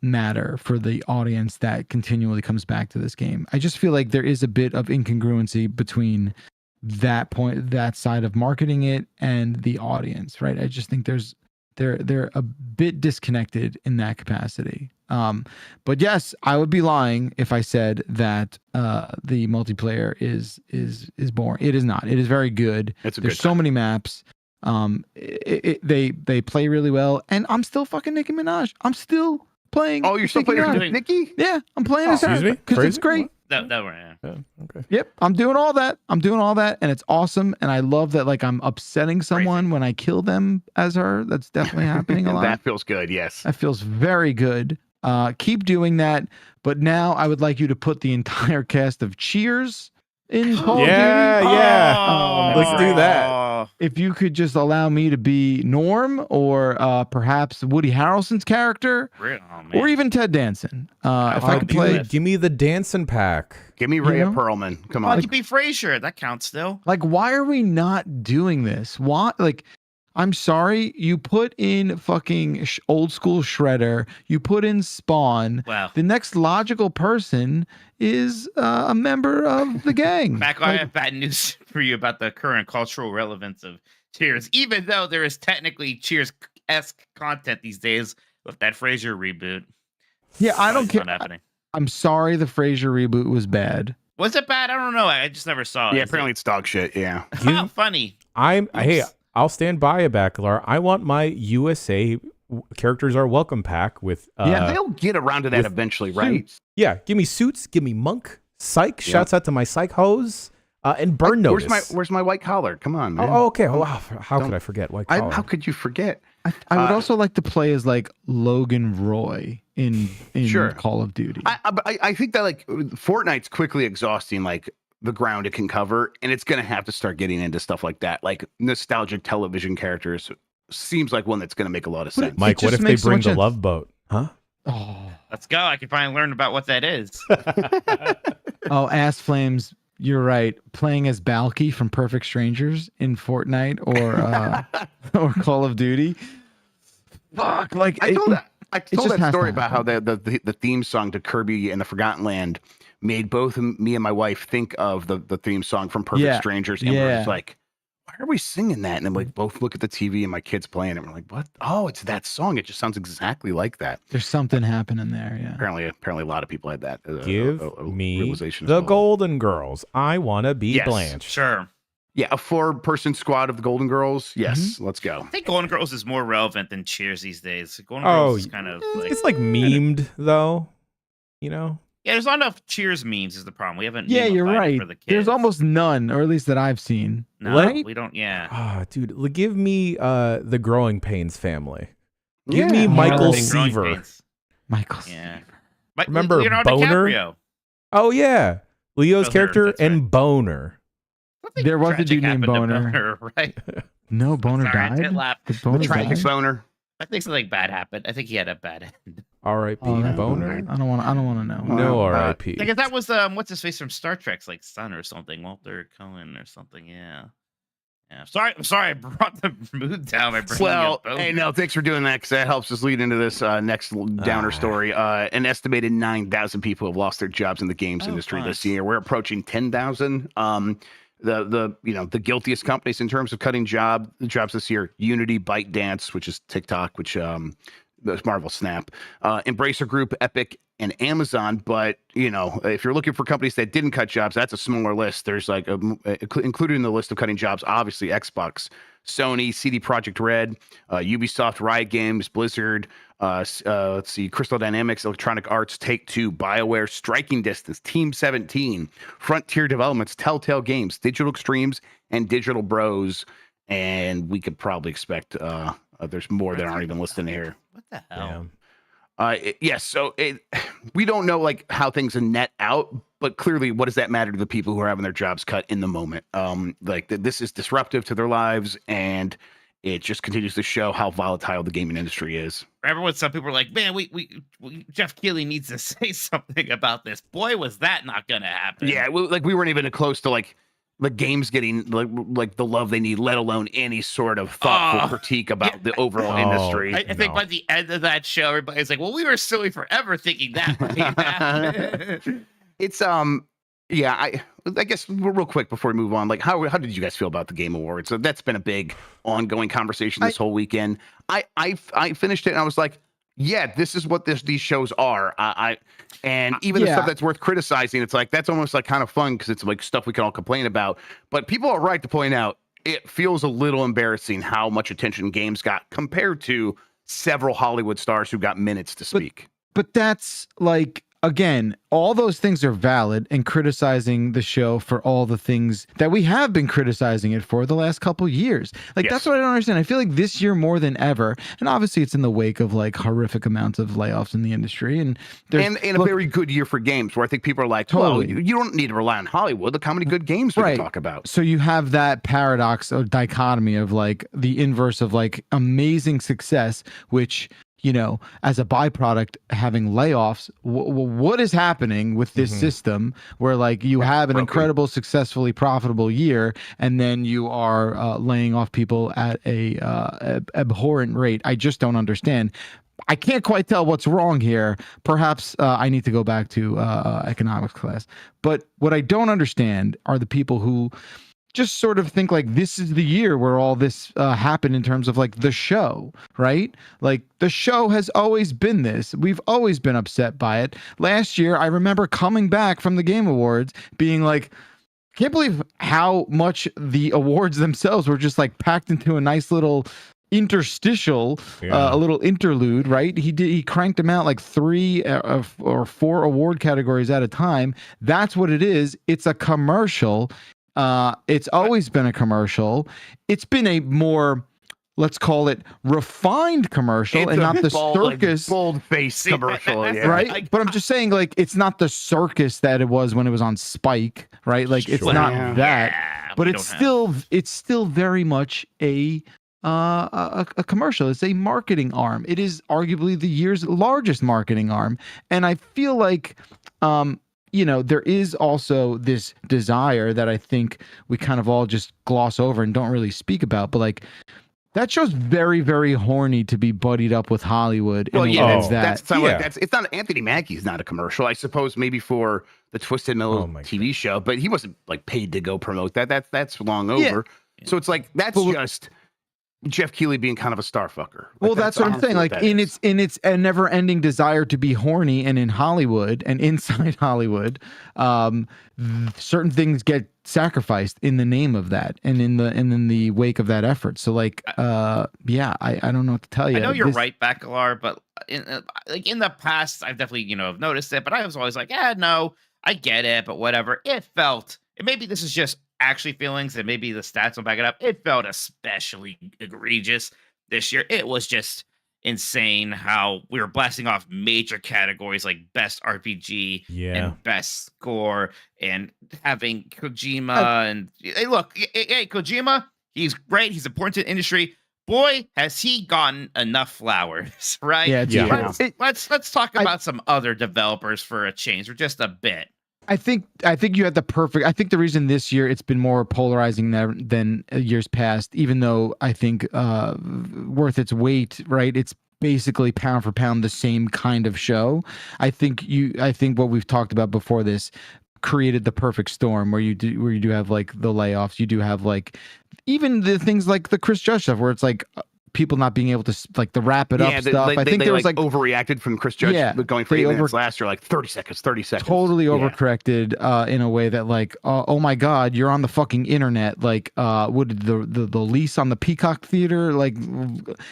Speaker 4: matter for the audience that continually comes back to this game. I just feel like there is a bit of incongruency between that side of marketing it and the audience, right? I just think they're a bit disconnected in that capacity. But yes, I would be lying if I said that the multiplayer is boring. It is not. It is very good. There's so many maps. They play really well, and I'm still fucking Nicki Minaj. I'm still playing.
Speaker 2: Oh, you're still playing Nicki?
Speaker 4: Yeah, I'm playing as her because it's great.
Speaker 3: That right.
Speaker 1: Yeah, okay.
Speaker 4: Yep, I'm doing all that, and it's awesome, and I love that. Like, I'm upsetting someone when I kill them as her. That's definitely happening a lot.
Speaker 2: That feels good. Yes,
Speaker 4: that feels very good. Keep doing that, but now I would like you to put the entire cast of Cheers in Call of Duty.
Speaker 1: Yeah. Let's do that.
Speaker 4: If you could just allow me to be Norm, or perhaps Woody Harrelson's character, or even Ted Danson. If I could play,
Speaker 1: give me the dancing pack.
Speaker 2: Give me Rhea Perlman. Come on,
Speaker 3: you be Frasier. That counts still.
Speaker 4: Like, why are we not doing this? Why? Like, I'm sorry, you put in fucking old school Shredder, you put in Spawn.
Speaker 3: Wow.
Speaker 4: The next logical person is a member of the gang.
Speaker 3: Mac, I have bad news for you about the current cultural relevance of Cheers. Even though there is technically Cheers-esque content these days with that Frasier reboot.
Speaker 4: Yeah, I don't care.
Speaker 3: Happening.
Speaker 4: I'm sorry the Frasier reboot was bad.
Speaker 3: Was it bad? I don't know. I just never saw it.
Speaker 2: Yeah, apparently it's dog shit. Yeah.
Speaker 3: Funny.
Speaker 1: Hey, I'll stand by a Bacalar. I want my USA characters are welcome pack with.
Speaker 2: They'll get around to that eventually, right?
Speaker 1: Yeah, give me Suits, give me Monk, Psych. Yep. Shouts out to my Psych hoes, and Burn Notice.
Speaker 2: Where's my white collar? Come on, man.
Speaker 1: Oh, okay. Wow. How could I forget white collar?
Speaker 2: How could you forget?
Speaker 4: I would also like to play as like Logan Roy in Call of Duty.
Speaker 2: I think that like Fortnite's quickly exhausting like the ground it can cover, and it's going to have to start getting into stuff like that. Like nostalgic television characters seems like one that's going to make a lot of sense.
Speaker 1: Mike, what if they bring the Love Boat? Huh?
Speaker 4: Oh,
Speaker 3: let's go. I can finally learn about what that is.
Speaker 4: Oh, Ass Flames. You're right. Playing as Balky from Perfect Strangers in Fortnite or Call of Duty. Fuck! Like
Speaker 2: I told that story about how the theme song to Kirby and the Forgotten Land made both me and my wife think of the theme song from Perfect Strangers, and we're just like, why are we singing that? And then we both look at the TV and my kids playing it, and we're like, what? Oh, it's that song. It just sounds exactly like that.
Speaker 4: There's something happening there. Yeah.
Speaker 2: Apparently, a lot of people had that.
Speaker 1: Give me the Golden Girls. I want to be Blanche.
Speaker 3: Sure.
Speaker 2: Yeah, a 4-person squad of the Golden Girls. Yes, let's go.
Speaker 3: I think Golden Girls is more relevant than Cheers these days. Golden Girls is kind of like...
Speaker 1: It's like memed, though. You know?
Speaker 3: Yeah, there's not enough Cheers memes is the problem. We haven't.
Speaker 4: Yeah, you're right. For the kids. There's almost none, or at least that I've seen.
Speaker 3: No, right? We don't. Yeah.
Speaker 1: Oh, dude, give me the Growing Pains family. Give me Michael Seaver.
Speaker 4: Michael Seaver.
Speaker 1: Remember
Speaker 3: Leonardo
Speaker 1: Boner?
Speaker 3: DiCaprio.
Speaker 1: Oh yeah, Leo's character and Boner.
Speaker 4: There was a dude named Boner.
Speaker 3: Right?
Speaker 4: No, Boner died.
Speaker 2: Did Boner tragic Boner.
Speaker 3: I think something bad happened. I think he had a bad end.
Speaker 1: R.I.P. Boner.
Speaker 4: I don't want to know.
Speaker 1: No R.I.P.
Speaker 3: I guess that was what's his face from Star Trek's like son or something, Walter Cohen or something. Yeah. I'm sorry, I brought the mood down.
Speaker 2: Hey, no, thanks for doing that because that helps us lead into this next downer story. An estimated 9,000 people have lost their jobs in the games industry this year. We're approaching 10,000. The guiltiest companies in terms of cutting jobs this year: Unity, ByteDance, which is TikTok, which Marvel Snap, Embracer Group, Epic, and Amazon. But if you're looking for companies that didn't cut jobs, that's a smaller list. There's like included in the list of cutting jobs, obviously Xbox, Sony, CD Projekt Red, Ubisoft, Riot Games, Blizzard. Let's see, Crystal Dynamics, Electronic Arts, Take-Two, BioWare, Striking Distance, Team 17, Frontier Developments, Telltale Games, Digital Extremes, and Digital Bros. And we could probably expect there's more that aren't even listed here.
Speaker 3: What the hell?
Speaker 2: So we don't know like how things net out, but clearly, what does that matter to the people who are having their jobs cut in the moment? This is disruptive to their lives, and it just continues to show how volatile the gaming industry is.
Speaker 3: Remember when some people were like, "Man, we Jeff Keighley needs to say something about this." Boy, was that not going to happen?
Speaker 2: Yeah, we weren't even close to like the games getting like the love they need, let alone any sort of thoughtful critique about the overall industry.
Speaker 3: I think by the end of that show, everybody's like, well, we were silly forever thinking that.
Speaker 2: It's yeah, I guess real quick before we move on, like how did you guys feel about the Game Awards? So that's been a big ongoing conversation this whole weekend. I finished it and I was like, yeah, this is what these shows are. And even the stuff that's worth criticizing, it's like that's almost like kind of fun because it's like stuff we can all complain about. But people are right to point out it feels a little embarrassing how much attention games got compared to several Hollywood stars who got minutes to speak.
Speaker 4: But that's like, again, all those things are valid, and criticizing the show for all the things that we have been criticizing it for the last couple years. Like, that's what I don't understand. I feel like this year more than ever, and obviously it's in the wake of like horrific amounts of layoffs in the industry, and there's
Speaker 2: a very good year for games where I think people are like, well, you don't need to rely on Hollywood. Look how many good games we can talk about.
Speaker 4: So you have that paradox or dichotomy of like the inverse of like amazing success, which, you know, as a byproduct, having layoffs, what is happening with this system where like you have an incredible, successfully profitable year, and then you are laying off people at a abhorrent rate? I just don't understand. I can't quite tell what's wrong here. Perhaps I need to go back to economics class. But what I don't understand are the people who just sort of think like this is the year where all this happened in terms of like the show, right? Like the show has always been this. We've always been upset by it. Last year, I remember coming back from the Game Awards being like, can't believe how much the awards themselves were just like packed into a nice little interstitial, a little interlude, right? He cranked them out like 3 or 4 award categories at a time. That's what it is. It's a commercial. It's always been a commercial. It's been a more, let's call it, refined commercial, and not the circus,
Speaker 2: bold-faced commercial,
Speaker 4: right? But I'm just saying, like, it's not the circus that it was when it was on Spike, right? Like, it's not that, but it's still very much a commercial. It's a marketing arm. It is arguably the year's largest marketing arm, and I feel like, you know, there is also this desire that I think we kind of all just gloss over and don't really speak about, but like that show's very, very horny to be buddied up with Hollywood.
Speaker 2: Well, it's not Anthony Mackie's not a commercial. I suppose maybe for the Twisted Metal TV show, but he wasn't like paid to go promote that. That's long over. So it's like that's just Jeff Keighley being kind of a star fucker. Like,
Speaker 4: well, that's what I'm saying. Like in its a never-ending desire to be horny, and in Hollywood and inside Hollywood, certain things get sacrificed in the name of that, and in the wake of that effort. So like, I don't know what to tell you.
Speaker 3: I know you're right, Bacalar, but in the past, I've definitely have noticed it, but I was always like, no, I get it, but whatever. It felt, and maybe this is just actually feelings, and maybe the stats will back it up. It felt especially egregious this year. It was just insane how we were blasting off major categories like best RPG and best score, and having Kojima and hey, look, hey, Kojima, he's great. He's important to the industry. Boy, has he gotten enough flowers, right? Let's talk about some other developers for a change, or just a bit.
Speaker 4: I think you had the perfect. I think the reason this year it's been more polarizing than years past, even though I think worth its weight, right? It's basically pound for pound the same kind of show. I think what we've talked about before this created the perfect storm where you do have like the layoffs, you do have like even the things like the Chris Judge stuff where it's like people not being able to like the wrap it up stuff. I think there was like
Speaker 2: overreacted from Chris Judge going for 8 minutes last year, like 30 seconds.
Speaker 4: Totally overcorrected in a way that like, oh my God, you're on the fucking internet. Like, what did the lease on the Peacock Theater, like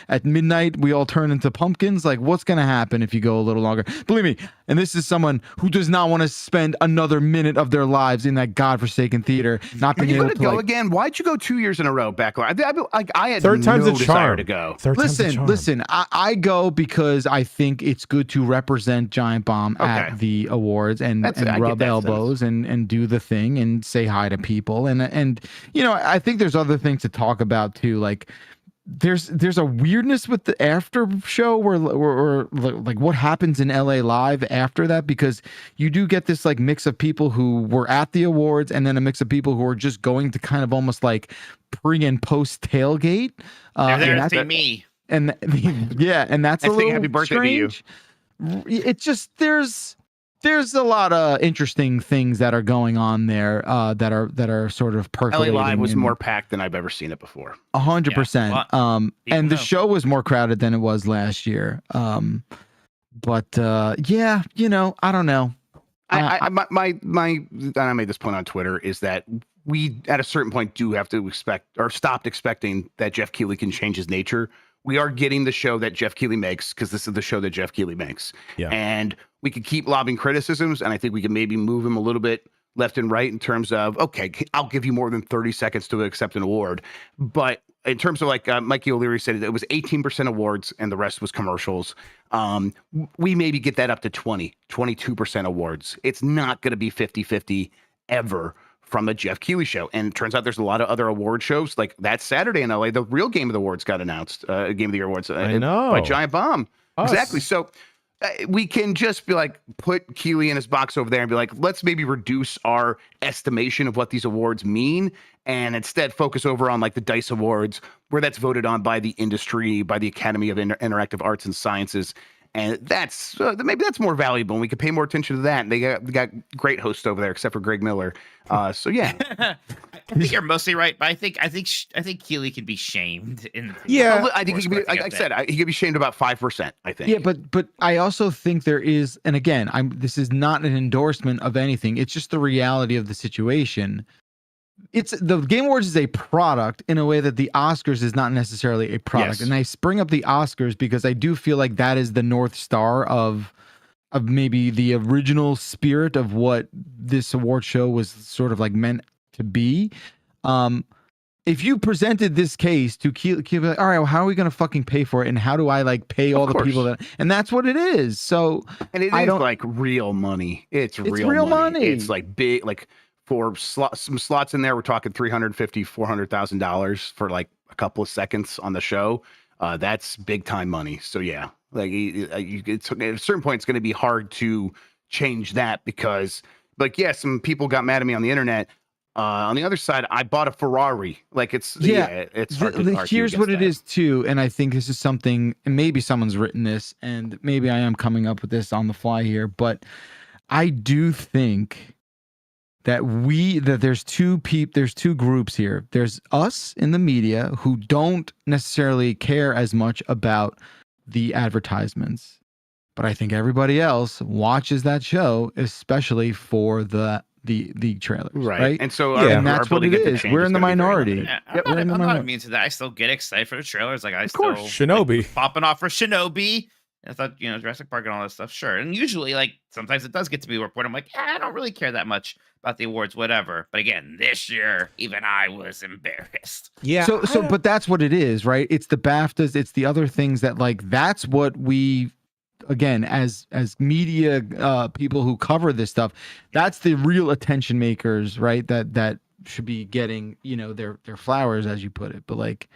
Speaker 4: at midnight, we all turn into pumpkins. Like, what's going to happen if you go a little longer? Believe me. And this is someone who does not want to spend another minute of their lives in that godforsaken theater, not being able to
Speaker 2: go again. Why'd you go 2 years in a row, Backline? I had
Speaker 1: third time's
Speaker 2: no
Speaker 1: a
Speaker 2: desire
Speaker 1: charm
Speaker 2: to go.
Speaker 4: Listen. I go because I think it's good to represent Giant Bomb at the awards and rub elbows and do the thing and say hi to people and I think there's other things to talk about too. Like there's a weirdness with the after show where like what happens in LA Live after that, because you do get this like mix of people who were at the awards and then a mix of people who are just going to kind of almost like pre and post tailgate.
Speaker 3: They're there
Speaker 4: and
Speaker 3: to see me.
Speaker 4: And yeah, and that's a
Speaker 2: And saying
Speaker 4: little
Speaker 2: happy birthday
Speaker 4: strange. It's just there's a lot of interesting things that are going on there that are sort of
Speaker 2: LA
Speaker 4: percolating.
Speaker 2: Live was more packed than I've ever seen it before.
Speaker 4: 100%.
Speaker 3: Yeah,
Speaker 4: And the
Speaker 3: know.
Speaker 4: show was more crowded than it was last year. But yeah, you know, I don't know.
Speaker 2: I made this point on Twitter is that we at a certain point do have to expect or stopped expecting that Jeff Keighley can change his nature. We are getting the show that Jeff Keighley makes because this is the show that Jeff Keighley makes.
Speaker 1: Yeah.
Speaker 2: And we could keep lobbing criticisms, and I think we can maybe move him a little bit left and right in terms of, okay, I'll give you more than 30 seconds to accept an award. But in terms of like Mikey O'Leary said, it was 18% awards and the rest was commercials. We maybe get that up to 22% awards. It's not going to be 50-50 ever from the Jeff Keighley show. And it turns out there's a lot of other award shows like that Saturday in LA. The real Game of the Awards got announced, Game of the Year Awards
Speaker 1: I know.
Speaker 2: by Giant Bomb.
Speaker 1: Us.
Speaker 2: Exactly. So we can just be like, put Keighley in his box over there and be like, let's maybe reduce our estimation of what these awards mean and instead focus over on like the DICE Awards, where that's voted on by the industry, by the Academy of Interactive Arts and Sciences. And that's maybe that's more valuable, and we could pay more attention to that. And they got great hosts over there, except for Greg Miller. So yeah,
Speaker 3: I think you're mostly right, but I think Keighley can be shamed in.
Speaker 1: Yeah.
Speaker 2: I think he could be, like I said, he could be shamed about 5%. I think.
Speaker 4: Yeah, but I also think there is, and again, this is not an endorsement of anything. It's just the reality of the situation. It's the Game Awards is a product in a way that the Oscars is not necessarily a product.
Speaker 2: Yes.
Speaker 4: And I bring up the Oscars because I do feel like that is the North Star of maybe the original spirit of what this award show was sort of like meant to be. If you presented this case to Keighley, like, all right, well, how are we going to fucking pay for it? And how do I like pay all the people that, and that's what it is. So,
Speaker 2: and it is like real money. It's real money. It's like big, like for some slots in there, we're talking $350,000, $400,000 for like a couple of seconds on the show. That's big time money. So yeah, like it's at a certain point, it's going to be hard to change that because, like, yeah, some people got mad at me on the internet. On the other side, I bought a Ferrari. Like it's it's hard to argue
Speaker 4: here's what
Speaker 2: against
Speaker 4: it is too, and I think this is something, and maybe someone's written this, and maybe I am coming up with this on the fly here, but I do think that there's two groups here. There's us in the media who don't necessarily care as much about the advertisements, but I think everybody else watches that show, especially for the trailers, right?
Speaker 2: And so
Speaker 4: and that's what it is. We're in the minority.
Speaker 3: I'm not immune to that. I still get excited for the trailers. Like
Speaker 1: Of course, Shinobi.
Speaker 3: like, popping off for Shinobi. I thought, Jurassic Park and all that stuff, sure. And usually, like, sometimes it does get to be a point. I'm like, I don't really care that much about the awards, whatever. But again, this year, even I was embarrassed.
Speaker 1: Yeah.
Speaker 4: So, but that's what it is, right? It's the BAFTAs, it's the other things that, like, that's what we, again, as media people who cover this stuff, that's the real attention makers, right? That should be getting, their flowers, as you put it. But like,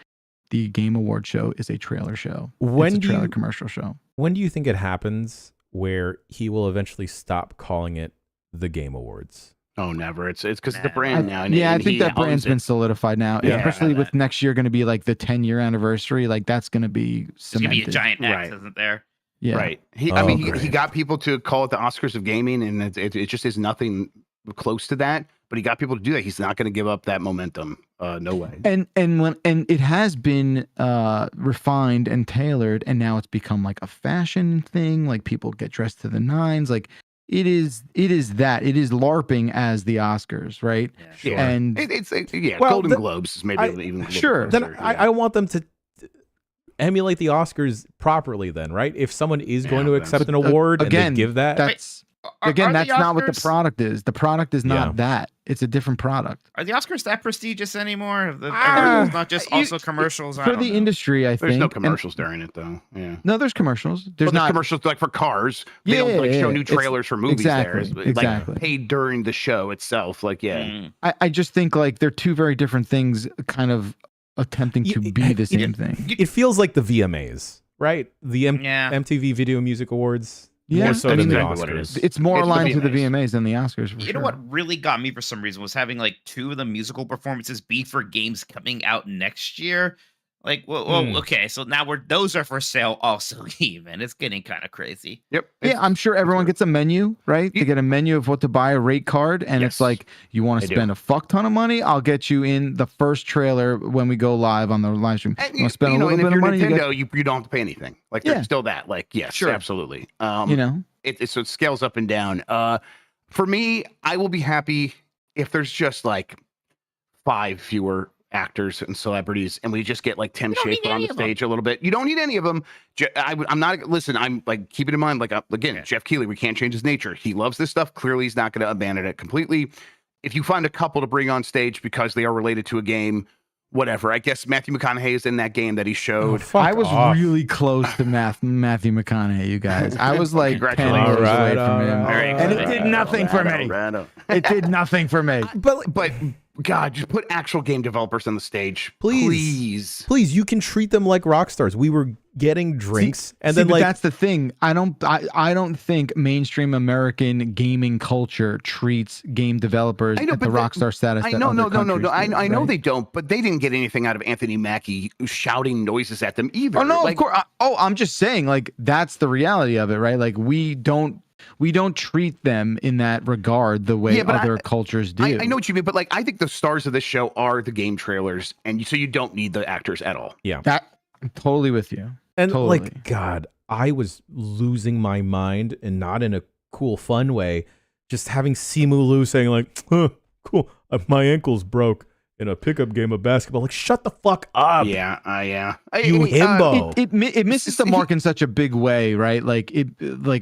Speaker 4: the Game Award show is a trailer show. It's a trailer commercial show.
Speaker 1: When do you think it happens where he will eventually stop calling it the Game Awards?
Speaker 2: Oh, never. It's because it's the brand now.
Speaker 4: I think that brand's been solidified now,
Speaker 2: Yeah.
Speaker 4: especially with next year going to be like the 10-year anniversary. Like that's going to be
Speaker 3: It's going to be a giant X,
Speaker 2: Right.
Speaker 3: isn't there?
Speaker 4: Yeah.
Speaker 2: Right.
Speaker 1: Oh,
Speaker 2: He
Speaker 1: great.
Speaker 2: got people to call it the Oscars of gaming, and it just is nothing close to that. But he got people to do that. He's not going to give up that momentum. No way.
Speaker 4: And it has been refined and tailored, and now it's become like a fashion thing. Like people get dressed to the nines. Like it is LARPing as the Oscars, right?
Speaker 3: Yeah.
Speaker 1: Sure.
Speaker 4: And
Speaker 2: It's
Speaker 1: Well,
Speaker 2: Golden
Speaker 1: the-
Speaker 2: Globes is maybe
Speaker 1: I-
Speaker 2: even a little
Speaker 4: sure.
Speaker 1: Then
Speaker 2: closer,
Speaker 1: I want them to emulate the Oscars properly then, right? If someone is going to
Speaker 2: Yeah,
Speaker 1: accept an award
Speaker 4: again,
Speaker 1: and they give that,
Speaker 4: that's
Speaker 3: Are
Speaker 4: that's
Speaker 3: the
Speaker 4: not what the
Speaker 3: Oscars-
Speaker 4: product is. The product is not
Speaker 1: Yeah.
Speaker 4: that. It's a different product.
Speaker 3: Are the Oscars that prestigious anymore?
Speaker 4: Ah,
Speaker 3: It's not just also commercials. I
Speaker 4: For
Speaker 3: don't
Speaker 4: the
Speaker 3: know.
Speaker 4: industry, I
Speaker 2: There's
Speaker 4: think.
Speaker 2: no
Speaker 4: And-
Speaker 2: commercials during it though. Yeah.
Speaker 4: no, there's commercials. There's
Speaker 2: Well,
Speaker 4: not.
Speaker 2: commercials like for cars. They
Speaker 4: Yeah,
Speaker 2: don't like show
Speaker 4: yeah,
Speaker 2: new
Speaker 4: it's-
Speaker 2: trailers for movies
Speaker 4: exactly,
Speaker 2: there. It's,
Speaker 4: exactly.
Speaker 2: Like paid during the show itself. Like, yeah.
Speaker 3: Mm.
Speaker 4: I just think like they're two very different things kind of attempting to be the same thing.
Speaker 1: It feels like the VMAs, right? The
Speaker 3: Yeah.
Speaker 1: MTV Video Music Awards.
Speaker 4: Yeah,
Speaker 1: More so
Speaker 4: I
Speaker 1: than
Speaker 4: mean,
Speaker 1: the
Speaker 2: exactly what it
Speaker 1: Oscars.
Speaker 2: is.
Speaker 4: It's more
Speaker 2: It's the
Speaker 4: aligned to the
Speaker 2: VMAs.
Speaker 4: VMAs than the Oscars. For
Speaker 3: You
Speaker 4: sure.
Speaker 3: know what really got me for some reason was having like 2 of the musical performances be for games coming out next year. Like, well, okay, so now those are for sale also. Even it's getting kind of crazy.
Speaker 2: Yep.
Speaker 4: Yeah, I'm sure everyone gets a menu, right? They get a menu of what to buy, a rate card, and
Speaker 2: Yes,
Speaker 4: it's like, you want to
Speaker 2: they do.
Speaker 4: spend a fuck ton of money? I'll get you in the first trailer when we go live on the live stream.
Speaker 2: And
Speaker 4: You want to spend a little
Speaker 2: and
Speaker 4: bit
Speaker 2: if
Speaker 4: of
Speaker 2: you're
Speaker 4: money? You
Speaker 2: Nintendo, you don't have to pay anything. Like there's
Speaker 4: Yeah.
Speaker 2: still that. Like yes,
Speaker 4: Sure.
Speaker 2: absolutely.
Speaker 4: know,
Speaker 2: So it scales up and down. For me, I will be happy if there's just like 5 fewer actors and celebrities, and we just get like Tim
Speaker 3: don't need
Speaker 2: Schafer on
Speaker 3: any
Speaker 2: the
Speaker 3: of them.
Speaker 2: stage a little bit. You don't need any of them. I'm not. Listen, I'm like keep it in mind. Like again, Jeff Keighley, we can't change his nature. He loves this stuff. Clearly, he's not going to abandon it completely. If you find a couple to bring on stage because they are related to a game, whatever. I guess Matthew McConaughey is in that game that he showed.
Speaker 4: I was really close to Matthew McConaughey, you guys. I was like 10
Speaker 2: Congratulations.
Speaker 4: years away
Speaker 1: All
Speaker 4: from
Speaker 1: right,
Speaker 4: him.
Speaker 1: all right.
Speaker 4: And it did nothing for me. It did nothing for me.
Speaker 2: But God, just put actual game developers on the stage,
Speaker 1: Please.
Speaker 2: please.
Speaker 1: You can treat them like rock stars. We were getting drinks, and
Speaker 4: See,
Speaker 1: then
Speaker 4: but
Speaker 1: like
Speaker 4: that's the thing. I don't think mainstream American gaming culture treats game developers at the rock star status.
Speaker 2: I
Speaker 4: that
Speaker 2: know,
Speaker 4: other
Speaker 2: no.
Speaker 4: countries do,
Speaker 2: I know
Speaker 4: right?
Speaker 2: they don't, but they didn't get anything out of Anthony Mackie shouting noises at them either.
Speaker 4: Oh no,
Speaker 2: Like,
Speaker 4: of course. I'm just saying, like that's the reality of it, right? Like we don't treat them in that regard the way
Speaker 2: Yeah, but
Speaker 4: other cultures do.
Speaker 2: I know what you mean, but like I think the stars of this show are the game trailers, and so you don't need the actors at all.
Speaker 4: that. I'm totally with you.
Speaker 1: And
Speaker 4: Totally.
Speaker 1: like, God, I was losing my mind, and not in a cool, fun way. Just having Simu Liu saying like, huh, "Cool, my ankle's broke in a pickup game of basketball." Like, shut the fuck up.
Speaker 2: Yeah.
Speaker 1: You himbo.
Speaker 4: It misses the mark in such a big way, right? Like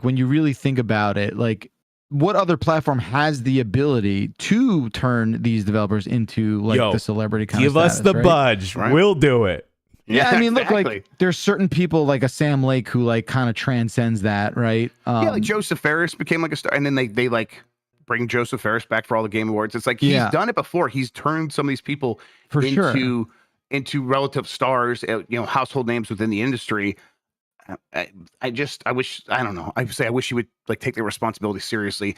Speaker 4: when you really think about it, like what other platform has the ability to turn these developers into like the celebrity kind
Speaker 1: Give
Speaker 4: of
Speaker 1: us
Speaker 4: status,
Speaker 1: the
Speaker 4: right?
Speaker 1: budge.
Speaker 2: Right.
Speaker 1: We'll do it.
Speaker 4: Yeah, I mean, look,
Speaker 2: exactly.
Speaker 4: like there's certain people like a Sam Lake who like kind of transcends that, right?
Speaker 2: Yeah, like Joseph Ferris became like a star, and then they like bring Joseph Ferris back for all the Game Awards. It's like he's done it before. He's turned some of these people into relative stars, household names within the industry. I wish, I don't know. I wish he would like take the responsibility seriously.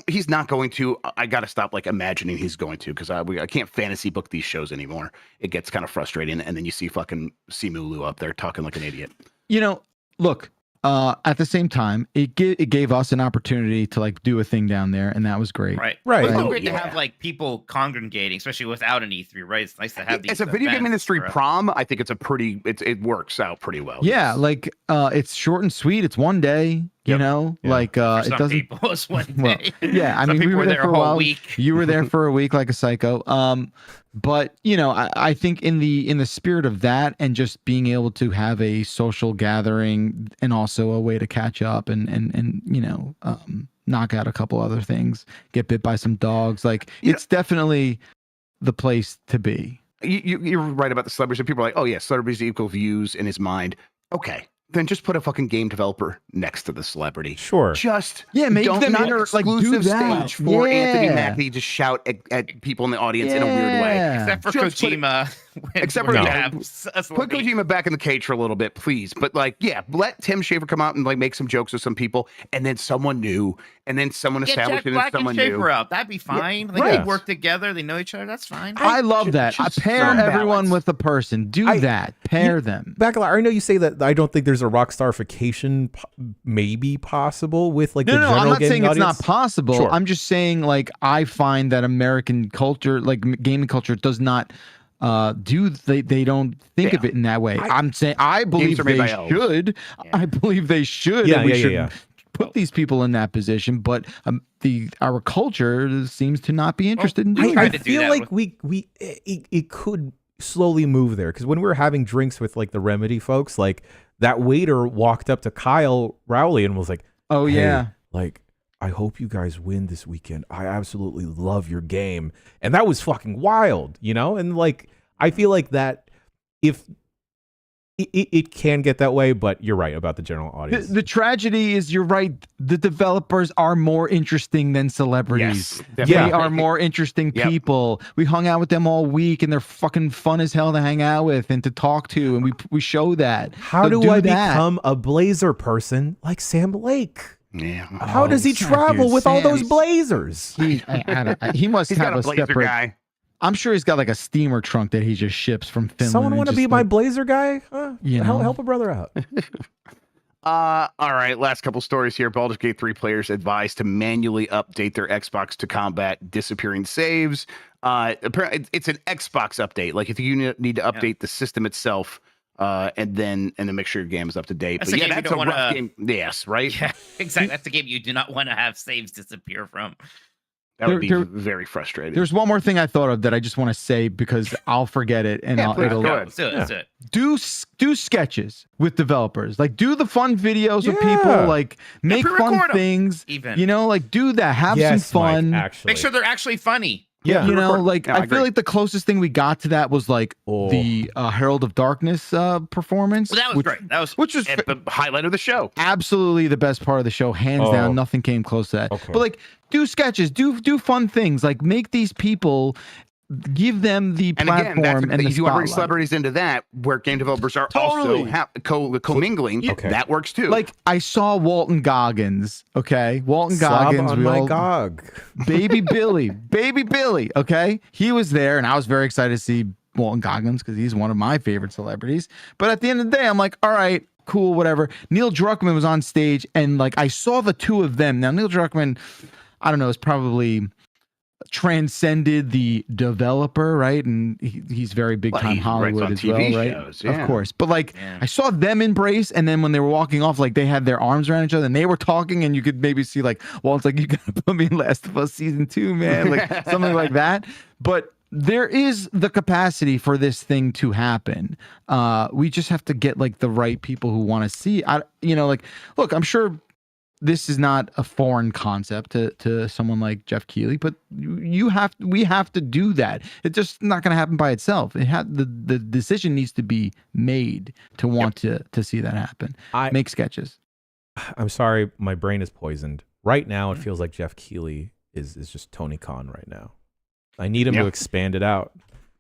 Speaker 2: He's not going to. I got to stop like imagining he's going to, because I can't fantasy book these shows anymore. It gets kind of frustrating. And then you see fucking Simu Liu up there talking like an idiot.
Speaker 4: Look, at the same time, it gave us an opportunity to like do a thing down there, and that was great.
Speaker 3: Right.
Speaker 1: Right.
Speaker 3: It's
Speaker 2: Oh,
Speaker 3: great to
Speaker 2: yeah.
Speaker 3: have like people congregating, especially without an E3, right? It's nice to have these.
Speaker 2: As a video game
Speaker 3: events
Speaker 2: industry
Speaker 3: for us.
Speaker 2: prom, I think it works out pretty well.
Speaker 4: Yeah, like it's short and sweet. It's one day,
Speaker 2: Yep.
Speaker 4: like
Speaker 3: For
Speaker 4: it
Speaker 3: some
Speaker 4: doesn't.
Speaker 3: people, it's one
Speaker 4: Well,
Speaker 3: day.
Speaker 4: yeah, I
Speaker 3: Some
Speaker 4: mean, we
Speaker 3: people
Speaker 4: were there for a
Speaker 3: whole
Speaker 4: while.
Speaker 3: week.
Speaker 4: You were there for a week, like a psycho. But I think in the spirit of that, and just being able to have a social gathering, and also a way to catch up and knock out a couple other things, get bit by some dogs, like it's definitely the place to be.
Speaker 2: You're right about the celebrities. People are like, oh yeah, celebrities equal views in his mind. Okay, then just put a fucking game developer next to the celebrity.
Speaker 1: Sure.
Speaker 2: Just
Speaker 4: Make
Speaker 2: don't
Speaker 4: them
Speaker 2: not
Speaker 4: do
Speaker 2: exclusive
Speaker 4: that.
Speaker 2: stage for Anthony
Speaker 4: Yeah.
Speaker 2: Mackie to shout at people in the audience in a weird way.
Speaker 4: Yeah.
Speaker 3: Except for
Speaker 2: Just put it-
Speaker 3: Kojima.
Speaker 2: Except
Speaker 3: We're
Speaker 2: for-
Speaker 3: gonna
Speaker 2: No.
Speaker 3: have a
Speaker 2: Put Kojima back in the cage for a little bit, please. But like, yeah, let Tim Schafer come out and like make some jokes with some people, and then someone new, and then someone
Speaker 3: Get
Speaker 2: established,
Speaker 3: Jack
Speaker 2: and then
Speaker 3: Black and
Speaker 2: someone
Speaker 3: Schafer
Speaker 2: new.
Speaker 3: out. That'd be fine. Like
Speaker 1: right.
Speaker 3: they work together. They know each other. That's fine.
Speaker 4: I love that. I
Speaker 2: just
Speaker 4: pair
Speaker 2: some
Speaker 4: everyone
Speaker 2: balance.
Speaker 4: with a person. Do that. Pair them.
Speaker 1: Backlar, I know you say that I don't think there's a rock starification maybe possible with like the
Speaker 4: No,
Speaker 1: general
Speaker 4: I'm not
Speaker 1: gaming
Speaker 4: saying it's
Speaker 1: audience.
Speaker 4: not possible.
Speaker 1: Sure.
Speaker 4: I'm just saying, like, I find that American culture, like gaming culture, does not they don't think of it in that way. I'm saying I believe
Speaker 2: are made
Speaker 4: they
Speaker 2: by elves.
Speaker 4: should. I believe they should.
Speaker 1: Yeah,
Speaker 4: and we
Speaker 1: yeah,
Speaker 4: should
Speaker 1: yeah.
Speaker 4: put these people in that position. But our culture seems to not be interested in doing
Speaker 3: tried
Speaker 1: I
Speaker 4: that.
Speaker 3: to do
Speaker 1: feel
Speaker 3: that
Speaker 1: like it could slowly move there, because when we were having drinks with like the Remedy folks, like that waiter walked up to Kyle Rowley and was like,
Speaker 4: Oh
Speaker 1: "Hey,
Speaker 4: yeah.
Speaker 1: like I hope you guys win this weekend. I absolutely love your game." And that was fucking wild, And like I feel like that if it can get that way, but you're right about the general audience.
Speaker 4: The tragedy is, you're right. The developers are more interesting than celebrities.
Speaker 2: Yes,
Speaker 4: They
Speaker 1: definitely.
Speaker 4: are more interesting people. We hung out with them all week, and they're fucking fun as hell to hang out with and to talk to, and we show that.
Speaker 1: How
Speaker 4: So
Speaker 1: do I
Speaker 4: that.
Speaker 1: become a blazer person like Sam Lake?
Speaker 2: Yeah.
Speaker 1: How does he travel
Speaker 4: dude,
Speaker 1: with all
Speaker 4: Sam,
Speaker 1: those blazers?
Speaker 4: He must
Speaker 2: He's
Speaker 4: have
Speaker 2: got a blazer
Speaker 4: separate.
Speaker 2: guy.
Speaker 4: I'm sure he's got like a steamer trunk that he just ships from Finland.
Speaker 1: Someone
Speaker 4: and
Speaker 1: want to
Speaker 4: just,
Speaker 1: be my
Speaker 4: like,
Speaker 1: blazer guy?
Speaker 4: You know?
Speaker 1: Help a brother out.
Speaker 2: All right, last couple stories here. Baldur's Gate 3 players advised to manually update their Xbox to combat disappearing saves. Apparently, it's an Xbox update. Like if you need to update the system itself, and then make sure your game is up to date.
Speaker 3: That's
Speaker 2: But
Speaker 3: a
Speaker 2: yeah,
Speaker 3: game you
Speaker 2: that's a
Speaker 3: don't
Speaker 2: rough
Speaker 3: wanna-
Speaker 2: game. Yes, right.
Speaker 3: Yeah, exactly. That's the game you do not want to have saves disappear from.
Speaker 2: That would be
Speaker 4: There-
Speaker 2: very frustrating.
Speaker 4: There's one more thing I thought of that I just want to say because I'll forget it, and
Speaker 2: Yeah, please,
Speaker 4: it'll
Speaker 2: go
Speaker 3: Go,
Speaker 2: ahead.
Speaker 3: let's do it. Let's do it.
Speaker 4: do sketches with developers. Like do the fun videos with
Speaker 1: Yeah.
Speaker 4: people. Like make fun
Speaker 3: pre-record 'em,
Speaker 4: things.
Speaker 3: even.
Speaker 4: You know, like do that. Have
Speaker 1: Yes,
Speaker 4: some fun.
Speaker 1: Mike, actually.
Speaker 3: Make sure they're actually funny.
Speaker 1: Yeah.
Speaker 4: You know,
Speaker 2: Record-
Speaker 4: like
Speaker 2: Yeah, I
Speaker 4: I
Speaker 2: agree.
Speaker 4: feel like the closest thing we got to that was like the Herald of Darkness performance.
Speaker 3: Well, that was
Speaker 4: which,
Speaker 3: great. That was
Speaker 4: Which was
Speaker 2: And the highlight of the show.
Speaker 4: absolutely the best part of the show, hands
Speaker 1: Oh.
Speaker 4: down. Nothing came close to that.
Speaker 1: Okay.
Speaker 4: But like, do sketches, do fun things. Like make these people, give them the
Speaker 2: And
Speaker 4: platform
Speaker 2: again,
Speaker 4: and the
Speaker 2: if you want to bring
Speaker 4: spotlight.
Speaker 2: celebrities into that, where game developers are
Speaker 4: Totally.
Speaker 2: also co-mingling,
Speaker 1: Okay.
Speaker 2: that works too.
Speaker 4: Like I saw Walton Goggins. Okay, Walton
Speaker 1: Slob
Speaker 4: Goggins.
Speaker 1: on
Speaker 4: we
Speaker 1: my
Speaker 4: all-
Speaker 1: gog.
Speaker 4: baby Billy. Okay, he was there, and I was very excited to see Walton Goggins because he's one of my favorite celebrities. But at the end of the day, I'm like, all right, cool, whatever. Neil Druckmann was on stage, and like I saw the two of them. Now Neil Druckmann, I don't know, is probably transcended the developer, right? And he's very big
Speaker 2: Well,
Speaker 4: time
Speaker 2: he writes
Speaker 4: Hollywood
Speaker 2: on
Speaker 4: as
Speaker 2: TV
Speaker 4: well, right?
Speaker 2: shows, yeah.
Speaker 4: Of course. But like
Speaker 3: Yeah.
Speaker 4: I saw them embrace, and then when they were walking off, like they had their arms around each other and they were talking, and you could maybe see like, well, it's like, you gotta put me in Last of Us season 2, man. Like something like that. But there is the capacity for this thing to happen. We just have to get like the right people who want to see. Like, look, I'm sure this is not a foreign concept to someone like Jeff Keighley, but we have to do that. It's just not going to happen by itself. The decision needs to be made to want to see that happen. Make sketches.
Speaker 1: I'm sorry, my brain is poisoned. Right now, it feels like Jeff Keighley is just Tony Khan right now. I need him to expand it out.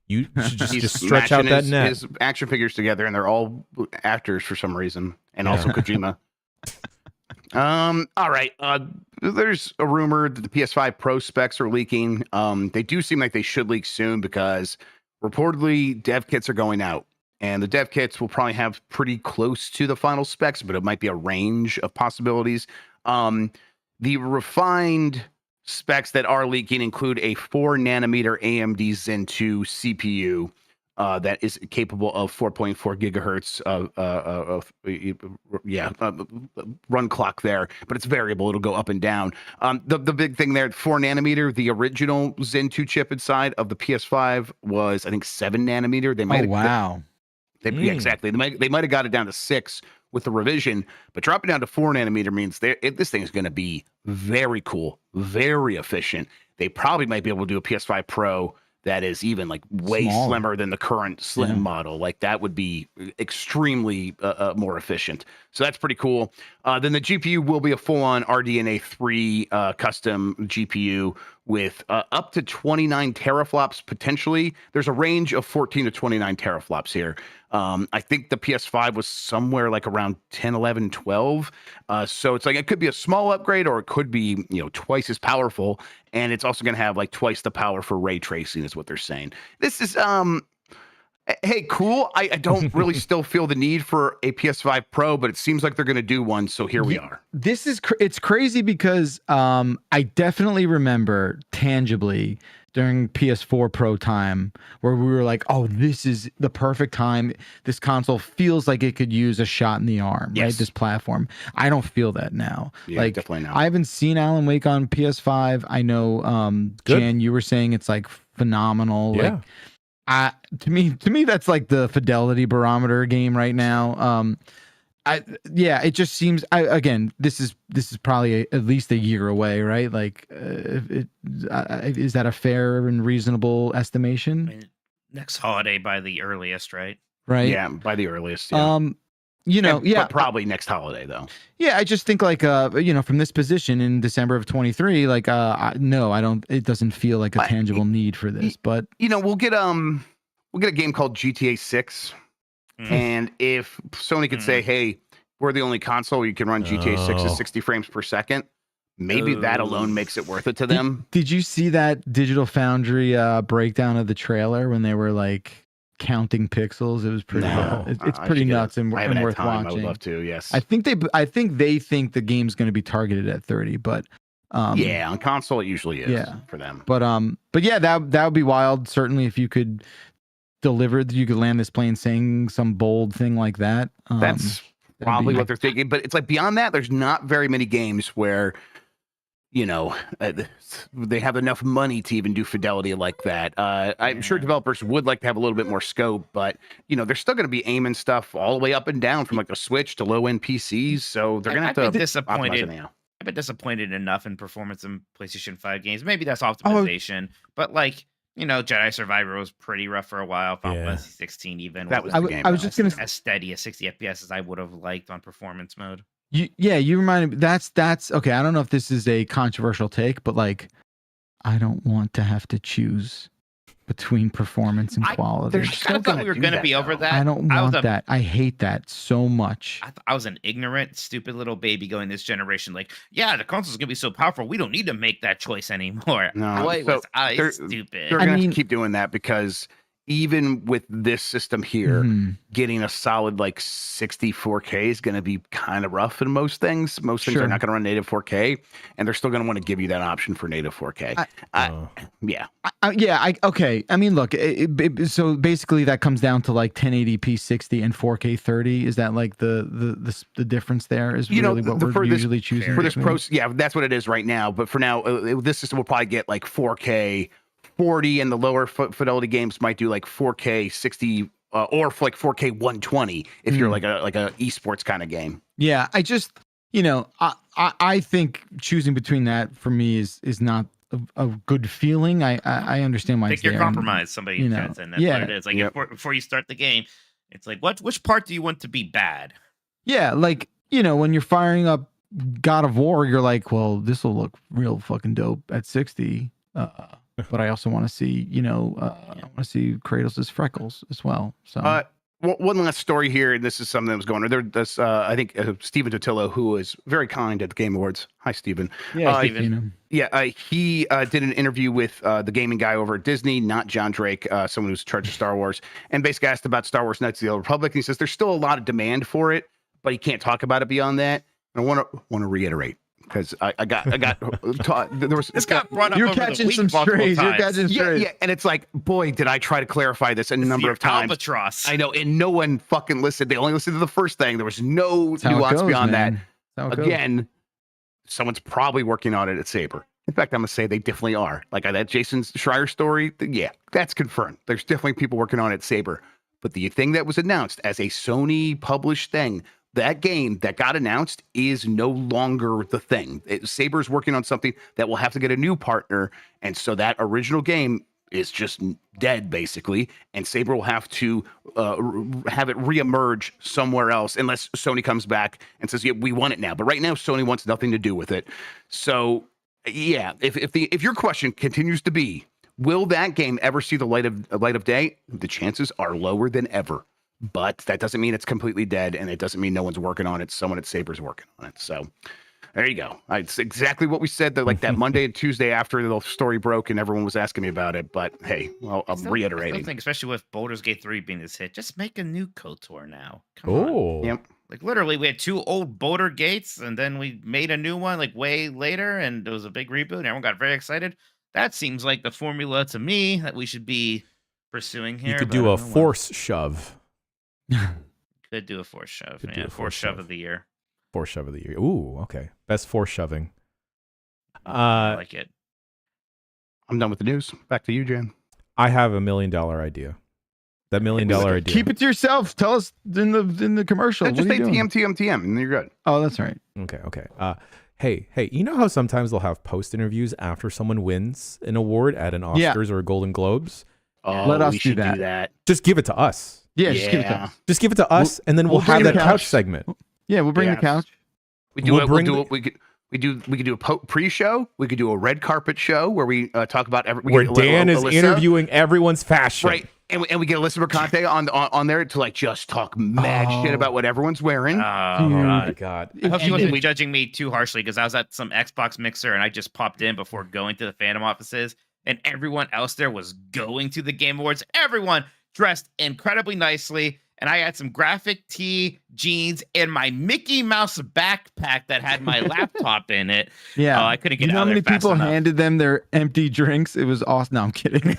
Speaker 1: You should
Speaker 2: He's
Speaker 1: just stretch out
Speaker 2: mashing
Speaker 1: that
Speaker 2: his,
Speaker 1: net.
Speaker 2: his action figures together, and they're all actors for some reason, and also Kojima. All right. There's a rumor that the PS5 Pro specs are leaking. They do seem like they should leak soon because reportedly dev kits are going out, and the dev kits will probably have pretty close to the final specs, but it might be a range of possibilities. The refined specs that are leaking include a 4 nanometer AMD Zen 2 CPU that is capable of 4.4 gigahertz run clock there, but it's variable. It'll go up and down. The big thing there, 4 nanometer, the original Zen 2 chip inside of the PS5 was, I think, 7 nanometer. They might
Speaker 4: Wow.
Speaker 2: yeah, exactly. They might have got it down to 6 with the revision, but dropping down to 4 nanometer means this thing is going to be very cool, very efficient. They probably might be able to do a PS5 Pro that is even like way
Speaker 4: Smaller.
Speaker 2: slimmer than the current slim model. Like that would be extremely more efficient. So that's pretty cool. Then the GPU will be a full-on RDNA 3 custom GPU with up to 29 teraflops potentially. There's a range of 14 to 29 teraflops here. I think the PS5 was somewhere like around 10, 11, 12. So it's like it could be a small upgrade or it could be, twice as powerful. And it's also going to have like twice the power for ray tracing is what they're saying. This is hey, cool. I don't really still feel the need for a PS5 Pro, but it seems like they're going to do one. So here we are.
Speaker 4: This is it's crazy because I definitely remember tangibly during PS4 Pro time where we were like, oh, this is the perfect time. This console feels like it could use a shot in the arm, right? This platform. I don't feel that now.
Speaker 2: Yeah,
Speaker 4: like
Speaker 2: definitely not.
Speaker 4: I haven't seen Alan Wake on PS5. I know Jan, you were saying it's like phenomenal.
Speaker 1: Yeah.
Speaker 4: Like to me that's like the fidelity barometer game right now. It just seems this is probably at least a year away, right? Like is that a fair and reasonable estimation?
Speaker 3: I mean, next holiday by the earliest, right?
Speaker 4: right?
Speaker 2: Yeah, by the earliest. Yeah. But probably next holiday though.
Speaker 4: Yeah, I just think like from this position in December of 23, like I don't. It doesn't feel like a tangible need for this. But
Speaker 2: we'll get a game called GTA 6, and if Sony could say, "Hey, we're the only console you can run GTA 6 at 60 frames per second," maybe that alone makes it worth it to them.
Speaker 4: Did you see that Digital Foundry breakdown of the trailer when they were like counting pixels? It was pretty. It's pretty nuts and worth watching.
Speaker 2: I would love to. Yes.
Speaker 4: I think they think the game's going to be targeted at 30, but
Speaker 2: yeah, on console it usually is for them.
Speaker 4: But yeah, that would be wild. Certainly, if you could deliver, you could land this plane saying some bold thing like that.
Speaker 2: That's probably what they're thinking. But it's like beyond that, there's not very many games where they have enough money to even do fidelity like that. I'm sure developers would like to have a little bit more scope, but they're still going to be aiming stuff all the way up and down from like a Switch to low end PCs. So they're going to have to.
Speaker 3: I've been disappointed enough in performance in PlayStation 5 games. Maybe that's optimization, but like Jedi Survivor was pretty rough for a while. Final Fantasy 16 even.
Speaker 2: That was the game.
Speaker 4: I was just going to
Speaker 3: as steady as 60 FPS as I would have liked on performance mode.
Speaker 4: You reminded me. That's okay. I don't know if this is a controversial take, but like, I don't want to have to choose between performance and quality.
Speaker 3: I thought we were going to be over that.
Speaker 4: I don't want that. I hate that so much.
Speaker 3: I was an ignorant, stupid little baby going this generation. Like, yeah, the console's going to be so powerful. We don't need to make that choice anymore.
Speaker 2: No,
Speaker 3: was stupid.
Speaker 2: They're going to have to keep doing that because even with this system here, getting a solid like 64K is going to be kind of rough in most things. Most things are not going to run native 4K, and they're still going to want to give you that option for native 4K.
Speaker 4: Okay. I mean, look, so basically that comes down to like 1080p 60 and 4K 30. Is that like the difference there? Is really what we're usually choosing
Speaker 2: for this pro? Yeah, that's what it is right now. But for now, this system will probably get like 4K 40, and the lower fidelity games might do like 4K 60 or like 4K 120 if you're like a esports kind of game.
Speaker 4: Yeah, I just I think choosing between that for me is not a good feeling. I understand why.
Speaker 3: I think you're compromised. Somebody says, and that's what it is. Like before you start the game, it's like which part do you want to be bad?
Speaker 4: Yeah, like when you're firing up God of War, you're like, well, this will look real fucking dope at 60. But I also want to see, I want to see Kratos' freckles as well. So
Speaker 2: one last story here, and this is something that was going on. There's, I think, Stephen Totillo, who is very kind at the Game Awards. Hi, Stephen.
Speaker 4: Yeah, Stephen.
Speaker 2: He did an interview with the gaming guy over at Disney, not John Drake, someone who's in charge of Star Wars, and basically asked about Star Wars Knights of the Old Republic. And he says there's still a lot of demand for it, but he can't talk about it beyond that. And I want to reiterate. Because I got taught. There was
Speaker 3: this got brought up.
Speaker 4: You're catching some strays.
Speaker 2: Yeah, and it's like, boy, did I try to clarify this a number of times.
Speaker 3: Albatross.
Speaker 2: I know, and no one fucking listened. They only listened to the first thing. There was no nuance beyond that. Again, someone's probably working on it at Saber. In fact, I'm gonna say they definitely are. Like that Jason Schreier story. Yeah, that's confirmed. There's definitely people working on it at Saber. But the thing that was announced as a Sony published thing. That game that got announced is no longer the thing. Saber's working on something that will have to get a new partner. And so that original game is just dead, basically. And Saber will have to have it reemerge somewhere else unless Sony comes back and says, yeah, we want it now. But right now, Sony wants nothing to do with it. So, yeah, if your question continues to be, will that game ever see the light of day? The chances are lower than ever. But that doesn't mean it's completely dead, and it doesn't mean no one's working on it. Someone at Saber's working on it. So there you go. It's exactly what we said like that Monday and Tuesday after the story broke and everyone was asking me about it. But hey, well, I'm reiterating.
Speaker 3: I think, especially with Baldur's Gate 3 being this hit, just make a new KOTOR now. Come on.
Speaker 2: Yep.
Speaker 3: Like literally, we had 2 old Boulder Gates, and then we made a new one like way later, and it was a big reboot, and everyone got very excited. That seems like the formula to me that we should be pursuing here.
Speaker 1: You could do a force shove.
Speaker 3: Could do a force shove. Force shove of the year.
Speaker 1: Force shove of the year. Ooh, okay. Best force shoving.
Speaker 3: I like it.
Speaker 2: I'm done with the news. Back to you, Jan.
Speaker 1: I have $1 million idea. That $1 million idea.
Speaker 4: Keep it to yourself. Tell us in the commercial.
Speaker 2: Just say TM, and you're good.
Speaker 4: Oh, that's right.
Speaker 1: Okay. Hey, you know how sometimes they'll have post interviews after someone wins an award at an Oscars or a Golden Globes?
Speaker 2: Oh,
Speaker 4: let us
Speaker 2: do
Speaker 4: that.
Speaker 1: Just give it to us.
Speaker 4: Yeah, just give it to us.
Speaker 1: Just give it to us, and then we'll have
Speaker 4: bring
Speaker 1: that
Speaker 4: the
Speaker 1: couch
Speaker 4: couch.
Speaker 1: segment.
Speaker 4: Yeah, we'll bring the
Speaker 2: Yes.
Speaker 4: couch.
Speaker 2: We do
Speaker 1: We'll
Speaker 2: it.
Speaker 1: bring
Speaker 2: We could do a pre-show. We could do a red carpet show where we talk about
Speaker 1: Where Dan is interviewing everyone's fashion.
Speaker 2: Right, and we get Alyssa Mercante on there to like just talk mad shit about what everyone's wearing.
Speaker 3: Oh,
Speaker 1: Oh my
Speaker 3: God.
Speaker 1: God.
Speaker 3: I hope she
Speaker 2: And
Speaker 3: wasn't
Speaker 2: we-
Speaker 3: judging me too harshly because I was at some Xbox mixer and I just popped in before going to the fandom offices, and everyone else there was going to the Game Awards. Everyone dressed incredibly nicely, and I had some graphic tee, jeans, and my Mickey Mouse backpack that had my laptop in it.
Speaker 4: Yeah.
Speaker 3: I couldn't get
Speaker 4: You know
Speaker 3: out
Speaker 4: how
Speaker 3: of
Speaker 4: many
Speaker 3: there fast
Speaker 4: people
Speaker 3: enough.
Speaker 4: handed them their empty drinks? It was awesome. No, I'm kidding.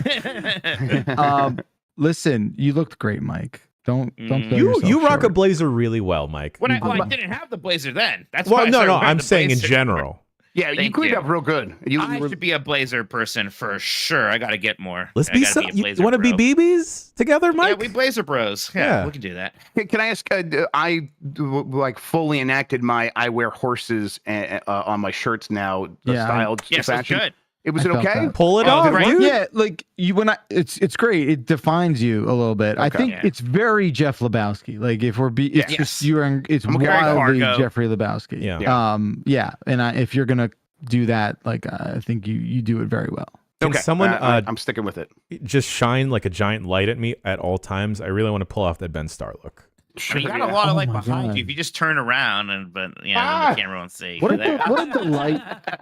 Speaker 4: Listen, you looked great, Mike. Don't kill yourself
Speaker 1: You rock a
Speaker 4: short.
Speaker 1: blazer really well, Mike.
Speaker 3: When I didn't have the blazer then. That's
Speaker 1: Well,
Speaker 3: why I
Speaker 1: no,
Speaker 3: started
Speaker 1: no.
Speaker 3: wearing
Speaker 1: I'm
Speaker 3: the
Speaker 1: saying in
Speaker 3: blazer.
Speaker 1: general.
Speaker 2: Yeah, you
Speaker 3: Thank
Speaker 2: cleaned
Speaker 3: you.
Speaker 2: up real good. You
Speaker 3: I
Speaker 2: were-
Speaker 3: should be a blazer person for sure. I got to get more.
Speaker 1: Let's
Speaker 3: I
Speaker 1: be
Speaker 3: gotta
Speaker 1: some.
Speaker 3: a
Speaker 1: You
Speaker 3: blazer
Speaker 1: want to be
Speaker 3: bro.
Speaker 1: BBs together, Mike?
Speaker 3: Yeah, we blazer bros. Yeah,
Speaker 1: Yeah.
Speaker 3: we can do that.
Speaker 2: Can I ask? I like fully enacted my I wear horses on my shirts now.
Speaker 4: Yeah,
Speaker 2: Style to
Speaker 3: Yes, that's
Speaker 2: fashion.
Speaker 3: good.
Speaker 2: It was
Speaker 4: I
Speaker 2: it
Speaker 4: felt
Speaker 2: okay?
Speaker 4: that.
Speaker 1: Pull it
Speaker 3: Oh,
Speaker 1: off,
Speaker 3: right.
Speaker 1: dude.
Speaker 4: Yeah, like it's great. It defines you a little bit. I
Speaker 2: Okay.
Speaker 4: think
Speaker 3: Yeah.
Speaker 4: it's very Jeff Lebowski. Like if we're it's
Speaker 3: Yes.
Speaker 4: just it's
Speaker 2: I'm okay with
Speaker 4: wildly
Speaker 3: Fargo.
Speaker 4: Jeffrey Lebowski.
Speaker 1: Yeah.
Speaker 4: And if you're gonna do that, like I think you do it very well.
Speaker 1: Can
Speaker 2: Okay,
Speaker 1: someone
Speaker 2: I'm sticking with it.
Speaker 1: just shine like a giant light at me at all times? I really want to pull off that Ben Starr look.
Speaker 3: I mean, you got
Speaker 2: Yeah.
Speaker 3: a lot of
Speaker 4: Oh
Speaker 3: like
Speaker 4: my
Speaker 3: behind
Speaker 4: God.
Speaker 3: you. If you just turn around but the camera won't see.
Speaker 4: What a delight!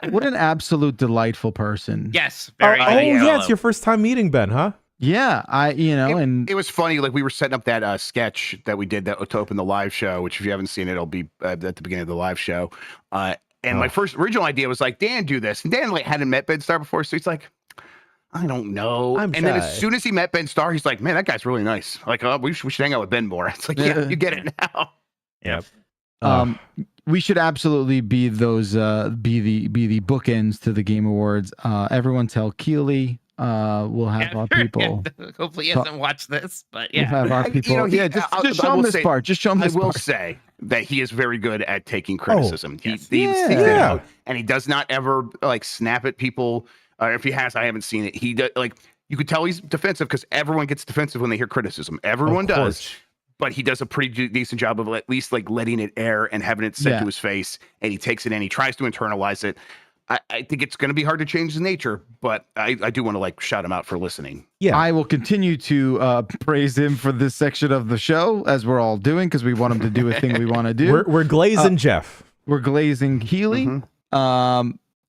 Speaker 4: What an absolute delightful person.
Speaker 3: Yes,
Speaker 1: Oh,
Speaker 3: very.
Speaker 1: yeah, it's your first time meeting Ben, huh?
Speaker 4: Yeah, and
Speaker 2: It was funny, like we were setting up that sketch that we did that to open the live show, which if you haven't seen it, it'll be at the beginning of the live show. And my first original idea was like, Dan, do this. And Dan like hadn't met Ben Starr before, so he's like, I don't know.
Speaker 1: I'm
Speaker 2: and then
Speaker 1: shy.
Speaker 2: as soon as he met Ben Starr, he's like, man, that guy's really nice. Like, we should hang out with Ben more. It's like, yeah, you get it now.
Speaker 1: Yep.
Speaker 4: we should absolutely be those be the bookends to the Game Awards. Everyone tell Keely. We'll have our people.
Speaker 3: Hopefully, he hasn't watched this, but
Speaker 4: We'll
Speaker 3: yeah.
Speaker 4: have our people. Just show them this part. Just show them
Speaker 2: I
Speaker 4: this
Speaker 2: will
Speaker 4: part.
Speaker 2: say that he is very good at taking criticism. He
Speaker 3: yes.
Speaker 2: seeks it
Speaker 1: Yeah.
Speaker 2: out, and he does not ever like snap at people. If he has, I haven't seen it. He does, like you could tell he's defensive because everyone gets defensive when they hear criticism. Everyone
Speaker 1: Of
Speaker 2: does,
Speaker 1: course.
Speaker 2: but he does a pretty decent job of at least like letting it air and having it said
Speaker 4: Yeah.
Speaker 2: to his face, and he takes it in. He tries to internalize it. I think it's going to be hard to change his nature, but I do want to like shout him out for listening.
Speaker 1: Yeah.
Speaker 4: I will continue to praise him for this section of the show, as we're all doing, because we want him to do a thing we want to do.
Speaker 1: We're glazing Jeff.
Speaker 4: We're glazing Healy.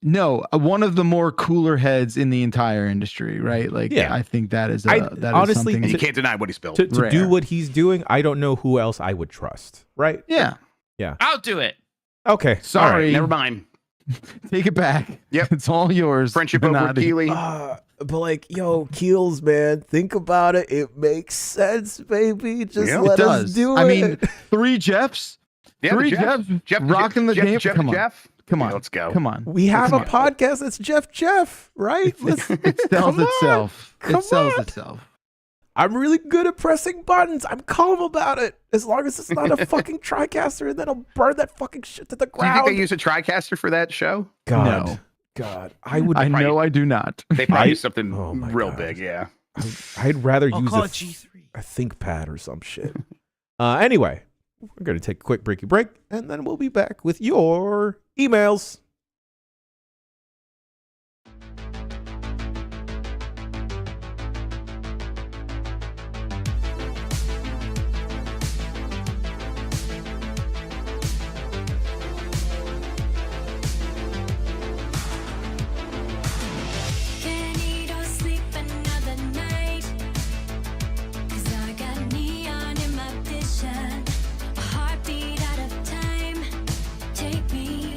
Speaker 4: No, one of the more cooler heads in the entire industry, right? Like,
Speaker 1: Yeah.
Speaker 4: I think that is
Speaker 1: I-
Speaker 4: that
Speaker 1: honestly,
Speaker 4: is
Speaker 2: And
Speaker 4: something.
Speaker 2: you can't deny what he's built.
Speaker 1: To do
Speaker 4: Rare.
Speaker 1: what he's doing, I don't know who else I would trust. Right?
Speaker 4: Yeah.
Speaker 3: I'll do it.
Speaker 1: Okay.
Speaker 4: Sorry.
Speaker 1: All right.
Speaker 2: Never mind.
Speaker 4: Take it back.
Speaker 2: Yep.
Speaker 4: It's all yours.
Speaker 2: Friendship over
Speaker 4: Benatti.
Speaker 2: Keely.
Speaker 1: But like, yo, Keels, man, think about it. It makes sense, baby. Just
Speaker 2: Yeah.
Speaker 1: let
Speaker 4: It
Speaker 1: us
Speaker 4: does.
Speaker 1: do it.
Speaker 4: I mean, 3 Jeffs.
Speaker 2: Yeah,
Speaker 4: Three
Speaker 2: Jeff,
Speaker 4: rocking the game.
Speaker 2: Jeff,
Speaker 4: Come on.
Speaker 2: Jeff.
Speaker 4: Come
Speaker 2: Yeah,
Speaker 4: on.
Speaker 2: let's go.
Speaker 4: Come on.
Speaker 1: we have a
Speaker 4: Come on.
Speaker 1: podcast that's Jeff, right? Let's,
Speaker 4: It sells
Speaker 1: come on.
Speaker 4: itself.
Speaker 1: Come
Speaker 4: It sells
Speaker 1: on.
Speaker 4: itself.
Speaker 1: I'm really good at pressing buttons. I'm calm about it. As long as it's not a fucking TriCaster, and then I'll burn that fucking shit to the
Speaker 2: Do you think
Speaker 1: ground.
Speaker 2: they use a TriCaster for that show?
Speaker 1: God,
Speaker 4: No.
Speaker 1: God, I would.
Speaker 4: I know I do not.
Speaker 2: They probably
Speaker 1: I-
Speaker 2: use something
Speaker 1: oh my
Speaker 2: real
Speaker 1: God.
Speaker 2: big, yeah.
Speaker 1: I'd rather
Speaker 3: I'll
Speaker 1: use
Speaker 3: call
Speaker 1: a
Speaker 3: it G3.
Speaker 1: ThinkPad or some shit. Anyway, we're going to take a quick breaky break, and then we'll be back with your emails.
Speaker 6: Can't eat or sleep another night. 'Cause I got neon in my vision. A heartbeat out of time. Take me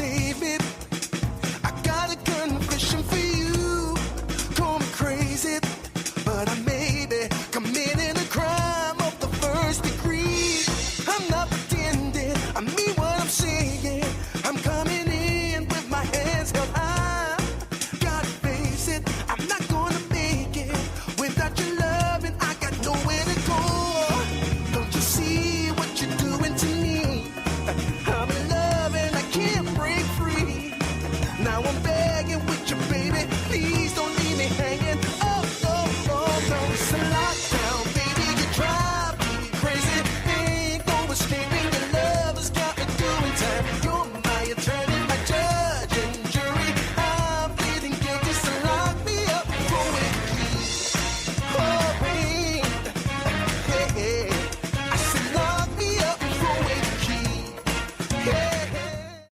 Speaker 5: baby. I got a confession for you. Call me crazy, but I may be committing a crime of the first degree. I'm not pretending, I mean what I'm saying. I'm coming in with my hands held high. Gotta face it, I'm not gonna make it without your love, and I got nowhere to go. Don't you see what you're doing to me? I'm in love and I can't break free. Now I'm begging with you, baby. Please don't leave me hanging. Oh, oh, oh, no. It's a lockdown, baby. You drive me crazy. Ain't no escaping. Your love has got me doing time. You're my attorney, my judge and jury. I'm pleading guilty, so lock me up for a key. Oh, babe. Hey, hey. I said lock me up for a key. Hey, hey.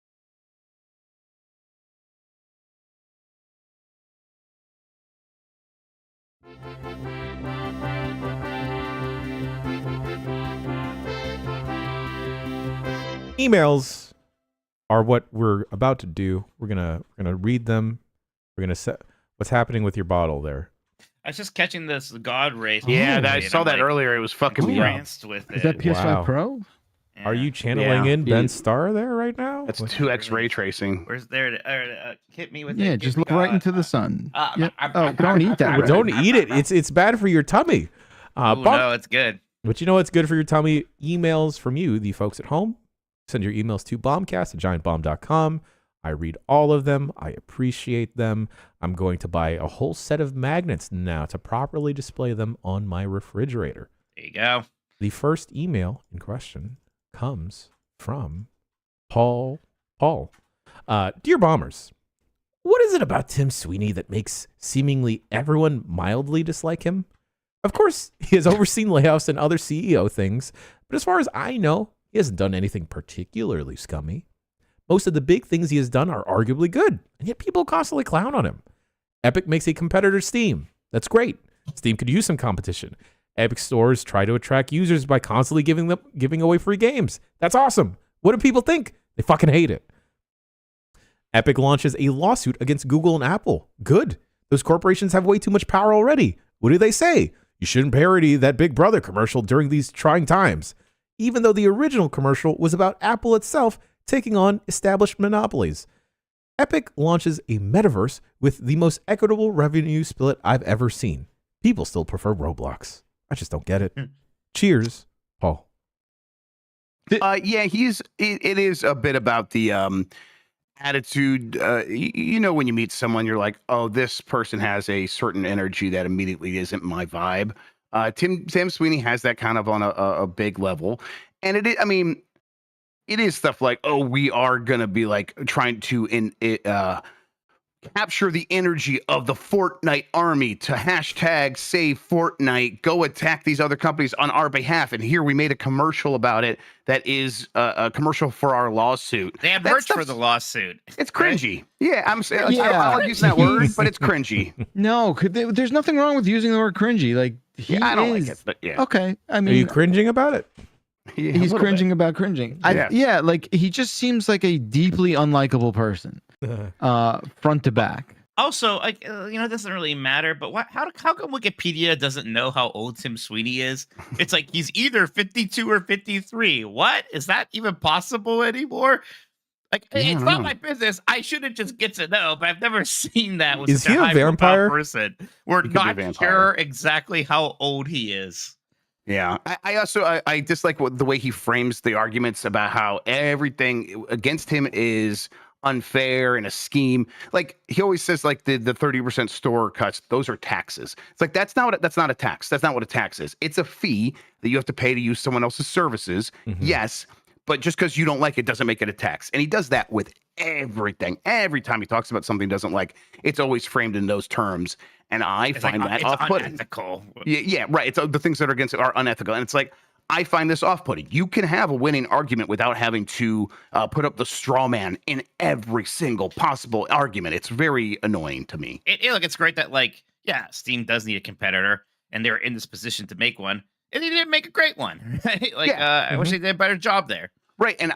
Speaker 1: Emails are what we're about to do. We're gonna read them. We're gonna set what's happening with your bottle there.
Speaker 3: I was just catching this God race.
Speaker 2: Yeah,
Speaker 3: movie,
Speaker 2: I
Speaker 3: and
Speaker 2: saw
Speaker 3: I'm
Speaker 2: that
Speaker 3: like,
Speaker 2: earlier. It was fucking me up.
Speaker 3: entranced with it.
Speaker 4: Is that PS5
Speaker 1: Wow.
Speaker 4: Pro?
Speaker 3: Yeah.
Speaker 1: Are you channeling
Speaker 2: Yeah.
Speaker 1: in Ben Starr there right now?
Speaker 2: That's
Speaker 1: What-
Speaker 2: 2x ray tracing.
Speaker 3: Where's there? Hit me with it.
Speaker 4: Yeah,
Speaker 3: Give
Speaker 4: just
Speaker 3: me
Speaker 4: look right
Speaker 3: God.
Speaker 4: into the sun. Yeah.
Speaker 3: I'm-
Speaker 4: Oh, don't eat that.
Speaker 1: Well, don't eat it. It's bad for your tummy.
Speaker 3: Oh
Speaker 1: Bob-
Speaker 3: no, it's good.
Speaker 1: But you know what's good for your tummy? Emails from you, the folks at home. Send your emails to bombcast@giantbomb.com. I read all of them. I appreciate them. I'm going to buy a whole set of magnets now to properly display them on my refrigerator.
Speaker 3: There you go.
Speaker 1: The first email in question comes from Paul. Dear Bombers, what is it about Tim Sweeney that makes seemingly everyone mildly dislike him? Of course, he has overseen layoffs and other CEO things, but as far as I know, he hasn't done anything particularly scummy. Most of the big things he has done are arguably good, and yet people constantly clown on him. Epic makes a competitor Steam. That's great. Steam could use some competition. Epic stores try to attract users by constantly giving away free games. That's awesome. What do people think? They fucking hate it. Epic launches a lawsuit against Google and Apple. Good. Those corporations have way too much power already. What do they say? You shouldn't parody that Big Brother commercial during these trying times. Even though the original commercial was about Apple itself taking on established monopolies. Epic launches a metaverse with the most equitable revenue split I've ever seen. People still prefer Roblox. I just don't get it. Cheers, Paul.
Speaker 2: Yeah, it is a bit about the attitude. You know, when you meet someone, you're like, oh, this person has a certain energy that immediately isn't my vibe. Tim Sweeney has that kind of on a big level. And it is stuff like, oh, we are going to be like trying to capture the energy of the Fortnite army to hashtag save Fortnite, go attack these other companies on our behalf. And here we made a commercial about it that is a commercial for our lawsuit.
Speaker 3: They have merch for the lawsuit.
Speaker 2: It's cringy. Yeah, I'm saying,
Speaker 4: Yeah.
Speaker 2: I don't use that word, but it's cringy.
Speaker 4: No, there's nothing wrong with using the word cringy. Like
Speaker 2: I don't like it, but yeah.
Speaker 4: Okay, I
Speaker 1: Are
Speaker 4: mean,
Speaker 1: you cringing about it?
Speaker 2: Yeah, a
Speaker 4: he's
Speaker 2: little
Speaker 4: cringing about cringing.
Speaker 2: Yes.
Speaker 4: Yeah, like he just seems like a deeply unlikable person, front to back.
Speaker 3: Also, like it doesn't really matter. But how come Wikipedia doesn't know how old Tim Sweeney is? It's like he's either 52 or 53. What is that even possible anymore? Like it's not my business. I shouldn't just get to know, but I've never seen that with
Speaker 1: Is
Speaker 3: such
Speaker 1: he a
Speaker 3: high profile
Speaker 1: vampire?
Speaker 3: person. We're
Speaker 2: He could be a
Speaker 3: not
Speaker 2: vampire.
Speaker 3: sure exactly how old he is.
Speaker 2: Yeah, I also dislike the way he frames the arguments about how everything against him is unfair and a scheme. Like he always says, like the 30% store cuts, those are taxes. It's like that's not a tax. That's not what a tax is. It's a fee that you have to pay to use someone else's services.
Speaker 1: Mm-hmm.
Speaker 2: Yes, but just because you don't like it doesn't make it a tax. And he does that with everything. Every time he talks about something he doesn't like, it's always framed in those terms. And I find that off-putting.
Speaker 3: Unethical.
Speaker 2: Yeah, right. It's the things that are against it are unethical. And it's like, I find this off-putting. You can have a winning argument without having to put up the straw man in every single possible argument. It's very annoying to me.
Speaker 3: It's great that Steam does need a competitor, and they're in this position to make one, and they didn't make a great one. I wish they did a better job there.
Speaker 2: Right. And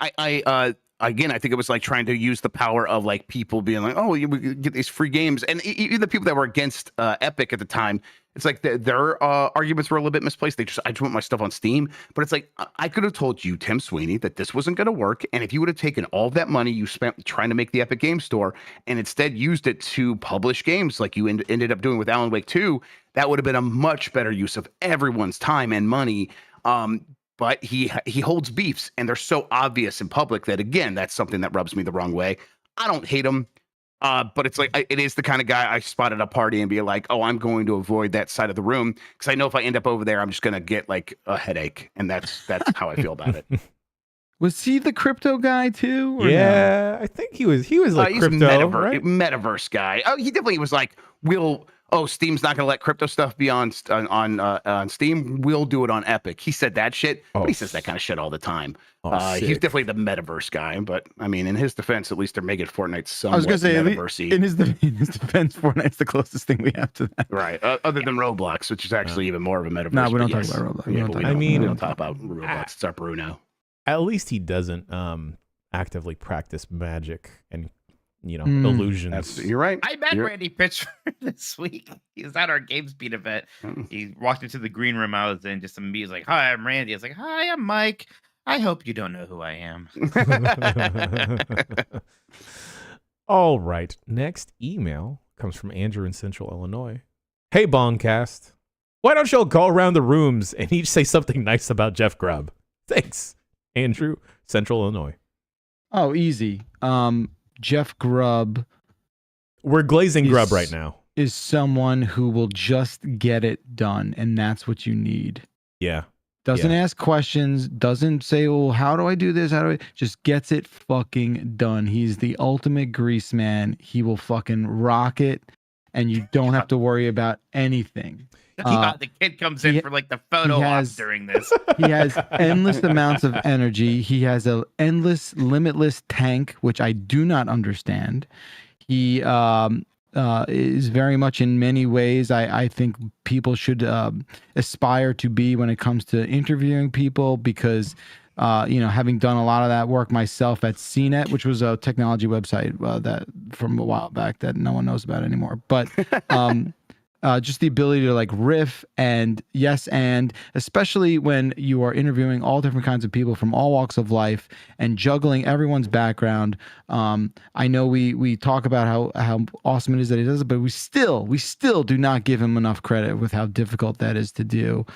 Speaker 2: again, I think it was like trying to use the power of like people being like, oh, you get these free games, and even the people that were against Epic at the time, it's like their arguments were a little bit misplaced. I just want my stuff on Steam, but it's like I could have told you, Tim Sweeney, that this wasn't going to work, and if you would have taken all of that money you spent trying to make the Epic Game Store and instead used it to publish games like you ended up doing with Alan Wake 2, that would have been a much better use of everyone's time and money. But he holds beefs, and they're so obvious in public that, again, that's something that rubs me the wrong way. I don't hate him, but it's like it is the kind of guy I spot at a party and be like, oh, I'm going to avoid that side of the room because I know if I end up over there, I'm just going to get like a headache, and that's how I feel about it.
Speaker 4: Was he the crypto guy too? Or
Speaker 1: Yeah,
Speaker 4: no?
Speaker 1: I think he was like
Speaker 2: He's
Speaker 1: crypto, right?
Speaker 2: metaverse guy. Oh, he definitely was like, Steam's not going to let crypto stuff be on Steam. We'll do it on Epic. He said that shit, but he says that kind of shit all the time. He's definitely the metaverse guy, but I mean, in his defense, at least they're making Fortnite somewhat
Speaker 4: I was gonna say,
Speaker 2: metaversey.
Speaker 4: in his defense, Fortnite's the closest thing we have to that.
Speaker 2: Right. Other than Roblox, which is actually even more of a metaverse.
Speaker 4: No, we don't
Speaker 2: but
Speaker 4: talk about Roblox.
Speaker 2: Yeah,
Speaker 4: We
Speaker 2: we
Speaker 4: don't
Speaker 2: don't talk about Roblox. It's our Bruno.
Speaker 1: At least he doesn't actively practice magic and illusions.
Speaker 2: You're right.
Speaker 3: I met Randy Pitchford this week. He was at our GameSpeed event. He walked into the green room I was in, just immediately was like, "Hi, I'm Randy." I was like, "Hi, I'm Mike. I hope you don't know who I am."
Speaker 1: All right. Next email comes from Andrew in Central Illinois. Hey, Bombcast. Why don't y'all go around the rooms and each say something nice about Jeff Grubb? Thanks, Andrew, Central Illinois.
Speaker 4: Oh, easy. Jeff Grubb.
Speaker 1: We're glazing Grubb right now.
Speaker 4: Is someone who will just get it done, and that's what you need.
Speaker 1: Yeah.
Speaker 4: Doesn't ask questions, doesn't say, well, how do I do this? Just gets it fucking done. He's the ultimate grease man. He will fucking rock it, and you don't have to worry about anything.
Speaker 3: The kid comes in for like the photo op during this.
Speaker 4: He has endless amounts of energy. He has an endless, limitless tank, which I do not understand. He is very much in many ways I think people should aspire to be when it comes to interviewing people, because having done a lot of that work myself at CNET, which was a technology website that from a while back that no one knows about anymore, but just the ability to like riff and especially when you are interviewing all different kinds of people from all walks of life and juggling everyone's background. I know we talk about how awesome it is that he does it, but we still do not give him enough credit with how difficult that is to do.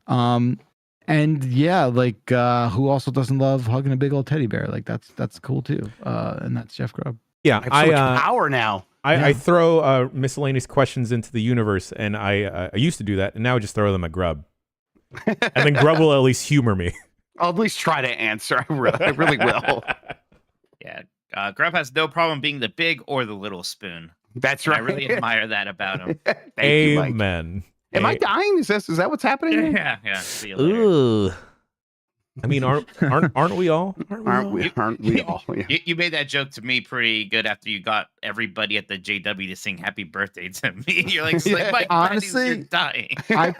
Speaker 4: And yeah, like who also doesn't love hugging a big old teddy bear? Like that's cool too. And that's Jeff Grubb.
Speaker 1: Yeah,
Speaker 2: I have so much power now.
Speaker 1: I throw miscellaneous questions into the universe, and I used to do that, and now I just throw them at Grubb. And then Grubb will at least humor me.
Speaker 2: I'll at least try to answer. I really will.
Speaker 3: Yeah, Grubb has no problem being the big or the little spoon.
Speaker 2: That's
Speaker 3: And
Speaker 2: right.
Speaker 3: I really admire that about him.
Speaker 2: Thank you, Mike.
Speaker 1: Amen.
Speaker 2: Am I dying? Is that what's happening?
Speaker 3: Yeah. See you later.
Speaker 1: Ooh. I mean, aren't we all?
Speaker 2: Aren't we all? Yeah.
Speaker 3: You made that joke to me pretty good after you got everybody at the JW to sing "Happy Birthday" to me. You're like, Mike,
Speaker 4: honestly,
Speaker 3: you're dying.
Speaker 4: I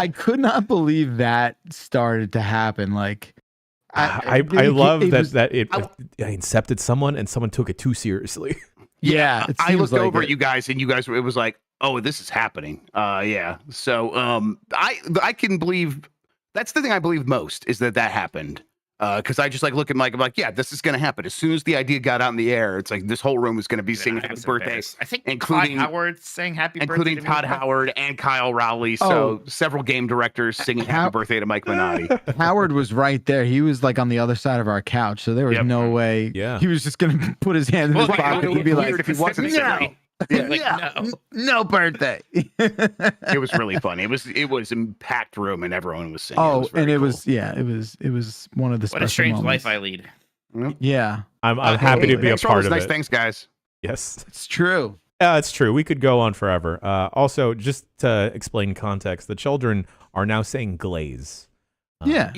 Speaker 4: could not believe that started to happen. Like,
Speaker 1: I love that it incepted someone and someone took it too seriously.
Speaker 4: Yeah,
Speaker 2: I looked over at you guys, and you guys it was like, oh, this is happening. Yeah. So I can believe. That's the thing I believe most is that happened. Because I just like look at Mike, I'm like, yeah, this is going to happen. As soon as the idea got out in the air, it's like this whole room is going to be singing Happy Birthday.
Speaker 3: I think
Speaker 2: including
Speaker 3: Todd Howard saying Happy Birthday.
Speaker 2: Including Todd Howard and Kyle Rowley. So several game directors singing Happy Birthday to Mike Minotti.
Speaker 4: Howard was right there. He was like on the other side of our couch. So there was no way he was just going to put his hand in his pocket and be like,
Speaker 2: if he wasn't
Speaker 4: no. No birthday.
Speaker 2: It was really funny. It was a packed room and everyone was singing.
Speaker 4: Oh, it
Speaker 2: cool.
Speaker 4: it was one of the
Speaker 3: what a strange
Speaker 4: moments.
Speaker 3: life I lead.
Speaker 4: Yeah,
Speaker 1: I'm happy to be a part of
Speaker 2: nice
Speaker 1: it.
Speaker 2: Thanks, guys.
Speaker 1: Yes,
Speaker 4: it's true.
Speaker 1: It's true. We could go on forever. Also, just to explain context, the children are now saying glaze.
Speaker 2: Yeah.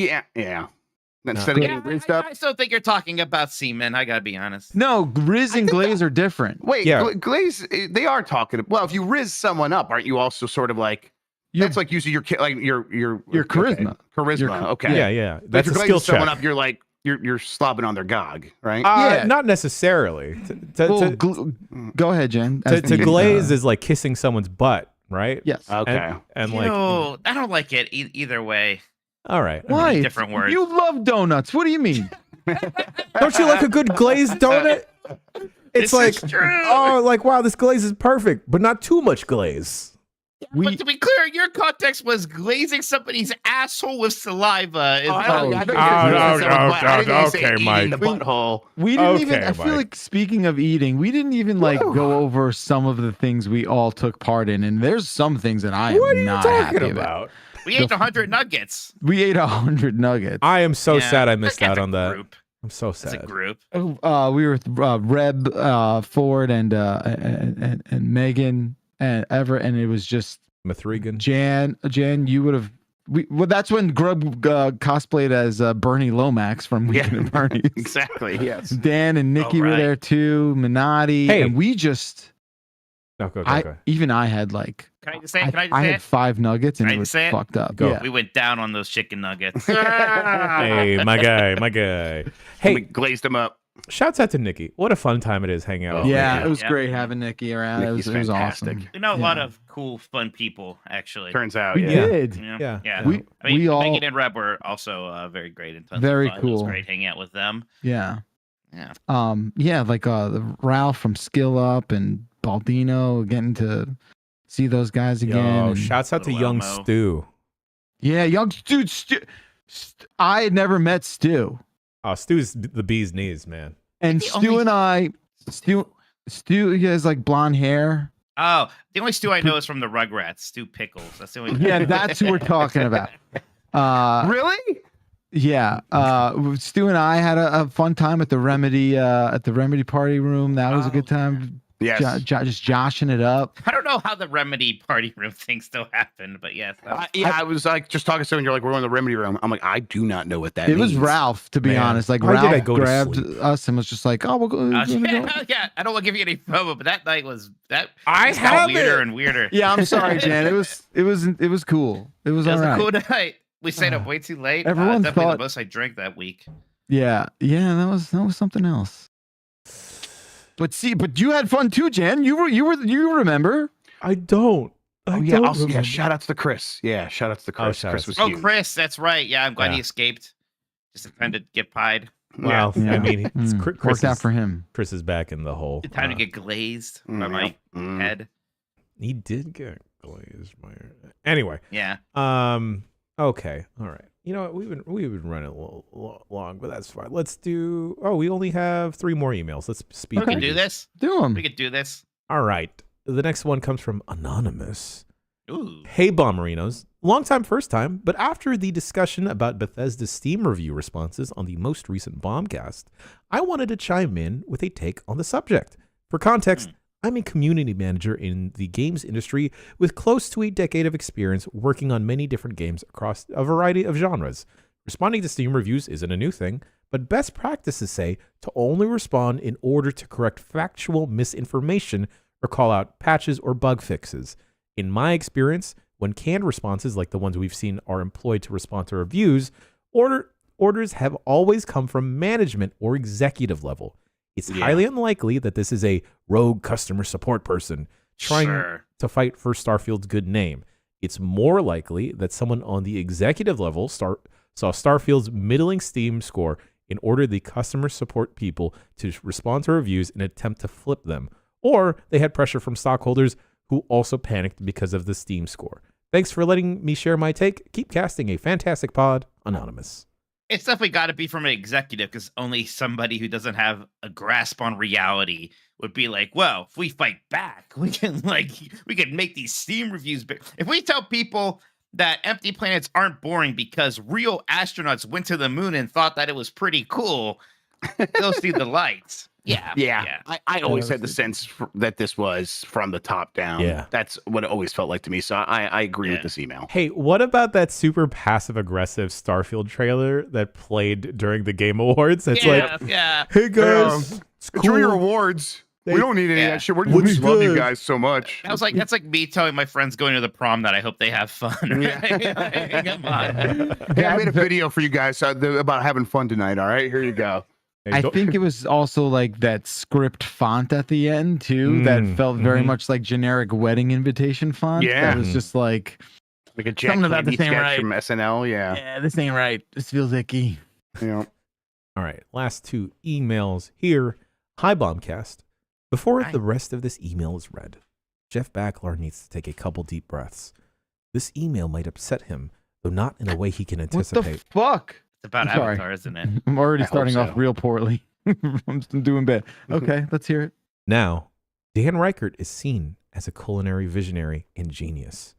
Speaker 2: Instead of getting rizzed up.
Speaker 3: I still think you're talking about semen. I gotta be honest.
Speaker 4: No, Riz and Glaze are different.
Speaker 2: Wait, Glaze, they are talking. Well, if you rizz someone up, aren't you also sort of like that's like using your charisma?
Speaker 4: Charisma.
Speaker 2: Okay.
Speaker 1: Yeah. That's
Speaker 2: If
Speaker 1: a
Speaker 2: you're
Speaker 1: skill
Speaker 2: glazing someone
Speaker 1: check.
Speaker 2: up, you're like you're slobbing on their gog, right?
Speaker 4: Yeah.
Speaker 1: Not necessarily.
Speaker 4: Well, go ahead, Jen.
Speaker 1: To glaze is like kissing someone's butt, right?
Speaker 4: Yes.
Speaker 2: Okay.
Speaker 1: And like,
Speaker 3: I don't like it either way.
Speaker 1: all right.
Speaker 4: Why?
Speaker 3: Different words.
Speaker 4: You love donuts. What do you mean?
Speaker 1: Don't you like a good glazed donut? It's
Speaker 3: This
Speaker 1: like,
Speaker 3: is true.
Speaker 1: oh, like, wow, this glaze is perfect, but not too much glaze.
Speaker 3: But to be clear, your context was glazing somebody's asshole with saliva.
Speaker 1: Okay, Mike.
Speaker 2: The butthole.
Speaker 4: We didn't
Speaker 1: Okay,
Speaker 4: even. I feel
Speaker 1: Mike.
Speaker 4: like speaking of eating, we didn't even like go over some of the things we all took part in, and there's some things that I am
Speaker 1: What are you
Speaker 4: not
Speaker 1: talking
Speaker 4: happy
Speaker 1: about?
Speaker 3: We ate 100 nuggets.
Speaker 4: We ate 100 nuggets.
Speaker 1: I am so
Speaker 3: Yeah,
Speaker 1: sad I missed
Speaker 3: as
Speaker 1: out
Speaker 3: a
Speaker 1: on that.
Speaker 3: group.
Speaker 1: I'm so
Speaker 3: As a
Speaker 1: sad.
Speaker 3: group.
Speaker 4: We were with Reb, Ford, and Megan and Everett, and it was just
Speaker 1: Mithrigan.
Speaker 4: Jan, you would have. Well, that's when Grub cosplayed as Bernie Lomax from Weekend at Bernie's.
Speaker 2: Exactly. Yes.
Speaker 4: Dan and Nikki were
Speaker 3: right.
Speaker 4: there too. Minotti,
Speaker 1: Hey.
Speaker 4: and we just.
Speaker 1: No, go.
Speaker 4: I had like.
Speaker 3: Can I just say it? Can I just
Speaker 4: I
Speaker 3: say
Speaker 4: had
Speaker 3: it?
Speaker 4: 5 nuggets and
Speaker 3: Can I
Speaker 4: it was
Speaker 3: just say it?
Speaker 4: fucked up.
Speaker 1: Go.
Speaker 4: Yeah.
Speaker 3: We went down on those chicken nuggets.
Speaker 1: Hey, my guy.
Speaker 2: We
Speaker 1: Hey,
Speaker 2: glazed them up.
Speaker 1: shouts out to Nikki. What a fun time it is hanging out.
Speaker 2: Oh,
Speaker 1: with
Speaker 4: Yeah,
Speaker 1: Nikki.
Speaker 4: it was
Speaker 3: Yeah.
Speaker 4: great having Nikki around.
Speaker 2: Nikki's
Speaker 4: it was
Speaker 2: fantastic.
Speaker 4: awesome.
Speaker 3: We know a lot
Speaker 4: Yeah.
Speaker 3: of cool, fun people, actually.
Speaker 2: Turns out,
Speaker 4: We
Speaker 2: yeah.
Speaker 4: did.
Speaker 3: Yeah.
Speaker 1: Yeah.
Speaker 3: Yeah.
Speaker 4: We
Speaker 3: I mean,
Speaker 4: we all
Speaker 3: Megan and Reb were also very great and tons
Speaker 4: Very
Speaker 3: of fun. It was
Speaker 4: cool.
Speaker 3: great hanging out with them.
Speaker 4: yeah.
Speaker 3: Yeah.
Speaker 4: Like the Ralph from Skill Up and Baldino getting to see those guys again.
Speaker 1: Yo,
Speaker 4: and-
Speaker 1: shouts out to
Speaker 3: Little
Speaker 1: young
Speaker 3: Elmo.
Speaker 1: Stu.
Speaker 4: yeah, young dude. I had never met Stu,
Speaker 1: Oh, Stu's the bee's knees, man.
Speaker 4: and
Speaker 3: The
Speaker 4: Stu
Speaker 3: only-
Speaker 4: and I, Stu, he has like blonde hair.
Speaker 3: Oh, the only Stu I know is from the Rugrats, Stu Pickles. That's the only.
Speaker 4: Yeah, that's who we're talking about.
Speaker 2: Really?
Speaker 4: Yeah, Stu and I had a fun time at the Remedy party room. That was a good time.
Speaker 2: Yes.
Speaker 4: Just joshing it up.
Speaker 3: I don't know how the Remedy party room thing still happened, but yes. that was-
Speaker 2: I was like just talking to someone. You're like, we're going to the remedy room. I'm like, I do not know what that
Speaker 4: It
Speaker 2: means.
Speaker 4: was Ralph, to be
Speaker 1: Man,
Speaker 4: honest. Like
Speaker 1: why did I
Speaker 4: Ralph
Speaker 1: go to
Speaker 4: grabbed
Speaker 1: sleep?
Speaker 4: us and was just like, "Oh, we'll go."
Speaker 3: yeah, I don't want to give you any FOMO, but that night was that.
Speaker 1: I
Speaker 3: just got
Speaker 1: have
Speaker 3: weirder
Speaker 1: it.
Speaker 3: and weirder.
Speaker 4: Yeah, I'm sorry, Jan. It was cool. It was
Speaker 3: It
Speaker 4: all
Speaker 3: was a
Speaker 4: right.
Speaker 3: cool night. We stayed up way too late.
Speaker 4: Everyone
Speaker 3: Definitely
Speaker 4: thought-
Speaker 3: the most I drank that week.
Speaker 4: Yeah, that was something else. But you had fun too, Jan. You remember?
Speaker 1: I don't. I
Speaker 2: Oh, yeah.
Speaker 1: don't
Speaker 2: Also, yeah.
Speaker 1: remember.
Speaker 2: Shout outs to Chris. Yeah. Shout outs to Chris.
Speaker 1: shout
Speaker 2: Chris
Speaker 1: outs
Speaker 2: was
Speaker 3: Oh,
Speaker 2: huge.
Speaker 3: Chris, that's right. Yeah, I'm glad
Speaker 1: Yeah.
Speaker 3: he escaped. Just trying to get pied.
Speaker 1: Well,
Speaker 4: Yeah.
Speaker 1: I mean, it's
Speaker 4: Worked
Speaker 1: Chris
Speaker 4: out
Speaker 1: is,
Speaker 4: for him.
Speaker 1: Chris is back in the hole.
Speaker 3: Time to get glazed by
Speaker 2: Mm,
Speaker 3: my
Speaker 2: yep. Mm.
Speaker 3: head.
Speaker 1: He did get glazed. Anyway.
Speaker 3: Yeah.
Speaker 1: Okay. All right. You know what? We've been running a little long, but that's fine. Let's do. Oh, we only have 3 more emails. Let's speed.
Speaker 3: We can
Speaker 1: through
Speaker 3: do
Speaker 1: these.
Speaker 3: this.
Speaker 4: Do him.
Speaker 3: We could do this.
Speaker 1: All right. The next one comes from Anonymous.
Speaker 3: Ooh.
Speaker 1: Hey, Bomberinos. Long time, first time, but after the discussion about Bethesda's Steam review responses on the most recent Bombcast, I wanted to chime in with a take on the subject. For context, I'm a community manager in the games industry with close to a decade of experience working on many different games across a variety of genres. Responding to Steam reviews isn't a new thing, but best practices say to only respond in order to correct factual misinformation or call out patches or bug fixes. In my experience, when canned responses like the ones we've seen are employed to respond to reviews, orders have always come from management or executive level. It's highly unlikely that this is a rogue customer support person trying to fight for Starfield's good name. It's more likely that someone on the executive level saw Starfield's middling Steam score and ordered the customer support people to respond to reviews in an attempt to flip them. Or they had pressure from stockholders who also panicked because of the Steam score. Thanks for letting me share my take. Keep casting a fantastic pod, Anonymous.
Speaker 3: It's definitely got to be from an executive because only somebody who doesn't have a grasp on reality would be like, well, if we fight back, we can make these Steam reviews big. If we tell people that empty planets aren't boring because real astronauts went to the moon and thought that it was pretty cool, they'll see the lights. Yeah.
Speaker 2: I always had the sense that this was from the top down.
Speaker 1: Yeah.
Speaker 2: That's what it always felt like to me. So I agree with this email.
Speaker 1: Hey, what about that super passive-aggressive Starfield trailer that played during the Game Awards? It's like,
Speaker 3: yeah.
Speaker 1: hey guys, it's
Speaker 2: Enjoy your
Speaker 1: cool.
Speaker 2: awards. We don't need any of
Speaker 3: Yeah.
Speaker 2: that shit. We just love you guys so much.
Speaker 3: That's like me telling my friends going to the prom that I hope they have fun. Right? Come on.
Speaker 2: Hey, I made a video for you guys about having fun tonight. All right, here you go.
Speaker 4: I think it was also like that script font at the end too that felt very much like generic wedding invitation font.
Speaker 2: Yeah.
Speaker 4: That was just like
Speaker 2: a Jack
Speaker 4: something about
Speaker 2: Candy
Speaker 4: this ain't
Speaker 2: sketch
Speaker 4: right.
Speaker 2: from SNL. Yeah.
Speaker 4: Yeah, this ain't right. This feels icky.
Speaker 2: Yeah.
Speaker 1: All right, last two emails here. Hi, Bombcast. Before the rest of this email is read, Jeff Backlar needs to take a couple deep breaths. This email might upset him, though not in a way he can anticipate.
Speaker 4: What the fuck?
Speaker 3: It's about
Speaker 4: I'm sorry.
Speaker 3: Avatar, isn't it?
Speaker 4: I'm already
Speaker 2: I hope
Speaker 4: starting
Speaker 2: so.
Speaker 4: off real poorly. I'm doing bad. Okay, let's hear it.
Speaker 1: Now, Dan Rker is seen as a culinary visionary and genius.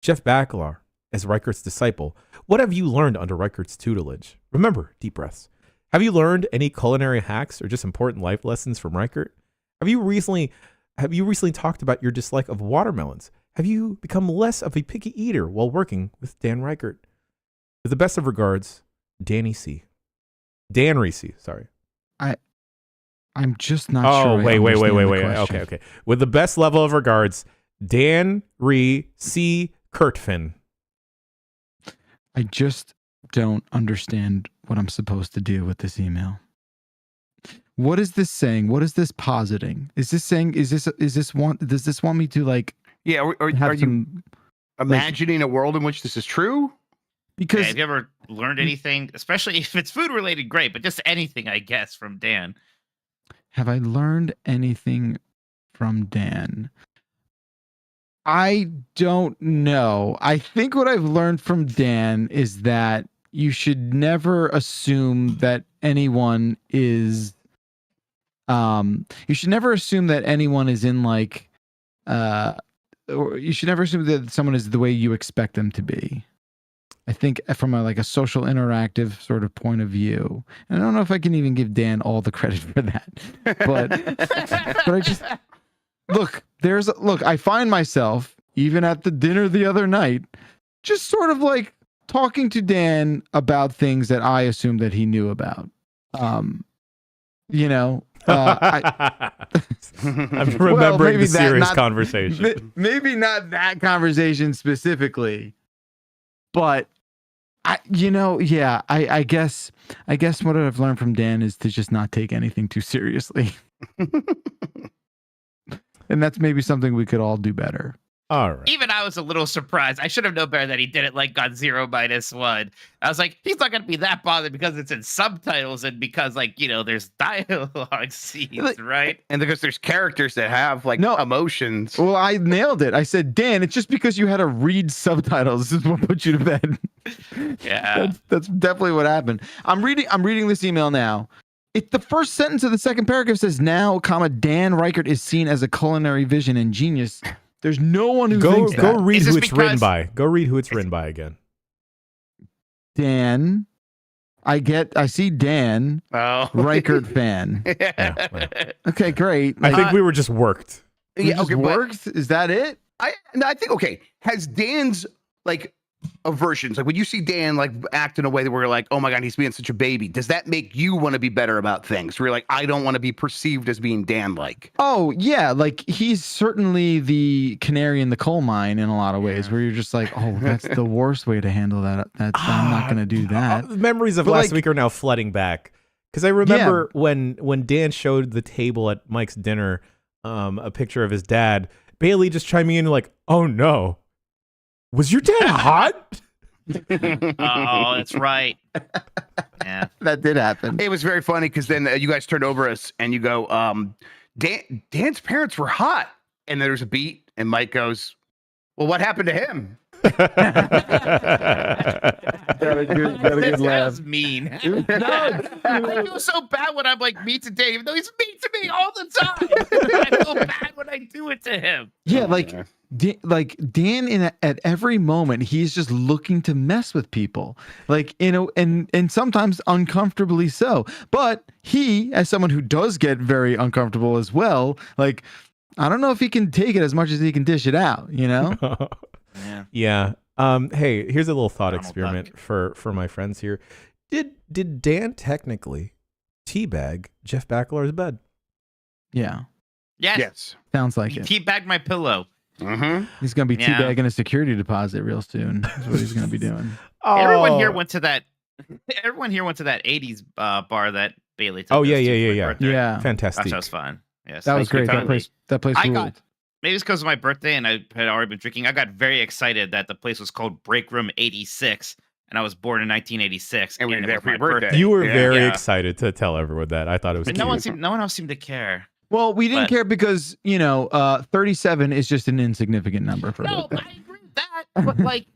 Speaker 1: Jeff Backlar, as Rikert's disciple, what have you learned under Rikert's tutelage? Remember, deep breaths. Have you learned any culinary hacks or just important life lessons from Rker? Have you recently talked about your dislike of watermelons? Have you become less of a picky eater while working with Dan Rker? With the best of regards, Dan Reese, sorry.
Speaker 4: I'm just not
Speaker 1: Oh,
Speaker 4: sure.
Speaker 1: wait.
Speaker 4: Okay.
Speaker 1: Okay. With the best level of regards, Dan C. Kurtfin.
Speaker 4: I just don't understand what I'm supposed to do with this email. What is this saying? What is this positing? Is this saying? Does this want me to like?
Speaker 2: Yeah. Are
Speaker 4: have
Speaker 2: you
Speaker 4: some,
Speaker 2: imagining a world in which this is true?
Speaker 4: because
Speaker 3: Have you ever learned anything, especially if it's food related? Great, but just anything, I guess, from Dan.
Speaker 4: have I learned anything from Dan? I don't know. I think what I've learned from Dan is that you should never assume that anyone is you should never assume that anyone is in like or you should never assume that someone is the way you expect them to be. I think from a social interactive sort of point of view. And I don't know if I can even give Dan all the credit for that. But I just look, I find myself even at the dinner the other night just sort of like talking to Dan about things that I assumed that he knew about. I'm
Speaker 1: remembering the serious conversation.
Speaker 4: Maybe not that conversation specifically, but I guess what I've learned from Dan is to just not take anything too seriously. And that's maybe something we could all do better.
Speaker 1: All right.
Speaker 3: Even I was a little surprised. I should have known better that he did it like on 0-1. I was like, he's not going to be that bothered because it's in subtitles and because there's dialogue scenes, right?
Speaker 2: And because there's characters that have emotions.
Speaker 4: Well, I nailed it. I said, Dan, it's just because you had to read subtitles. This is what put you to bed.
Speaker 3: Yeah.
Speaker 4: That's definitely what happened. I'm reading this email now. The first sentence of the second paragraph says, now, Dan Rker is seen as a culinary vision and genius. There's no one who thinks that.
Speaker 1: Go read who it's written
Speaker 3: because-
Speaker 1: by. Go read who it's written by again.
Speaker 4: Dan. I see Dan.
Speaker 2: Oh.
Speaker 4: Rker fan.
Speaker 1: Yeah, right.
Speaker 4: Okay, great.
Speaker 1: I think we were just worked.
Speaker 4: We
Speaker 2: Yeah,
Speaker 4: just
Speaker 2: okay, but
Speaker 4: worked? Is that it?
Speaker 2: I think, okay, has Dan's aversions, when you see Dan act in a way that we're like, oh my God, he's being such a baby, does that make you want to be better about things? Where you're like, I don't want to be perceived as being Dan-like.
Speaker 4: Oh, yeah. He's certainly the canary in the coal mine in a lot of ways, where you're just like, oh, that's the worst way to handle that. I'm not going to do that.
Speaker 1: Memories of last week are now flooding back. Because I remember when Dan showed the table at Mike's dinner a picture of his dad, Bailey just chiming in like, oh no. Was your dad hot?
Speaker 3: Oh, that's right. Yeah.
Speaker 4: That did happen.
Speaker 2: It was very funny because then you guys turned over us and you go, Dan's parents were hot. And there's a beat and Mike goes, well, what happened to him?
Speaker 4: Got a good
Speaker 3: That
Speaker 4: laugh.
Speaker 3: was mean. I feel so bad when I'm like mean to Dave, even though he's mean to me all the time. I feel bad when I do it to him.
Speaker 4: Yeah, Dan at every moment he's just looking to mess with people, and sometimes uncomfortably so. But he, as someone who does get very uncomfortable as well, I don't know if he can take it as much as he can dish it out.
Speaker 3: Yeah.
Speaker 1: Yeah. Hey, here's a little thought
Speaker 3: Donald
Speaker 1: experiment
Speaker 3: Duck.
Speaker 1: for my friends here. Did Dan technically teabag Jeff Backlar's bed?
Speaker 4: Yeah.
Speaker 3: Yes.
Speaker 4: Sounds like
Speaker 3: He
Speaker 4: it.
Speaker 3: teabagged my pillow.
Speaker 2: Mm-hmm.
Speaker 4: He's gonna be
Speaker 3: Yeah.
Speaker 4: teabagging a security deposit real soon. That's what he's gonna be doing.
Speaker 3: Everyone here
Speaker 1: Oh.
Speaker 3: went to that. Everyone here went to that '80s bar that Bailey took.
Speaker 1: Oh,
Speaker 3: us
Speaker 1: yeah,
Speaker 3: to
Speaker 1: yeah,
Speaker 3: for
Speaker 1: yeah,
Speaker 3: my
Speaker 1: yeah.
Speaker 3: birthday.
Speaker 4: Yeah,
Speaker 3: Gosh,
Speaker 1: Fantastic.
Speaker 3: that was fun. Yes,
Speaker 4: that was
Speaker 3: thank you,
Speaker 4: great.
Speaker 3: Tony.
Speaker 4: That place
Speaker 3: I
Speaker 4: ruled.
Speaker 3: got- Maybe it's because of my birthday and I had already been drinking. I got very excited that the place was called Break Room 86, and I was born in 1986.
Speaker 2: And we were
Speaker 3: it
Speaker 2: there
Speaker 3: was
Speaker 2: for your
Speaker 3: my
Speaker 2: birthday.
Speaker 1: You were
Speaker 2: Yeah.
Speaker 1: very
Speaker 3: Yeah.
Speaker 1: excited to tell everyone that. I thought it was
Speaker 3: But
Speaker 1: cute.
Speaker 3: no one else seemed to care.
Speaker 4: Well, we didn't
Speaker 3: But-
Speaker 4: care because 37 is just an insignificant number for
Speaker 3: No,
Speaker 4: a birthday.
Speaker 3: I agree with that. But like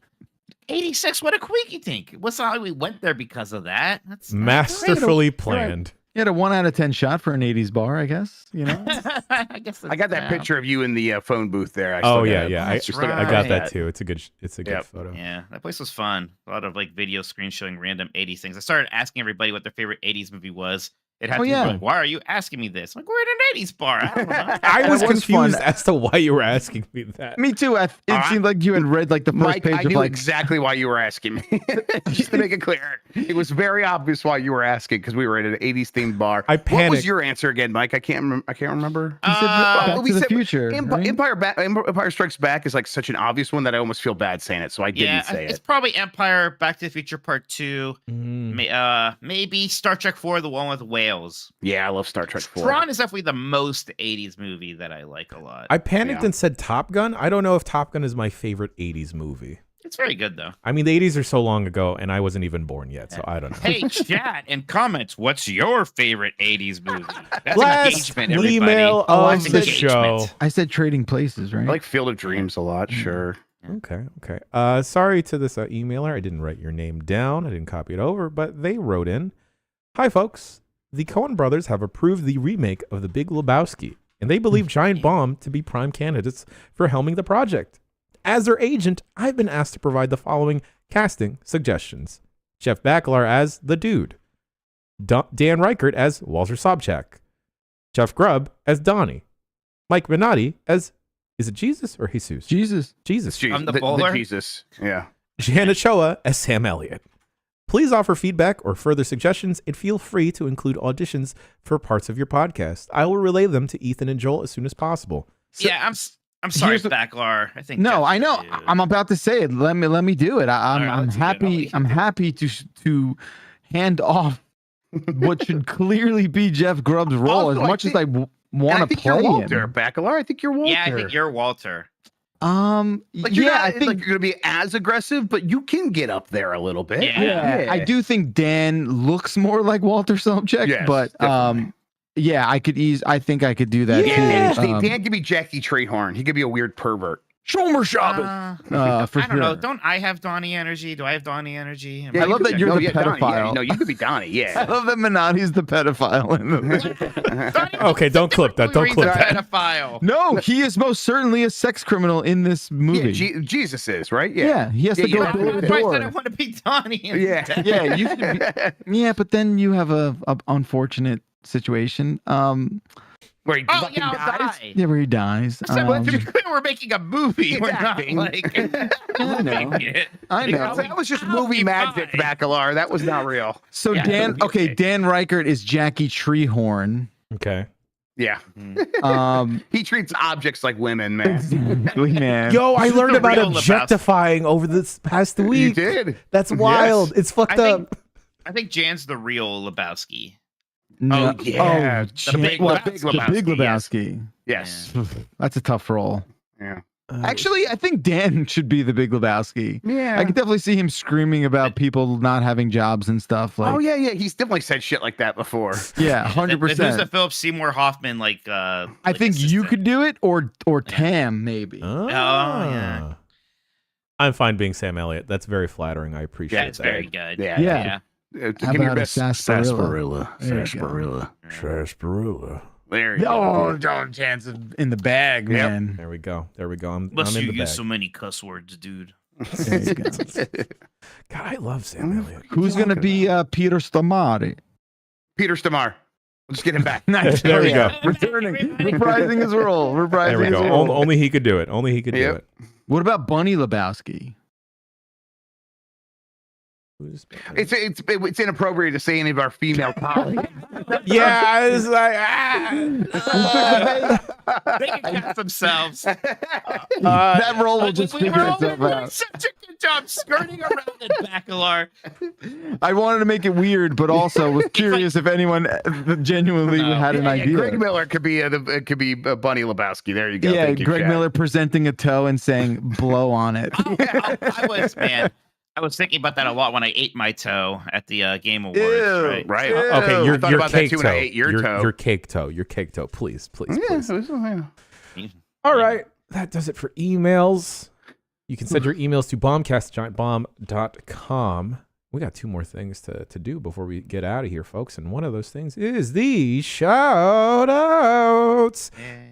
Speaker 3: 86, what a quickie think. What's not we went there because of that? That's
Speaker 1: Masterfully planned.
Speaker 4: You had a 1 out of 10 shot for an 80s bar, I guess.
Speaker 3: I guess
Speaker 2: I got that picture of you in the phone booth there. I
Speaker 1: Oh
Speaker 2: still
Speaker 1: yeah,
Speaker 2: got it.
Speaker 1: yeah.
Speaker 3: That's
Speaker 1: I got
Speaker 3: right.
Speaker 1: that too. It's a good
Speaker 2: Yep.
Speaker 1: photo.
Speaker 3: Yeah, that place was fun. A lot of like video screens showing random 80s things. I started asking everybody what their favorite 80s movie was. It had
Speaker 4: Oh,
Speaker 3: to
Speaker 4: yeah.
Speaker 3: be like, why are you asking me this? I'm like, we're at an 80s bar. I don't know.
Speaker 1: I was
Speaker 4: That was
Speaker 1: confused
Speaker 4: fun.
Speaker 1: as to why you were asking me that.
Speaker 4: Me too. It seemed like you had read like the first
Speaker 2: Mike,
Speaker 4: page
Speaker 2: I
Speaker 4: of
Speaker 2: knew
Speaker 4: like
Speaker 2: exactly why you were asking me. Just to make it clear, it was very obvious why you were asking because we were at an '80s themed bar.
Speaker 1: I
Speaker 2: What was
Speaker 1: panicked.
Speaker 2: your answer again, Mike? I can't remember.
Speaker 4: You said Back
Speaker 2: we
Speaker 4: to the
Speaker 2: said
Speaker 4: Future. right?
Speaker 2: Empire Strikes Back is like such an obvious one that I almost feel bad saying it, so I didn't
Speaker 3: Yeah,
Speaker 2: say
Speaker 3: it's
Speaker 2: it.
Speaker 3: probably Empire, Back to the Future Part 2,
Speaker 1: Mm.
Speaker 3: maybe Star Trek 4, the one with whales.
Speaker 2: Yeah, I love Star Trek 4.
Speaker 3: Tron is definitely the most 80s movie that I like a lot.
Speaker 1: I panicked
Speaker 2: Yeah.
Speaker 1: and said Top Gun. I don't know if Top Gun is my favorite 80s movie.
Speaker 3: It's very good though.
Speaker 1: I mean, the 80s are so long ago, and I wasn't even born yet, so I don't know.
Speaker 3: Hey, chat and comments. What's your favorite 80s movie? That's
Speaker 1: Last
Speaker 3: engagement, everybody.
Speaker 1: email
Speaker 3: That's
Speaker 1: of the
Speaker 3: engagement.
Speaker 1: show.
Speaker 4: I said Trading Places, right?
Speaker 2: I like Field of Dreams a lot. Sure.
Speaker 1: Okay. Sorry to this emailer. I didn't write your name down. I didn't copy it over, but they wrote in, "Hi, folks. The Coen brothers have approved the remake of The Big Lebowski, and they believe Giant Bomb to be prime candidates for helming the project. As their agent, I've been asked to provide the following casting suggestions. Jeff Bakalar as the Dude. Dan Rykert as Walter Sobchak. Jeff Grubb as Donnie. Mike Minotti as, is it Jesus or Jesus?
Speaker 4: Jesus.
Speaker 1: Jesus.
Speaker 3: I'm the bowler?
Speaker 2: Jesus. Yeah.
Speaker 1: Jana Choa as Sam Elliott. Please offer feedback or further suggestions and feel free to include auditions for parts of your podcast. I will relay them to Ethan and Joel as soon as possible."
Speaker 3: Yeah, I'm sorry,
Speaker 4: here's the-
Speaker 3: Backlar. I think
Speaker 4: No,
Speaker 3: Jeff's
Speaker 4: I know.
Speaker 3: the dude.
Speaker 4: I'm about to say it. Let me do it. I'm
Speaker 3: All right, let's do it.
Speaker 4: happy. I'm happy to hand off what should clearly be Jeff Grubb's role
Speaker 2: Also,
Speaker 4: as
Speaker 2: I
Speaker 4: much as
Speaker 2: think-
Speaker 4: I want
Speaker 2: I
Speaker 4: to
Speaker 2: think
Speaker 4: play
Speaker 2: you're Walter
Speaker 4: him.
Speaker 2: Bakalar. I think you're Walter.
Speaker 3: Yeah, I think you're Walter.
Speaker 2: Like you're
Speaker 4: yeah,
Speaker 2: not,
Speaker 4: I think
Speaker 2: like you're gonna be as aggressive, but you can get up there a little bit.
Speaker 3: Yeah.
Speaker 4: I do think Dan looks more like Walter Sobchak,
Speaker 2: Yes,
Speaker 4: but
Speaker 2: definitely.
Speaker 4: yeah, I think I could do that
Speaker 2: Yeah,
Speaker 4: too.
Speaker 2: Dan could be Jackie Treehorn. He could be a weird pervert.
Speaker 4: Shomer Shabbos. For
Speaker 3: I don't know.
Speaker 4: sure.
Speaker 3: Don't I have Donnie energy? Do I have Donnie energy?
Speaker 4: I love that you're the
Speaker 2: Donnie,
Speaker 4: pedophile.
Speaker 2: no, you could be Donnie.
Speaker 4: I
Speaker 2: Yeah.
Speaker 4: love that Minotti's the pedophile in the
Speaker 1: Okay, don't clip that. Don't clip that.
Speaker 3: Pedophile.
Speaker 4: No, he is most certainly a sex criminal in this movie.
Speaker 2: Jesus is right.
Speaker 4: Yeah, he has to go
Speaker 2: yeah.
Speaker 4: door to
Speaker 3: That's why I said I
Speaker 4: door.
Speaker 3: want to be Donnie.
Speaker 2: Yeah.
Speaker 4: Yeah, you should be, yeah, but then you have a unfortunate situation.
Speaker 2: Where he
Speaker 3: Oh
Speaker 2: fucking
Speaker 3: yeah, I'll
Speaker 2: dies.
Speaker 3: die.
Speaker 4: Yeah, where he dies.
Speaker 3: So, to be clear, we're making a movie. We're not
Speaker 2: acting.
Speaker 3: like.
Speaker 4: I know.
Speaker 3: it.
Speaker 4: I know.
Speaker 2: That was just
Speaker 3: I'll
Speaker 2: movie
Speaker 3: be
Speaker 2: magic,
Speaker 3: fine.
Speaker 2: Bakalar. That was not real.
Speaker 4: So
Speaker 3: Yeah,
Speaker 4: Dan,
Speaker 3: it'll be
Speaker 4: okay,
Speaker 3: okay.
Speaker 4: Dan Rykert is Jackie Treehorn.
Speaker 1: Okay.
Speaker 2: Yeah.
Speaker 4: He
Speaker 2: treats objects like women, man.
Speaker 4: exactly, man.
Speaker 1: Yo, I
Speaker 3: This is
Speaker 1: learned
Speaker 3: the
Speaker 1: about
Speaker 3: real Lebowski.
Speaker 1: objectifying over this past
Speaker 2: You
Speaker 1: week.
Speaker 2: did.
Speaker 1: That's wild. It's fucked up.
Speaker 3: I think Jan's the real Lebowski.
Speaker 4: No.
Speaker 2: Oh, yeah.
Speaker 3: The Big
Speaker 4: what?
Speaker 3: Lebowski.
Speaker 4: The Big
Speaker 3: Yes.
Speaker 4: Lebowski.
Speaker 2: Yes.
Speaker 4: That's a tough role.
Speaker 2: Yeah.
Speaker 4: Actually, I think Dan should be the Big Lebowski.
Speaker 2: Yeah.
Speaker 4: I could definitely see him screaming about people not having jobs and stuff. Like,
Speaker 2: Oh yeah, yeah. He's definitely said shit like that before.
Speaker 4: yeah,
Speaker 3: Who's the
Speaker 4: 100%.
Speaker 3: Philip Seymour Hoffman like?
Speaker 4: I think you could do it, or Tam maybe.
Speaker 1: Oh,
Speaker 3: yeah.
Speaker 1: I'm fine being Sam Elliott. That's very flattering. I appreciate
Speaker 3: Yeah, it's
Speaker 1: that.
Speaker 3: very good.
Speaker 2: Yeah.
Speaker 4: Yeah.
Speaker 2: Give
Speaker 4: How
Speaker 2: me your
Speaker 4: about a
Speaker 2: best
Speaker 4: sarsaparilla? There you go.
Speaker 2: Sarsaparilla.
Speaker 1: Sarsaparilla.
Speaker 2: There you
Speaker 4: Oh,
Speaker 2: go.
Speaker 4: don't chance in the bag,
Speaker 2: Yep.
Speaker 4: man.
Speaker 1: There we go. There we go. I'm
Speaker 3: Must
Speaker 1: in
Speaker 3: you
Speaker 1: the
Speaker 3: use
Speaker 1: bag.
Speaker 3: so many cuss words, dude?
Speaker 4: There you go.
Speaker 1: God, I love Sam Elliott.
Speaker 4: Who's gonna be Peter Stamari?
Speaker 2: Peter Stamar. We'll just get him back.
Speaker 4: Nice.
Speaker 1: There we go.
Speaker 4: Returning, reprising his role. Reprising
Speaker 1: There we
Speaker 4: his
Speaker 1: go.
Speaker 4: role.
Speaker 1: Only he could do it. Only he could do
Speaker 2: Yep.
Speaker 1: it.
Speaker 4: What about Bunny Lebowski?
Speaker 1: Who's-
Speaker 2: It's inappropriate to say any of our female colleagues.
Speaker 1: Yeah, I was like,
Speaker 3: They can cast themselves.
Speaker 4: That role will just
Speaker 3: we
Speaker 4: figure
Speaker 3: were all
Speaker 4: itself
Speaker 3: doing
Speaker 4: out.
Speaker 3: such a good job skirting around it, Bacalar.
Speaker 4: I wanted to make it weird, but also was curious if anyone genuinely had an idea.
Speaker 2: Greg Miller could be Bunny Lebowski. There you go.
Speaker 4: Yeah,
Speaker 2: Thank you,
Speaker 4: Greg
Speaker 2: Chad.
Speaker 4: Miller presenting a toe and saying "blow on it."
Speaker 3: I was thinking about that a lot when I ate my toe at the Game Awards.
Speaker 4: Ew.
Speaker 3: Right?
Speaker 2: Right.
Speaker 4: Ew.
Speaker 1: Okay,
Speaker 2: I
Speaker 1: your
Speaker 2: thought about that
Speaker 1: cake
Speaker 2: too when I ate your toe.
Speaker 1: Your cake toe. Your cake toe. Please, please,
Speaker 2: Yeah,
Speaker 1: please.
Speaker 2: it was- yeah.
Speaker 1: All right, that does it for emails. You can send your emails to bombcast@giantbomb.com. We got 2 more things to do before we get out of here, folks. And one of those things is the shout-outs.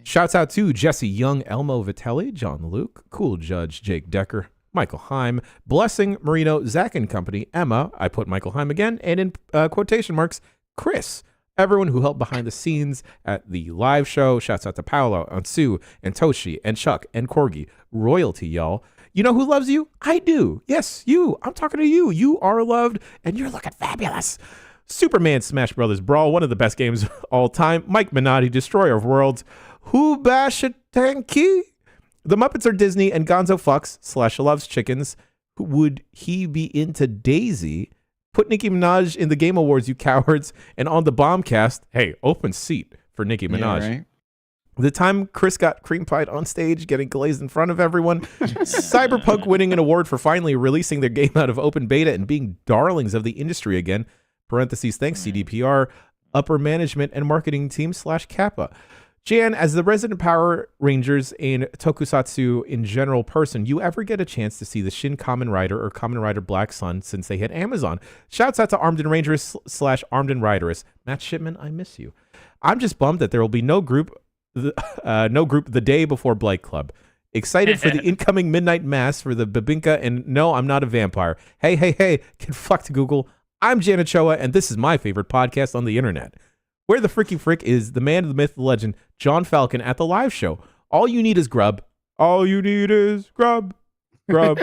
Speaker 1: Shouts out to Jesse Young, Elmo Vitelli, John Luke, Cool Judge Jake Decker, Michael Heim, Blessing Marino, Zach and Company, Emma, I put Michael Heim again, and in quotation marks, Chris. Everyone who helped behind the scenes at the live show. Shouts out to Paolo, and Sue, and Toshi, and Chuck, and Corgi. Royalty, y'all. You know who loves you? I do. Yes, you. I'm talking to you. You are loved, and you're looking fabulous. Superman Smash Brothers Brawl, one of the best games of all time. Mike Minotti, Destroyer of Worlds. Hubashitanki. The Muppets are Disney, and Gonzo fucks / loves chickens. Would he be into Daisy? Put Nicki Minaj in the Game Awards, you cowards. And on the Bombcast, hey, open seat for Nicki Minaj.
Speaker 4: Yeah, right?
Speaker 1: The time Chris got cream pied on stage, getting glazed in front of everyone. Cyberpunk winning an award for finally releasing their game out of open beta and being darlings of the industry again. Parentheses, thanks CDPR, upper management and marketing team / Kappa. Jan, as the resident Power Rangers and Tokusatsu in general person, you ever get a chance to see the Shin Kamen Rider or Kamen Rider Black Sun since they hit Amazon? Shouts out to Armed and Rangers / Armed and Rideress. Matt Shipman, I miss you. I'm just bummed that there will be no group the day before Blight Club. Excited for the incoming Midnight Mass for the Babinka, and no, I'm not a vampire. Hey, get fucked, Google. I'm Janet Choa, and this is my favorite podcast on the internet. Where the fricky frick is the man, the myth, the legend, John Falcon at the live show. All you need is grub. All you need is grub. Grub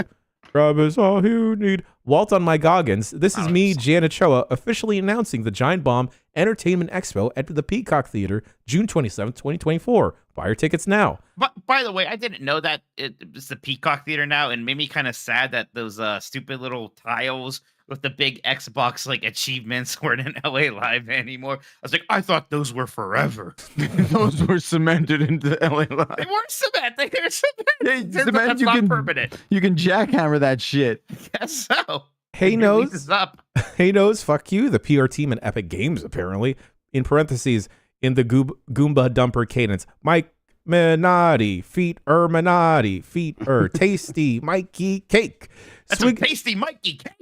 Speaker 1: is all you need. Walt on my goggins. This is me, Janet Choa, officially announcing the Giant Bomb Entertainment Expo at the Peacock Theater, June 27th, 2024. Buy your tickets now.
Speaker 3: But by the way, I didn't know that it's the Peacock Theater now, and made me kind of sad that those stupid little tiles with the big Xbox like achievements weren't in LA Live anymore. I was like, I thought those were forever.
Speaker 4: Those were cemented into LA Live.
Speaker 3: They weren't cemented. They're cemented.
Speaker 4: Yeah, cement,
Speaker 3: That's not permanent.
Speaker 4: You can jackhammer that shit.
Speaker 3: Guess so.
Speaker 1: Hey
Speaker 3: Release
Speaker 1: Nose.
Speaker 3: this up.
Speaker 1: Hey Nose, fuck you. The PR team at Epic Games, apparently. In parentheses, in the Goomba Dumper cadence. Mike Minotti, feet Minotti, feet tasty, Mikey cake.
Speaker 3: That's a tasty Mikey cake.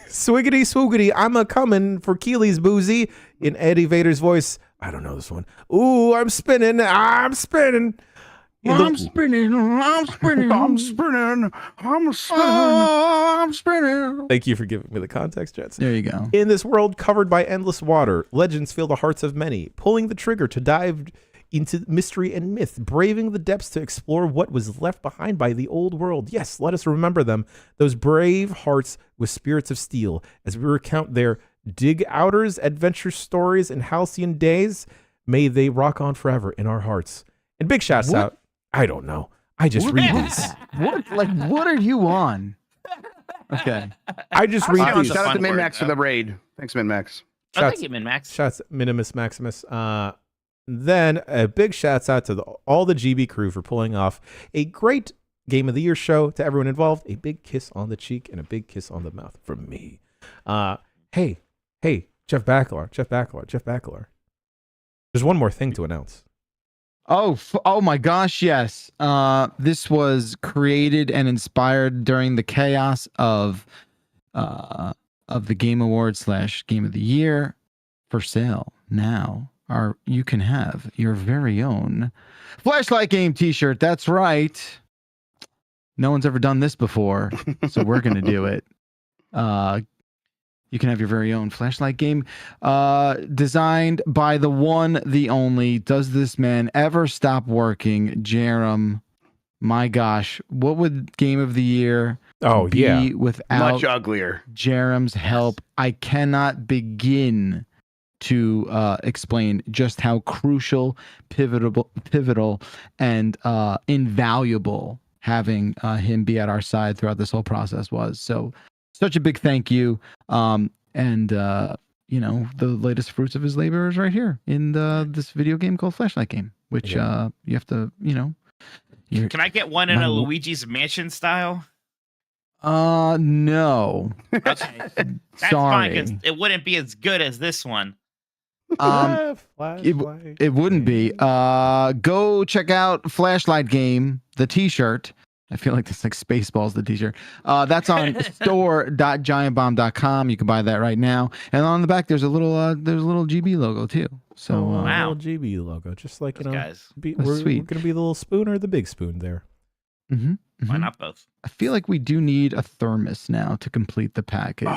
Speaker 1: Swiggity swoogity, I'm a coming for Keely's boozy. In Eddie Vader's voice, I don't know this one. Ooh, I'm spinning.
Speaker 4: I'm spinning. I'm spinning.
Speaker 1: Thank you for giving me the context, Jets.
Speaker 4: There you go.
Speaker 1: In this world covered by endless water, legends fill the hearts of many, pulling the trigger to dive into mystery and myth, braving the depths to explore what was left behind by the old world. Yes, let us remember them, those brave hearts with spirits of steel, as we recount their dig-outers, adventure stories, and halcyon days. May they rock on forever in our hearts. And big shouts out. I don't know. I just read these.
Speaker 4: What are you on? Okay.
Speaker 1: I just read these.
Speaker 2: Shout out to
Speaker 3: Fun word,
Speaker 2: Minmax for the raid. Thanks, Minmax.
Speaker 3: Thank you, Min-Max.
Speaker 1: Shouts Minimus Maximus. Then a big shouts out to all the GB crew for pulling off a great Game of the Year show. To everyone involved, a big kiss on the cheek and a big kiss on the mouth from me. Hey, Jeff Bakalar. There's one more thing to announce.
Speaker 4: Oh my gosh, yes. This was created and inspired during the chaos of the Game Awards / Game of the Year. For sale now. You can have your very own Flashlight Game t-shirt. That's right. No one's ever done this before, so we're going to do it. You can have your very own Flashlight Game designed by the one, the only. Does this man ever stop working? Jerem. My gosh, what would Game of the Year be without
Speaker 2: Much uglier.
Speaker 4: Jerem's help? I cannot begin to explain just how crucial, pivotal, and invaluable having him be at our side throughout this whole process was. So, such a big thank you. And you know, the latest fruits of his labor is right here in this video game called Flashlight Game, which you have to, you know.
Speaker 3: Can I get one in a Luigi's Mansion style?
Speaker 4: No.
Speaker 3: Okay. That's fine, because it wouldn't be as good as this one.
Speaker 4: It wouldn't be. Go check out Flashlight Game, the t-shirt. I feel like that's like Spaceballs, the t-shirt. That's on store.giantbomb.com. You can buy that right now. And on the back, there's a little GB logo too. So
Speaker 1: wow, little GB logo, just like, you know,
Speaker 3: guys.
Speaker 1: We're gonna be the little spoon or the big spoon there.
Speaker 3: Why not both?
Speaker 4: I feel like we do need a thermos now to complete the package.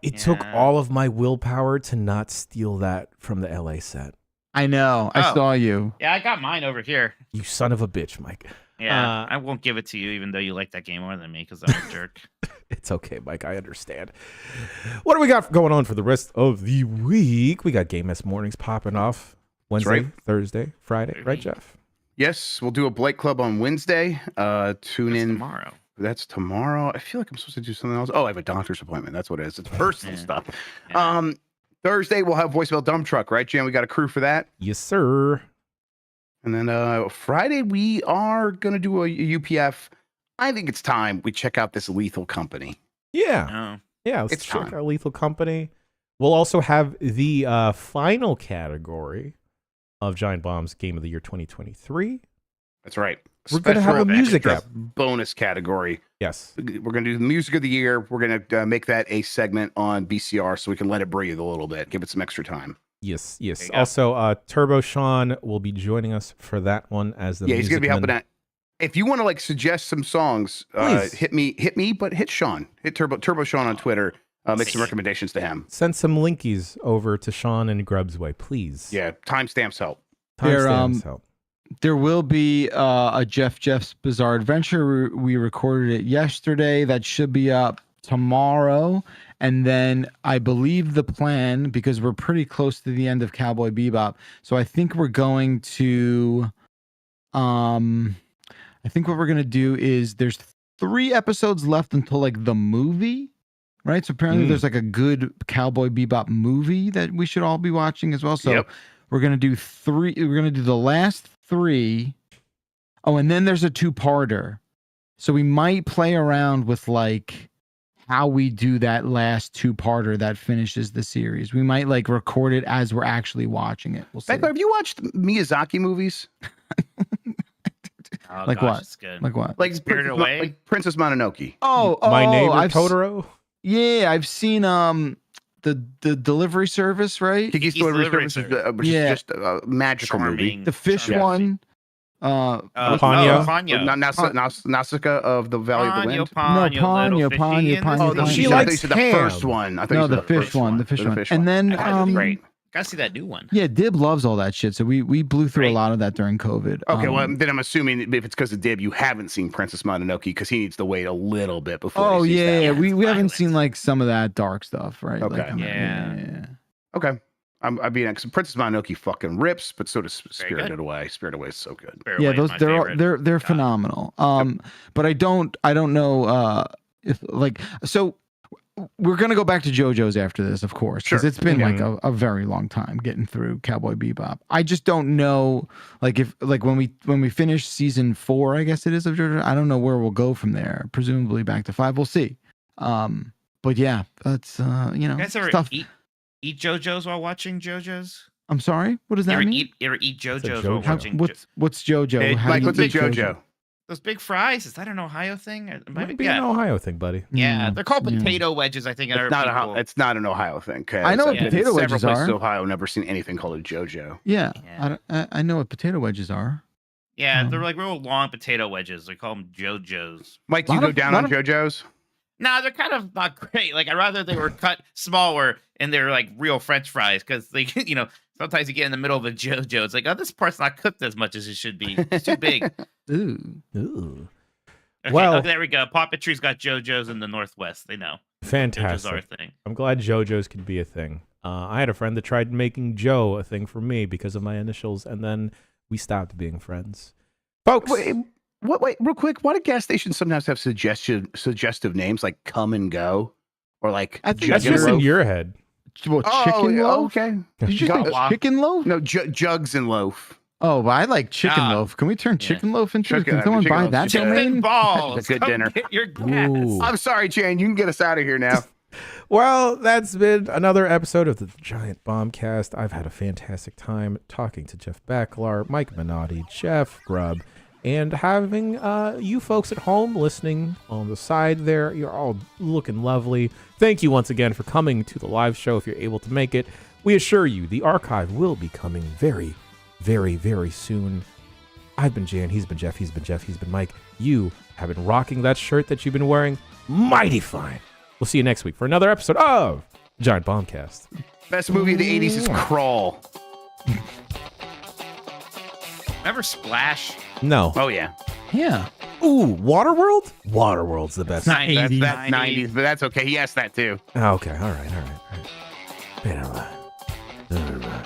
Speaker 1: It took all of my willpower to not steal that from the LA set.
Speaker 4: I know. I saw you.
Speaker 3: Yeah, I got mine over here.
Speaker 1: You son of a bitch, Mike.
Speaker 3: Yeah, I won't give it to you, even though you like that game more than me, because I'm a jerk.
Speaker 1: It's okay, Mike. I understand. What do we got going on for the rest of the week? We got Game S mornings popping off Wednesday, Thursday, Friday, right, Jeff?
Speaker 2: Yes, we'll do a Blake Club on Wednesday. Tune in
Speaker 3: tomorrow.
Speaker 2: That's tomorrow. I feel like I'm supposed to do something else. Oh, I have a doctor's appointment. That's what it is. It's personal stuff.
Speaker 3: Yeah.
Speaker 2: Thursday we'll have voicemail dump truck, right, Jan? We got a crew for that.
Speaker 1: Yes, sir.
Speaker 2: And then Friday we are gonna do a UPF. I think it's time we check out this Lethal Company.
Speaker 1: Yeah. Yeah, let's
Speaker 2: It's
Speaker 1: check
Speaker 2: time.
Speaker 1: out Lethal Company. We'll also have the final category of Giant Bomb's Game of the Year 2023.
Speaker 2: That's right.
Speaker 1: We're going to have a music app.
Speaker 2: Bonus category.
Speaker 1: Yes.
Speaker 2: We're going to do the music of the year. We're going to make that a segment on BCR so we can let it breathe a little bit. Give it some extra time.
Speaker 1: Yes. Also, Turbo Sean will be joining us for that one as the
Speaker 2: he's going to be helping out. If you want to like suggest some songs, hit me, but hit Sean. Hit Turbo Sean on Twitter. Make some recommendations to him.
Speaker 1: Send some linkies over to Sean and Grub's way, please.
Speaker 2: Yeah, timestamps help.
Speaker 1: Timestamps help.
Speaker 4: There will be a Jeff's Bizarre Adventure. We recorded it yesterday. That should be up tomorrow. And then I believe the plan, because we're pretty close to the end of Cowboy Bebop, so I think we're going to, I think what we're going to do is there's 3 episodes left until like the movie, right? So apparently there's like a good Cowboy Bebop movie that we should all be watching as well. So we're going to do 3. We're going to do the last 3. Oh, and then there's a 2-parter. So we might play around with like how we do that last 2-parter that finishes the series. We might like record it as we're actually watching it. We'll see.
Speaker 2: Becca, have you watched Miyazaki movies?
Speaker 4: Like what?
Speaker 3: It's good.
Speaker 4: Like what?
Speaker 2: Like
Speaker 3: Spirited Away?
Speaker 2: Like Princess Mononoke.
Speaker 4: Oh,
Speaker 1: My Neighbor
Speaker 4: I've
Speaker 1: Totoro?
Speaker 4: Yeah, I've seen the delivery service, right?
Speaker 2: Kiki's Delivery Service, which is just a magical movie.
Speaker 4: The fish one.
Speaker 1: Ponyo.
Speaker 2: Nausicaa of the Valley of the Wind.
Speaker 4: Ponyo.
Speaker 1: She
Speaker 2: I
Speaker 1: likes
Speaker 2: thought you said the
Speaker 1: ham.
Speaker 2: first one. I thought you
Speaker 4: No,
Speaker 2: said
Speaker 4: the fish one. The fish one. And then
Speaker 2: great.
Speaker 3: Gotta see that new one.
Speaker 4: yeah, Dib loves all that shit. So we blew through a lot of that during COVID.
Speaker 2: Okay, well then I'm assuming if it's because of Dib, you haven't seen Princess Mononoke because he needs to wait a little bit before.
Speaker 4: Oh
Speaker 2: he sees that
Speaker 4: yeah,
Speaker 2: one.
Speaker 4: we haven't seen like some of that dark stuff, right?
Speaker 2: Okay.
Speaker 4: Like,
Speaker 3: Yeah.
Speaker 2: Okay. I mean, Princess Mononoke fucking rips, but so does Spirited Away. Spirited Away is so good.
Speaker 4: Yeah, those they're phenomenal. But I don't know if like so. We're gonna go back to JoJo's after this, of course, because it's been like a very long time getting through Cowboy Bebop. I just don't know, like if like when we finish season 4, I guess it is of JoJo. I don't know where we'll go from there. Presumably back to 5. We'll see. But yeah, that's you know.
Speaker 3: You guys ever
Speaker 4: stuff.
Speaker 3: eat JoJo's while watching JoJo's?
Speaker 4: I'm sorry. What does that mean?
Speaker 3: You ever eat JoJo's
Speaker 1: JoJo?
Speaker 3: while watching?
Speaker 4: What's JoJo?
Speaker 2: Hey,
Speaker 4: How
Speaker 2: like,
Speaker 4: do you
Speaker 2: what's a
Speaker 4: eat
Speaker 2: JoJo?
Speaker 3: Those big fries? Is that an Ohio thing? It
Speaker 1: Might be an Ohio thing, buddy.
Speaker 3: Yeah, they're called potato wedges, I think.
Speaker 2: It's not an Ohio thing. Okay?
Speaker 4: I know what
Speaker 2: I've been
Speaker 4: potato
Speaker 2: in
Speaker 4: wedges
Speaker 2: several places
Speaker 4: are.
Speaker 2: in Ohio, never seen anything called a JoJo.
Speaker 4: Yeah. I know what potato wedges are.
Speaker 3: Yeah, they're like real long potato wedges. They call them JoJo's.
Speaker 2: Mike, do you go down on JoJo's?
Speaker 3: Nah, they're kind of not great. Like, I'd rather they were cut smaller and they're like real French fries because they, sometimes you get in the middle of a JoJo. It's like, oh, this part's not cooked as much as it should be. It's too big.
Speaker 1: Ooh.
Speaker 3: Okay,
Speaker 1: Well,
Speaker 3: there we go. Papetrie's got JoJo's in the Northwest. They know.
Speaker 1: Fantastic.
Speaker 3: JoJo's our thing.
Speaker 1: I'm glad JoJo's could be a thing. I had a friend that tried making Joe a thing for me because of my initials, and then we stopped being friends. Folks.
Speaker 2: Wait, real quick. Why do gas stations sometimes have suggestive names like Come and Go? Or like
Speaker 4: I think
Speaker 1: That's just in your head.
Speaker 4: What, chicken loaf?
Speaker 2: Okay.
Speaker 4: Did you say chicken loaf?
Speaker 2: No, Jugs and Loaf.
Speaker 4: Oh, but I like chicken loaf. Can we turn chicken loaf into? Can someone
Speaker 2: chicken
Speaker 4: buy
Speaker 2: loaf.
Speaker 4: that
Speaker 3: Chicken
Speaker 4: domain?
Speaker 3: balls.
Speaker 2: That's a good
Speaker 3: Come
Speaker 2: dinner.
Speaker 3: Get your gas.
Speaker 4: Ooh.
Speaker 2: I'm sorry, Jane. You can get us out of here now.
Speaker 1: Well, that's been another episode of the Giant Bombcast. I've had a fantastic time talking to Jeff Becklar, Mike Minotti, Jeff Grubb, and having you folks at home listening on the side there. You're all looking lovely. Thank you once again for coming to the live show if you're able to make it. We assure you the archive will be coming very, very, very soon. I've been Jan, he's been Jeff, he's been Mike. You have been rocking that shirt that you've been wearing mighty fine. We'll see you next week for another episode of Giant Bombcast.
Speaker 2: Best movie of the 80s is Crawl.
Speaker 3: Remember Splash?
Speaker 1: No.
Speaker 2: Oh, yeah.
Speaker 4: Yeah.
Speaker 1: Ooh, Waterworld? Waterworld's the best.
Speaker 3: Nice.
Speaker 2: That's
Speaker 3: 90s.
Speaker 2: 90s, but that's okay. He asked that too.
Speaker 1: Okay, all right. Man, all right.